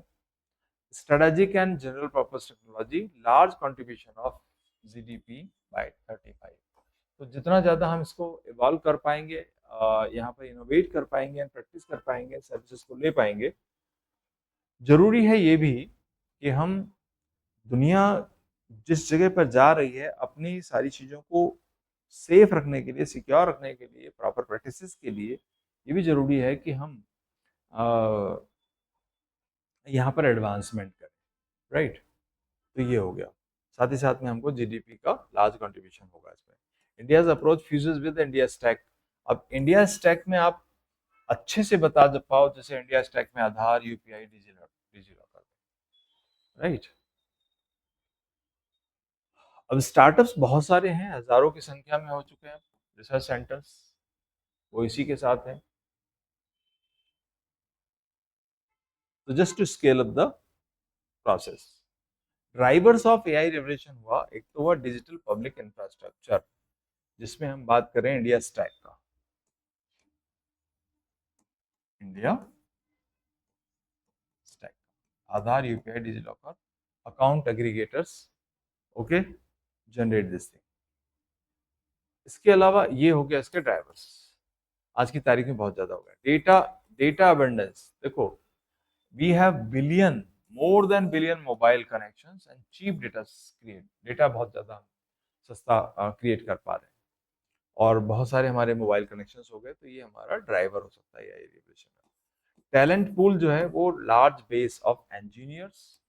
Strategic and general purpose technology, large contribution of GDP by 35। तो जितना ज़्यादा हम इसको इवॉल्व कर पाएंगे, यहाँ पर इनोवेट कर पाएंगे, प्रैक्टिस कर पाएंगे, सर्विसेज को ले पाएंगे। जरूरी है ये भी कि हम दुनिया जिस जगह पर जा रही है अपनी सारी चीज़ों को सेफ रखने के लिए, सिक्योर रखने के लिए, प्रॉपर प्रैक्टिसेस के लिए, ये भी जरूरी है कि हम यहाँ पर एडवांसमेंट करें, राइट। तो ये हो गया। साथ ही साथ में हमको जीडीपी का लार्ज कंट्रीब्यूशन होगा इसमें। India's approach fuses with India stack. अब इंडिया स्टैक में आप अच्छे से बता पाओ, जैसे इंडिया स्टैक में आधार, यूपीआई, डिजी लॉकर, राइट। अब स्टार्टअप्स बहुत सारे हैं, हजारों की संख्या में हो चुके हैं रिसर्च सेंटर्स, वो इसी के साथ है। तो just to scale up the process, drivers of AI revolution हुआ, एक तो हुआ डिजिटल पब्लिक इंफ्रास्ट्रक्चर, जिसमें हम बात करें इंडिया स्टैक का। India stack, Aadhaar, UPI, DigiLocker, account aggregators, okay, generate this thing. इसके अलावा ये हो गया इसके ड्राइवर्स, आज की तारीख में बहुत ज्यादा हो गया। डेटा, डेटा अबंडेंस, देखो we have billion, more than billion mobile connections and cheap data create, data बहुत ज्यादा सस्ता क्रिएट कर पा रहे हैं, और बहुत सारे हमारे मोबाइल कनेक्शंस हो गए, तो ये हमारा ड्राइवर हो सकता है एआई रेवोल्यूशन का। टैलेंट पूल जो है वो large base of engineers,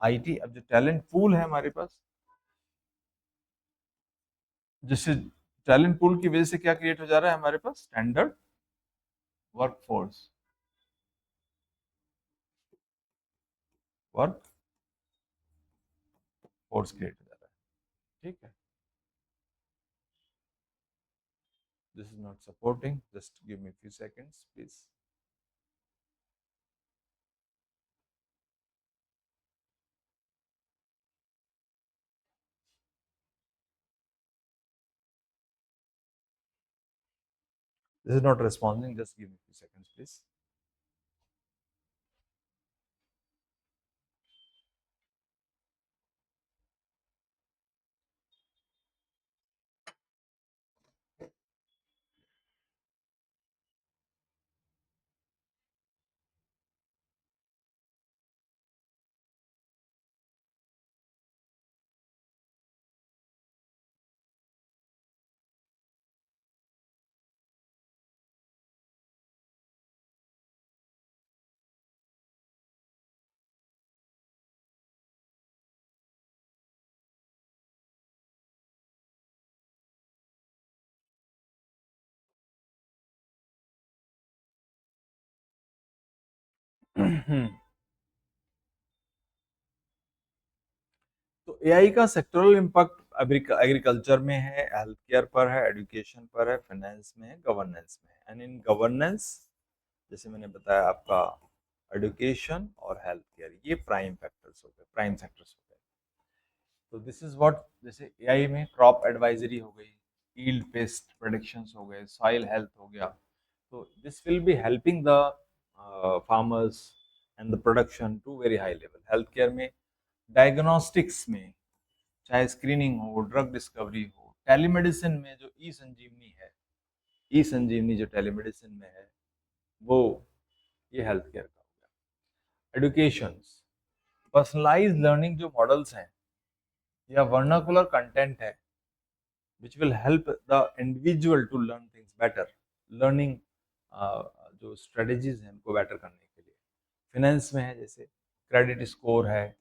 IT. अब जो टैलेंट पूल है हमारे पास, जिससे टैलेंट पूल की वजह से क्या क्रिएट हो जा रहा है हमारे पास, standard workforce, work force create हो जा रहा है, ठीक है। This is not supporting, just give me few seconds please. This is not responding, just give me few seconds please. तो एआई का सेक्टरल इम्पैक्ट एग्रीकल्चर में है, हेल्थ केयर पर है, एजुकेशन पर है, फाइनेंस में है, गवर्नेंस में है। एंड इन गवर्नेंस जैसे मैंने बताया आपका एजुकेशन और हेल्थ केयर ये प्राइम फैक्टर्स हो गए, प्राइम सेक्टर्स हो गए। तो दिस इज व्हाट, जैसे एआई में क्रॉप एडवाइजरी हो गई, यील्ड पेस्ट प्रेडिक्शंस हो गए, सॉइल हेल्थ हो गया। तो this will be helping the farmers and the production to very high level. Health care में डायग्नोस्टिक्स में चाहे स्क्रीनिंग हो, ड्रग डिस्कवरी हो, टेलीमेडिसिन में जो ई संजीवनी है, ई संजीवनी जो टेलीमेडिसिन में है वो ये हेल्थ केयर का हो गया। एडुकेशन, पर्सनलाइज्ड लर्निंग जो मॉडल्स हैं या वर्नाकुलर कंटेंट है which will help the individual to learn things better, learning जो स्ट्रेटजीज हैं उनको बेटर करने के लिए। फाइनेंस में है जैसे क्रेडिट स्कोर है,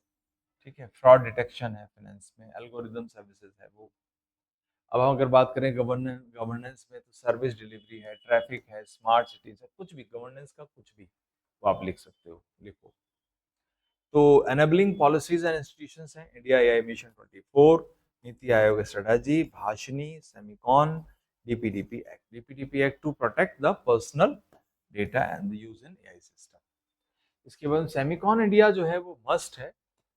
ठीक है, फ्रॉड डिटेक्शन है, फाइनेंस में एल्गोरिदम सर्विसेज है वो। अब हम अगर बात करें गवर्नेंस में तो सर्विस डिलीवरी है, ट्रैफिक है, स्मार्ट सिटीज है, कुछ भी गवर्नेंस का कुछ भी वो आप लिख सकते हो, लिखो। तो एनेबलिंग पॉलिसीज एंड इंस्टीट्यूशंस हैं, India AI mission 24, Niti Aayog strategy, Bhashini, Semicon, DPDP act, DPDP act to protect the personal data and the use in AI system. इसके बाद सेमिकॉन इंडिया जो है वो मस्ट है।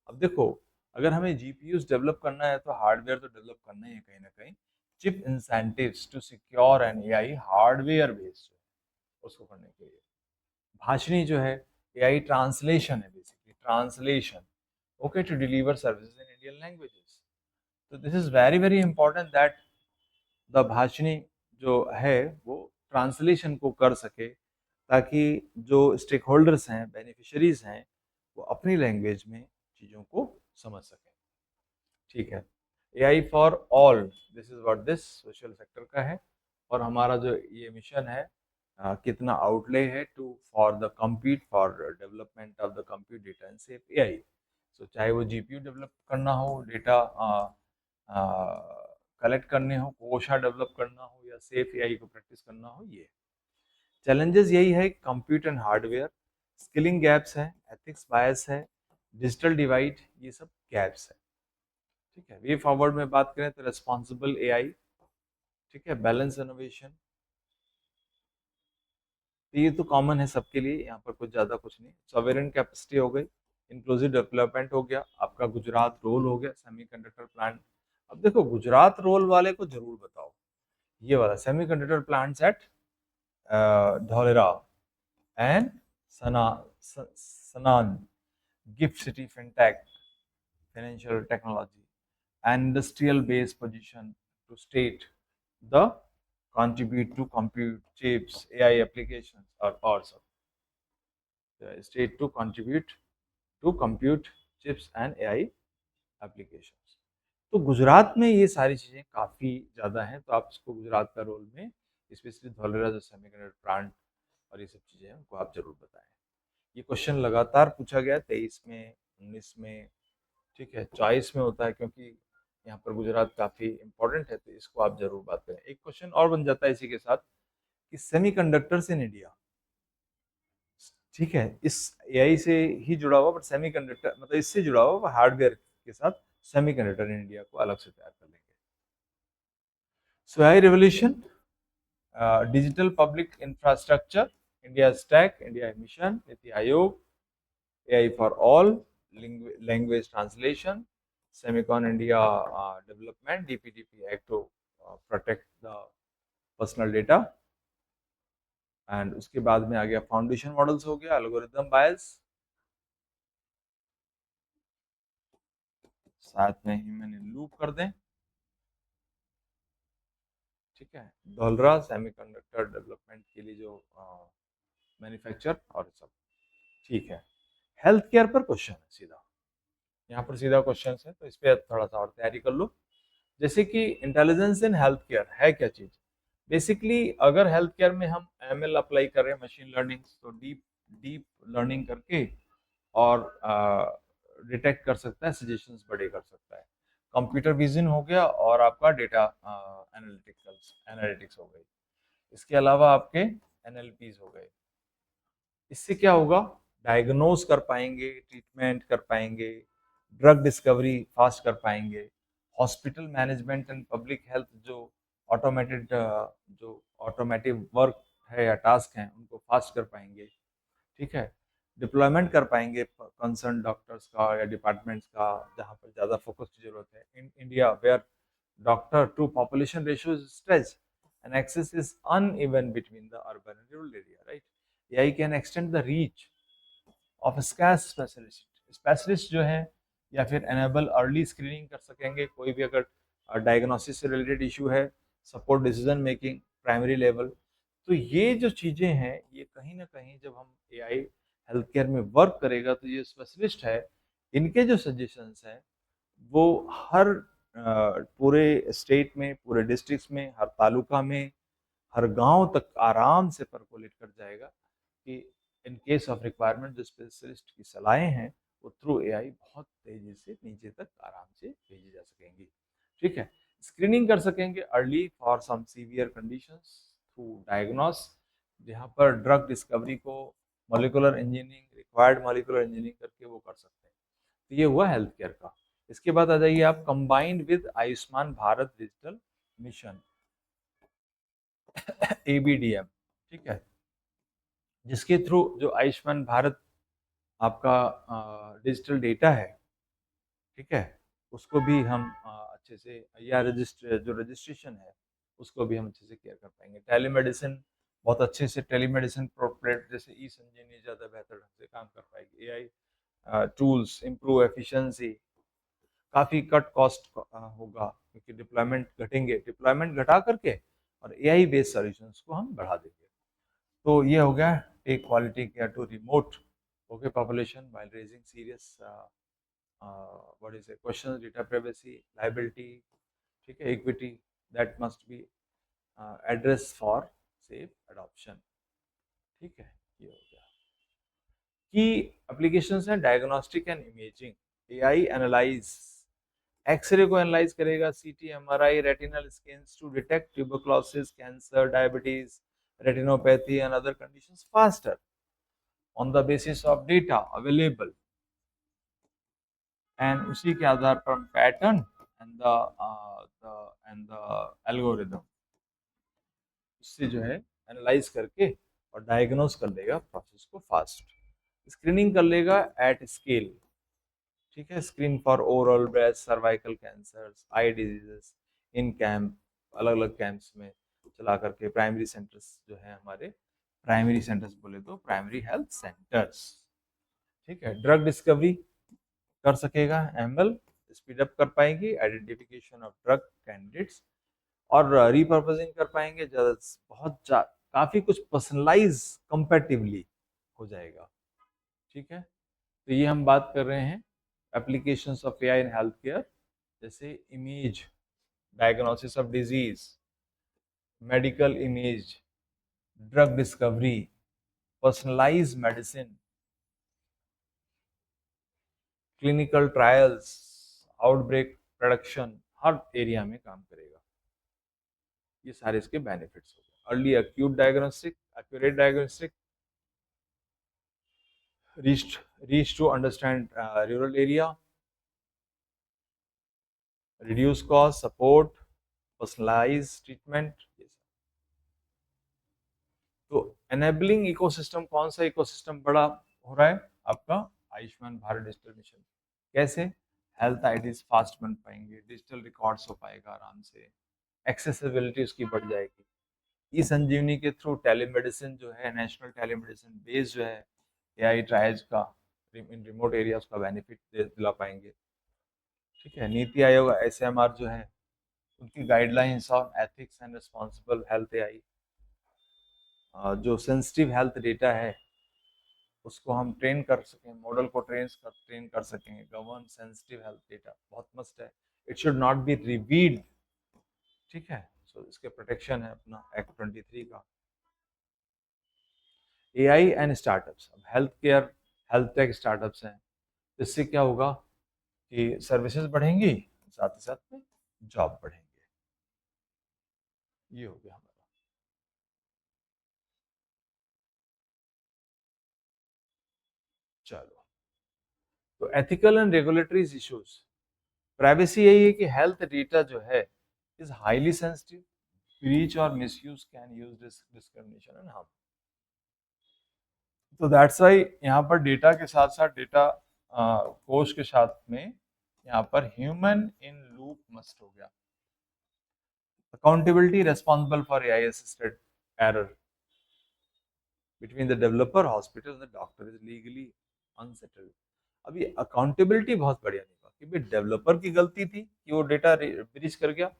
अब देखो, अगर हमें जीपीयूज डेवलप करना है तो हार्डवेयर तो डेवलप करना ही है कहीं ना कहीं। Chip incentives to secure and AI hardware based उसको करने के लिए। भाषणी जो है एआई ट्रांसलेशन है, basically translation, okay, to deliver services in Indian languages. तो this is very very important that the Bhashini जो है वो ट्रांसलेशन को कर सके, ताकि जो स्टेक होल्डर्स हैं, बेनिफिशरीज हैं, वो अपनी लैंग्वेज में चीज़ों को समझ सकें। ठीक है, AI for all, this is what this social sector का है। और हमारा जो ये मिशन है, कितना आउटले है to for the compute for development of the compute data and safe AI. So चाहे वो जीपीयू डेवलप करना हो, डेटा कलेक्ट करने हो, कोशा डेवलप करना हो, या सेफ एआई को प्रैक्टिस करना हो, ये चैलेंजेस यही है, computer and hardware, skilling gaps है, एथिक्स बायस है, डिजिटल डिवाइड, ये सब गैप्स है। ठीक है, वे फॉरवर्ड में बात करें तो रेस्पॉन्सिबल एआई, ठीक है, बैलेंस इनोवेशन, तो ये तो कॉमन है सबके लिए, यहाँ पर कुछ ज्यादा कुछ नहीं। सॉवरेन कैपेसिटी हो गई, इंक्लूसिव डेवलपमेंट हो गया, आपका गुजरात रोल हो गया, सेमीकंडक्टर प्लांट। अब देखो, गुजरात रोल वाले को जरूर बताओ, ये वाला semiconductor plants at Dholera and सना Sanand, GIFT city, fintech, financial technology and industrial base position to state the contribute to compute chips AI applications or also the state to contribute to compute chips and AI applications। तो गुजरात में ये सारी चीज़ें काफ़ी ज़्यादा हैं, तो आप इसको गुजरात का रोल में, स्पेशली धौलेरा जो सेमीकंडक्टर प्लांट और ये सब चीज़ें हैं उनको आप जरूर बताएं। ये क्वेश्चन लगातार पूछा गया 23 में, 19 में, ठीक है, चॉइस में होता है, क्योंकि यहाँ पर गुजरात काफी इंपॉर्टेंट है, तो इसको आप जरूर बात करें। एक क्वेश्चन और बन जाता है इसी के साथ कि सेमीकंडक्टर्स इन इंडिया, ठीक है, इस एआई से ही जुड़ा हुआ, बट सेमीकंडक्टर मतलब इससे जुड़ा हुआ हार्डवेयर के साथ सेमीकंडक्टर इन इंडिया को अलग से तैयार कर लेंगे। सो AI revolution, digital public infrastructure, India stack, India mission, NITI Aayog, AI for all, language translation, Semicon India development, DPDP Act to protect the personal data, and उसके बाद में आ गया फाउंडेशन मॉडल्स हो गया, एल्गोरिथम बायस, साथ में ह्यूमन इन लूप कर दें, ठीक है, डोलरा सेमीकंडक्टर डेवलपमेंट के लिए जो मैन्युफैक्चर और सब, ठीक है। हेल्थ केयर पर क्वेश्चन है सीधा, यहाँ पर सीधा क्वेश्चन है, तो इस पर थोड़ा सा और तैयारी कर लो। जैसे कि इंटेलिजेंस इन हेल्थ केयर है क्या चीज। बेसिकली अगर हेल्थ केयर में हम एमएल अप्लाई कर रहे हैं, मशीन लर्निंग, तो डीप डीप लर्निंग करके और डिटेक्ट कर सकता है, सजेशंस बड़े कर सकता है। कंप्यूटर विजन हो गया और आपका डेटा एनालिटिक्स हो गई। इसके अलावा आपके एनएलपीज हो गए। इससे क्या होगा, डायग्नोज कर पाएंगे, ट्रीटमेंट कर पाएंगे, ड्रग डिस्कवरी फास्ट कर पाएंगे, hospital management and public health जो ऑटोमेटेड जो ऑटोमेटिव वर्क है या टास्क हैं उनको फास्ट कर पाएंगे, ठीक है। डिप्लॉयमेंट कर पाएंगे कंसर्न डॉक्टर्स का या डिपार्टमेंट्स का जहाँ पर ज़्यादा फोकस की जरूरत है। In India where doctor to population ratio is stretch and access is uneven between the urban and rural area, right? AI can extend the reach of scarce specialist जो है, या फिर एनेबल अर्ली स्क्रीनिंग कर सकेंगे कोई भी अगर diagnosis से रिलेटेड इशू है, support decision making primary level. तो ये जो चीज़ें हैं ये कहीं ना कहीं जब हम एआई हेल्थ केयर में वर्क करेगा तो ये स्पेशलिस्ट है, इनके जो सजेशंस हैं वो हर पूरे स्टेट में, पूरे डिस्ट्रिक्ट में, हर तालुका में, हर गांव तक आराम से परकोलेट कर जाएगा कि इन केस ऑफ रिक्वायरमेंट जो स्पेशलिस्ट की सलाहें हैं वो थ्रू एआई बहुत तेजी से नीचे तक आराम से भेजी जा सकेंगी, ठीक है। स्क्रीनिंग कर सकेंगे early for some severe conditions through diagnose, जहाँ पर ड्रग डिस्कवरी को molecular engineering, required molecular engineering करके वो कर सकते हैं। तो ये हुआ हेल्थ केयर का। इसके बाद आ जाइए आप combined with Ayushman Bharat digital mission, ABDM, ठीक है, जिसके थ्रू जो आयुष्मान भारत आपका डिजिटल डेटा है, ठीक है, उसको भी हम अच्छे से, या रजिस्ट्रेशन है उसको भी हम अच्छे से केयर कर पाएंगे। टेलीमेडिसिन बहुत अच्छे से, टेलीमेडिसिन प्रोपरेट जैसे ई संजीवनी ज़्यादा बेहतर ढंग से काम कर पाएगी। एआई टूल्स इम्प्रूव एफिशिएंसी, काफ़ी कट कॉस्ट होगा क्योंकि डिप्लॉयमेंट घटेंगे, डिप्लॉयमेंट घटा करके और एआई बेस्ड सॉल्यूशंस को हम बढ़ा देंगे। तो ये हो गया take quality care to remote okay population while raising serious what is it questions, data privacy, liability, ठीक है, equity that must be addressed for safe adoption, ठीक है। ये हो गया की एप्लीकेशंस हैं diagnostic and imaging. AI analyse, X ray को एनालाइज करेगा, CT, MRI, retinal scans to detect tuberculosis, cancer, diabetes, retinopathy and other conditions faster on the basis of data available, and उसी के आधार पर पैटर्न एंड द एल्गोरिदम उससे जो है analyse करके और डायग्नोस कर लेगा प्रोसेस को फास्ट, स्क्रीनिंग कर लेगा एट स्केल, ठीक है, screen for oral, breast, cervical cancers, I diseases in camp, अलग अलग कैंप्स में चला करके, प्राइमरी सेंटर्स जो है हमारे, प्राइमरी सेंटर्स बोले तो प्राइमरी हेल्थ सेंटर्स, ठीक है। ड्रग डिस्कवरी कर सकेगा एमएल, स्पीड अप कर पाएंगी आइडेंटिफिकेशन ऑफ ड्रग कैंडिडेट्स, और रिपर्पजिंग कर पाएंगे काफी कुछ पर्सनलाइज कंपैरेटिवली हो जाएगा, ठीक है। तो ये हम बात कर रहे हैं applications of AI in health care, जैसे image, diagnosis of disease, medical image, drug discovery, personalise medicine, clinical trials, outbreak production, हर एरिया में काम करेगा। ये सारे इसके बेनिफिट्स हो गए। Early acute diagnostic, accurate diagnostic, reach to understand rural area, reduce cost, support, personalise treatment. तो एनेबलिंग इकोसिस्टम, कौन सा इकोसिस्टम बड़ा हो रहा है आपका? Ayushman Bharat digital mission. कैसे? हेल्थ आईडीज फास्ट बन पाएंगे, डिजिटल रिकॉर्ड्स हो पाएगा आराम से, एक्सेसिबिलिटी उसकी बढ़ जाएगी। ई संजीवनी के थ्रू टेलीमेडिसिन जो है, नेशनल टेलीमेडिसिन बेस जो है एआई ट्रायल्स का, इन रिमोट एरियाज का बेनिफिट दिला पाएंगे, ठीक है। नीति आयोग एसएमआर जो है उनकी guidelines on ethics and responsible health AI, जो सेंसिटिव हेल्थ डेटा है उसको हम ट्रेन कर सकें, मॉडल को ट्रेन कर सकेंगे। गवर्न सेंसिटिव हेल्थ डेटा बहुत मस्ट है, it should not be revealed, ठीक है। सो इसके प्रोटेक्शन है अपना एक्ट 23 का। एआई एंड स्टार्टअप्स, अब health care health tech startups हैं, इससे क्या होगा कि सर्विसेज बढ़ेंगी, साथ ही साथ में जॉब बढ़ेंगे। ये हो गया हमारा। तो ethical and regulatory issues, privacy यही है कि हेल्थ डेटा जो है इज हाईली सेंसिटिव, ब्रीच और misuse can use discrimination and harm. तो दैट्स वाई यहाँ पर डेटा के साथ साथ डेटा कोश के साथ में यहाँ पर ह्यूमन इन लूप मस्ट हो गया। Accountability responsible for AI assisted error between the developer hospital and the doctor is legally unsettled. अभी अकाउंटेबिलिटी बहुत बढ़िया निकला कि भाई डेवलपर की गलती थी कि वो डेटा ब्रीच कर गया,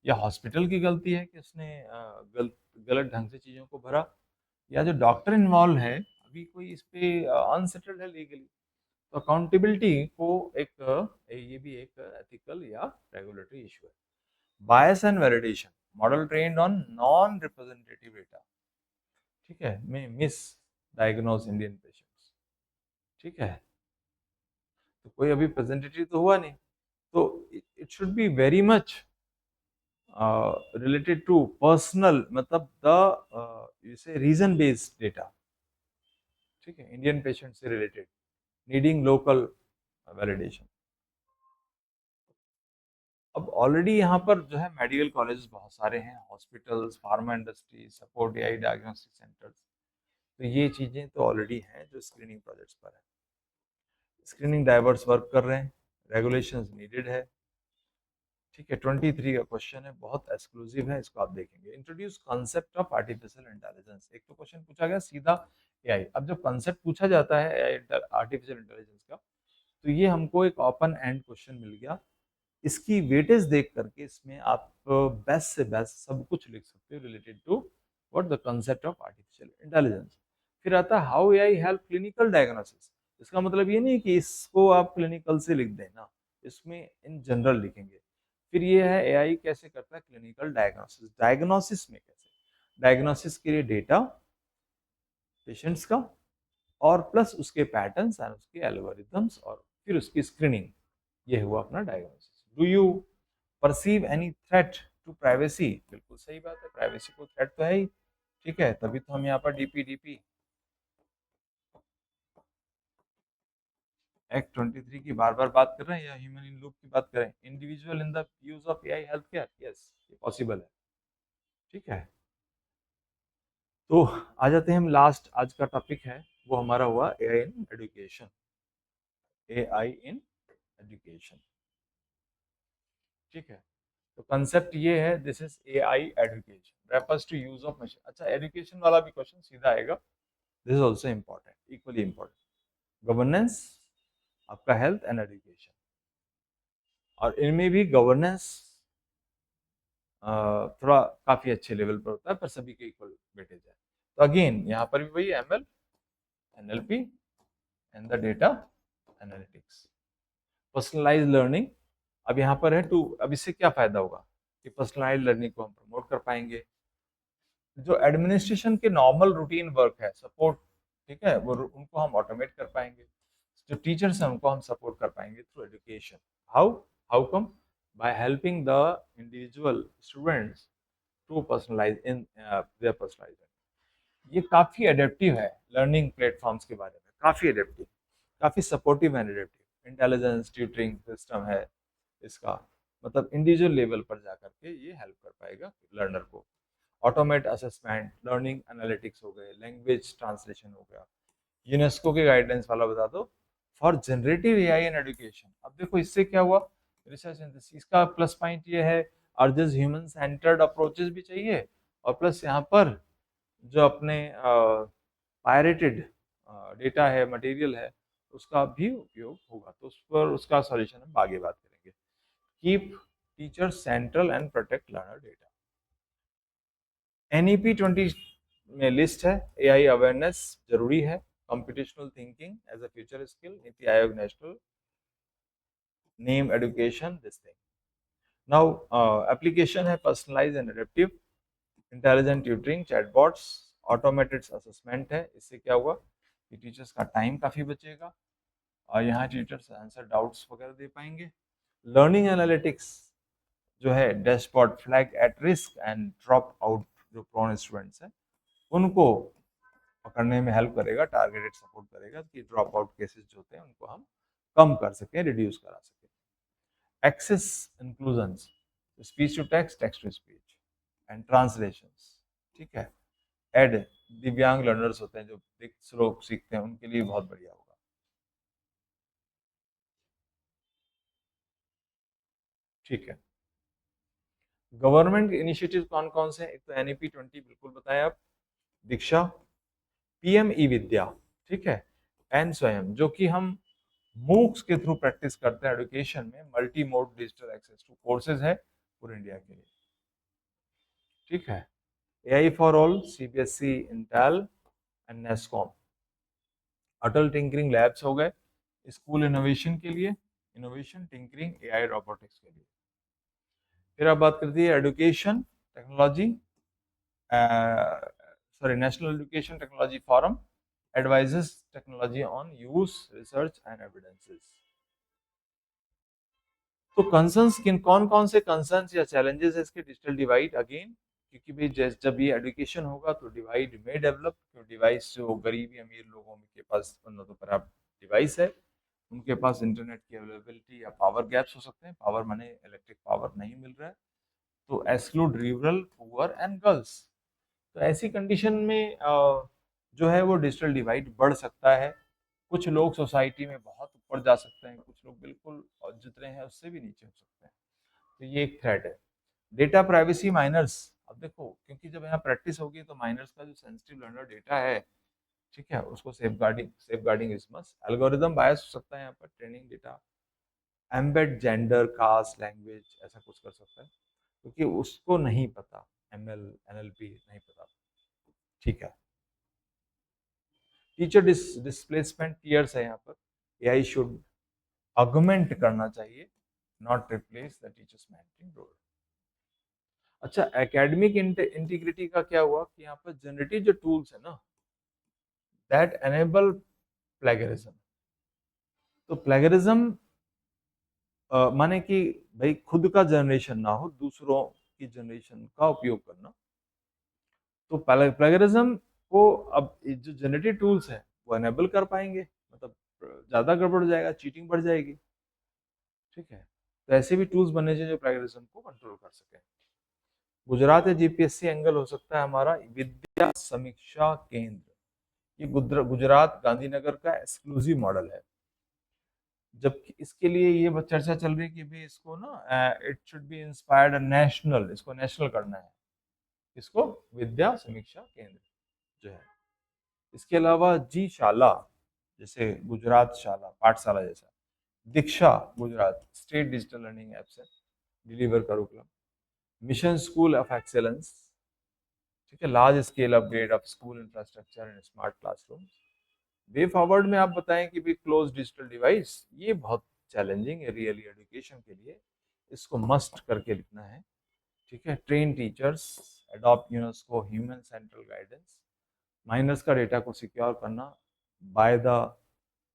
या हॉस्पिटल की गलती है कि उसने गलत ढंग से चीजों को भरा, या जो डॉक्टर इन्वॉल्व है अभी कोई इस पे अनसेटल्ड है लीगली। तो अकाउंटेबिलिटी को एक ये भी एक एथिकल या रेगुलेटरी इशू है। Bias and validation, model trained on non representative data, ठीक है, में मिस डायग्नोज इंडियन पेशेंट्स, ठीक है, तो कोई अभी प्रेजेंटेटिव तो हुआ नहीं, तो it should be very much related to personal, मतलब द से रीजन बेस्ड डेटा, ठीक है, इंडियन पेशेंट से रिलेटेड, नीडिंग लोकल वैलिडेशन। अब ऑलरेडी यहाँ पर जो है मेडिकल कॉलेज बहुत सारे हैं, hospitals, pharma industry, support AI diagnostic centres, तो ये चीजें तो ऑलरेडी हैं जो स्क्रीनिंग प्रोजेक्ट्स पर है। स्क्रीनिंग ड्राइवर्स वर्क कर रहे हैं, रेगुलेशंस नीडेड है, ठीक है। 23 का क्वेश्चन है, बहुत एक्सक्लूसिव है, इसको आप देखेंगे। Introduce concept of artificial intelligence, एक तो क्वेश्चन पूछा गया सीधा एआई। अब जब कॉन्सेप्ट पूछा जाता है आर्टिफिशियल इंटेलिजेंस का, तो ये हमको एक ओपन एंड क्वेश्चन मिल गया। इसकी वेटेज देख करके इसमें आप बेस्ट से बेस्ट सब कुछ लिख सकते हो related to what the concept of artificial intelligence. फिर आता है how AI help clinical diagnosis. इसका मतलब ये नहीं कि इसको आप क्लिनिकल से लिख देना, इसमें इन जनरल लिखेंगे। फिर ये है एआई कैसे करता है क्लिनिकल डायग्नोसिस, डायग्नोसिस में कैसे, डायग्नोसिस के लिए डेटा पेशेंट्स का और प्लस उसके पैटर्न्स एंड उसके एल्गोरिथम्स और फिर उसकी स्क्रीनिंग, ये हुआ अपना diagnosis. Do you perceive any threat to privacy, बिल्कुल सही बात है, प्राइवेसी को थ्रेट तो है ही, ठीक है, तभी तो हम यहाँ पर डीपीडीपी एक्ट 23 की बार बार बात कर रहे हैं, या ह्यूमन इन लूप की बात करें। Individual in the use of AI health care, yes ये पॉसिबल है, ठीक है। तो आ जाते हैं हम लास्ट, आज का टॉपिक है वो हमारा हुआ AI in education, AI in education, ठीक है। तो कंसेप्ट ये है, this is AI education refers to use of machine. अच्छा, एजुकेशन वाला भी क्वेश्चन सीधा आएगा, this is also important, equally important. Governance, आपका हेल्थ एंड एजुकेशन, और इनमें भी गवर्नेंस थोड़ा काफी अच्छे लेवल पर होता है, पर सभी के इक्वल वेटेज है। तो अगेन यहाँ पर भी वही ML, NLP and the data analytics, personalise learning. अब यहाँ पर है टू, अब इससे क्या फायदा होगा कि पर्सनलाइज लर्निंग को हम प्रमोट कर पाएंगे। जो एडमिनिस्ट्रेशन के नॉर्मल रूटीन वर्क है, सपोर्ट, ठीक है, वो उनको हम ऑटोमेट कर पाएंगे। जो टीचर्स हैं उनको हम सपोर्ट कर पाएंगे through education. How, how come, by helping the individual students to personalise in their personalise. ये काफी एडेप्टिव है लर्निंग प्लेटफॉर्म्स के बारे में, काफी एडेप्टिव, काफी supportive and adaptive. Intelligence tutoring system है इसका, मतलब इंडिविजुअल लेवल पर जाकर के ये हेल्प कर पाएगा लर्नर को। ऑटोमेट असेसमेंट, लर्निंग एनालिटिक्स हो गए, लैंग्वेज ट्रांसलेशन हो गया। यूनेस्को के गाइडेंस वाला बता दो for generative AI in education. अब देखो इससे क्या हुआ, रिसर्च सिंथेसिस का प्लस पॉइंट ये है, अर्जेस ह्यूमन सेंटर्ड अप्रोचेस भी चाहिए, और प्लस यहाँ पर जो अपने पायरेटेड डेटा है, मटेरियल है, उसका भी उपयोग होगा। तो उस पर उसका सॉल्यूशन हम आगे बात करेंगे। Keep teacher central and protect learner data. NEP 20 में लिस्ट है, एआई अवेयरनेस जरूरी है, computational thinking as a future skill, NITI Aayog national name education, this thing. Now application है personalise and adaptive, intelligent tutoring, chatbots, automated assessment है। इससे क्या हुआ कि टीचर्स का टाइम काफी बचेगा और यहाँ टीचर्स आंसर डाउट्स वगैरह दे पाएंगे। लर्निंग एनालिटिक्स जो है, dashboard flag at risk and drop out जो प्रोन स्टूडेंट्स हैं उनको पकड़ने में हेल्प करेगा, टारगेटेड सपोर्ट करेगा कि ड्रॉप आउट केसेस जो होते हैं उनको हम कम कर सकें, रिड्यूस करा सकें। Access inclusion, speech to text, text to speech and translations, ठीक है। एड, दिव्यांग लर्नर्स होते हैं जो स्लो सीखते हैं, उनके लिए बहुत बढ़िया होगा। ठीक है। गवर्नमेंट इनिशिएटिव कौन कौन से हैं? एक तो एनईपी 20 बिल्कुल बताएं आप, दीक्षा, पीएम ई विद्या, ठीक है, एन स्वयं, जो कि हम मूक्स के थ्रू प्रैक्टिस करते हैं एजुकेशन में, multi mode digital access to courses है पूरे इंडिया के लिए, ठीक है। AI for all, CBSE, Intel and NASSCOM. Atal tinkering labs हो गए स्कूल इनोवेशन के लिए, इनोवेशन टिंकरिंग एआई रोबोटिक्स के लिए। फिर आप बात करती है education technology, sorry, National Education Technology Forum advises technology on use, research and evidences. तो कंसर्न्स किन कौन कौन से कंसर्न्स या चैलेंजेस है इसके? डिजिटल डिवाइड अगेन, क्योंकि भाई जब ये एजुकेशन होगा तो डिवाइड में डेवलप, क्योंकि डिवाइस जो गरीबी अमीर लोगों के पास तो पर्याप्त डिवाइस है, उनके पास इंटरनेट की अवेलेबिलिटी या पावर गैप्स हो सकते हैं, पावर माने इलेक्ट्रिक पावर नहीं मिल रहा है, तो exclude rural, poor and girls. तो ऐसी कंडीशन में जो है वो डिजिटल डिवाइड बढ़ सकता है। कुछ लोग सोसाइटी में बहुत ऊपर जा सकते हैं, कुछ लोग बिल्कुल जितने हैं उससे भी नीचे हो सकते हैं। तो ये एक थ्रेट है। डेटा प्राइवेसी, माइनर्स, अब देखो क्योंकि जब यहाँ प्रैक्टिस होगी तो माइनर्स का जो सेंसिटिव लर्नर डेटा है, ठीक है, उसको safeguarding is must. Algorithm bias हो सकता है यहाँ पर, training data embed gender, caste, language, ऐसा कुछ कर सकता है, क्योंकि उसको नहीं पता, एमएल एनएलपी नहीं पता, ठीक है। टीचर डिस्प्लेसमेंट टीयर्स है यहाँ पर, एआई शुड ऑगमेंट करना चाहिए, not replace the teachers mentoring role. अच्छा, एकेडमिक इंटीग्रिटी का क्या हुआ कि यहाँ पर जनरेटिव जो टूल्स है ना, दैट एनेबल प्लेगरिज्म। तो प्लेगरिज्म माने कि भाई खुद का जनरेशन ना हो, दूसरों की जनरेशन का उपयोग करना। तो प्लेगरिज्म को अब जो जनरेटिव टूल्स है वो एनेबल कर पाएंगे, मतलब ज्यादा गड़बड़ हो जाएगा, चीटिंग बढ़ जाएगी, ठीक है। तो ऐसे भी टूल्स बनने चाहिए जो प्लेगरिज्म को कंट्रोल कर सके। गुजरात या जीपीएससी एंगल हो सकता है हमारा विद्या समीक्षा केंद्र। ये गुजरात गांधीनगर का एक्सक्लूसिव मॉडल है, जबकि इसके लिए ये चर्चा चल रही है कि भाई इसको ना it should B inspired national, इसको नेशनल करना है, इसको विद्या समीक्षा केंद्र जो है। इसके अलावा जी शाला, जैसे गुजरात शाला पाठशाला जैसा, Diksha Gujarat state digital learning apps है, deliver curriculum, mission school of excellence, ठीक है, large scale upgrade of school infrastructure and smart classroom. Way forward में आप बताएं कि भी क्लोज डिजिटल डिवाइस, ये बहुत चैलेंजिंग है रियली एजुकेशन के लिए, इसको मस्ट करके लिखना है, ठीक है। Train teachers, adopt UNESCO human central guidance, minors का डेटा को सिक्योर करना by the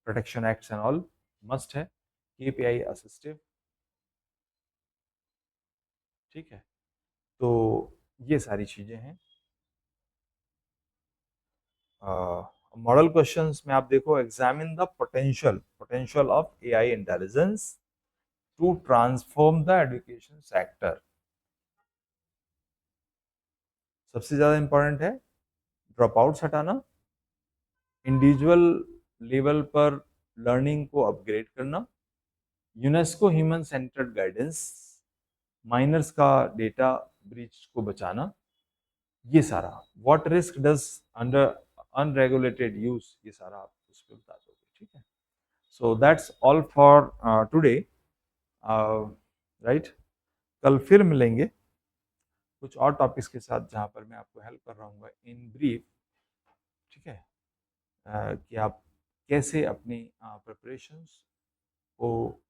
protection acts and all must है, केपीआई असिस्टिव, ठीक है। तो ये सारी चीजें हैं। मॉडल क्वेश्चंस में आप देखो, examine the potential of AI intelligence to transform the education sector. सबसे ज्यादा इंपॉर्टेंट है ड्रॉप आउट्स हटाना, इंडिविजुअल लेवल पर लर्निंग को अपग्रेड करना, UNESCO human centred guidance, minors का डेटा ब्रीच को बचाना, ये सारा what risk does under unregulated use, ये सारा आप उस पर बता दोगे, ठीक है। So that's all for today, right. कल फिर मिलेंगे कुछ और टॉपिक्स के साथ जहां पर मैं आपको हेल्प कर रहा हूँ इन ब्रीफ, ठीक है, कि आप कैसे अपनी प्रिपरेशंस को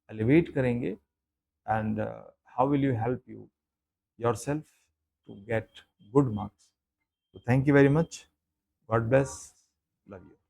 एलिवेट करेंगे and how will you help you yourself to get good marks. So thank you very much. God bless. Love you.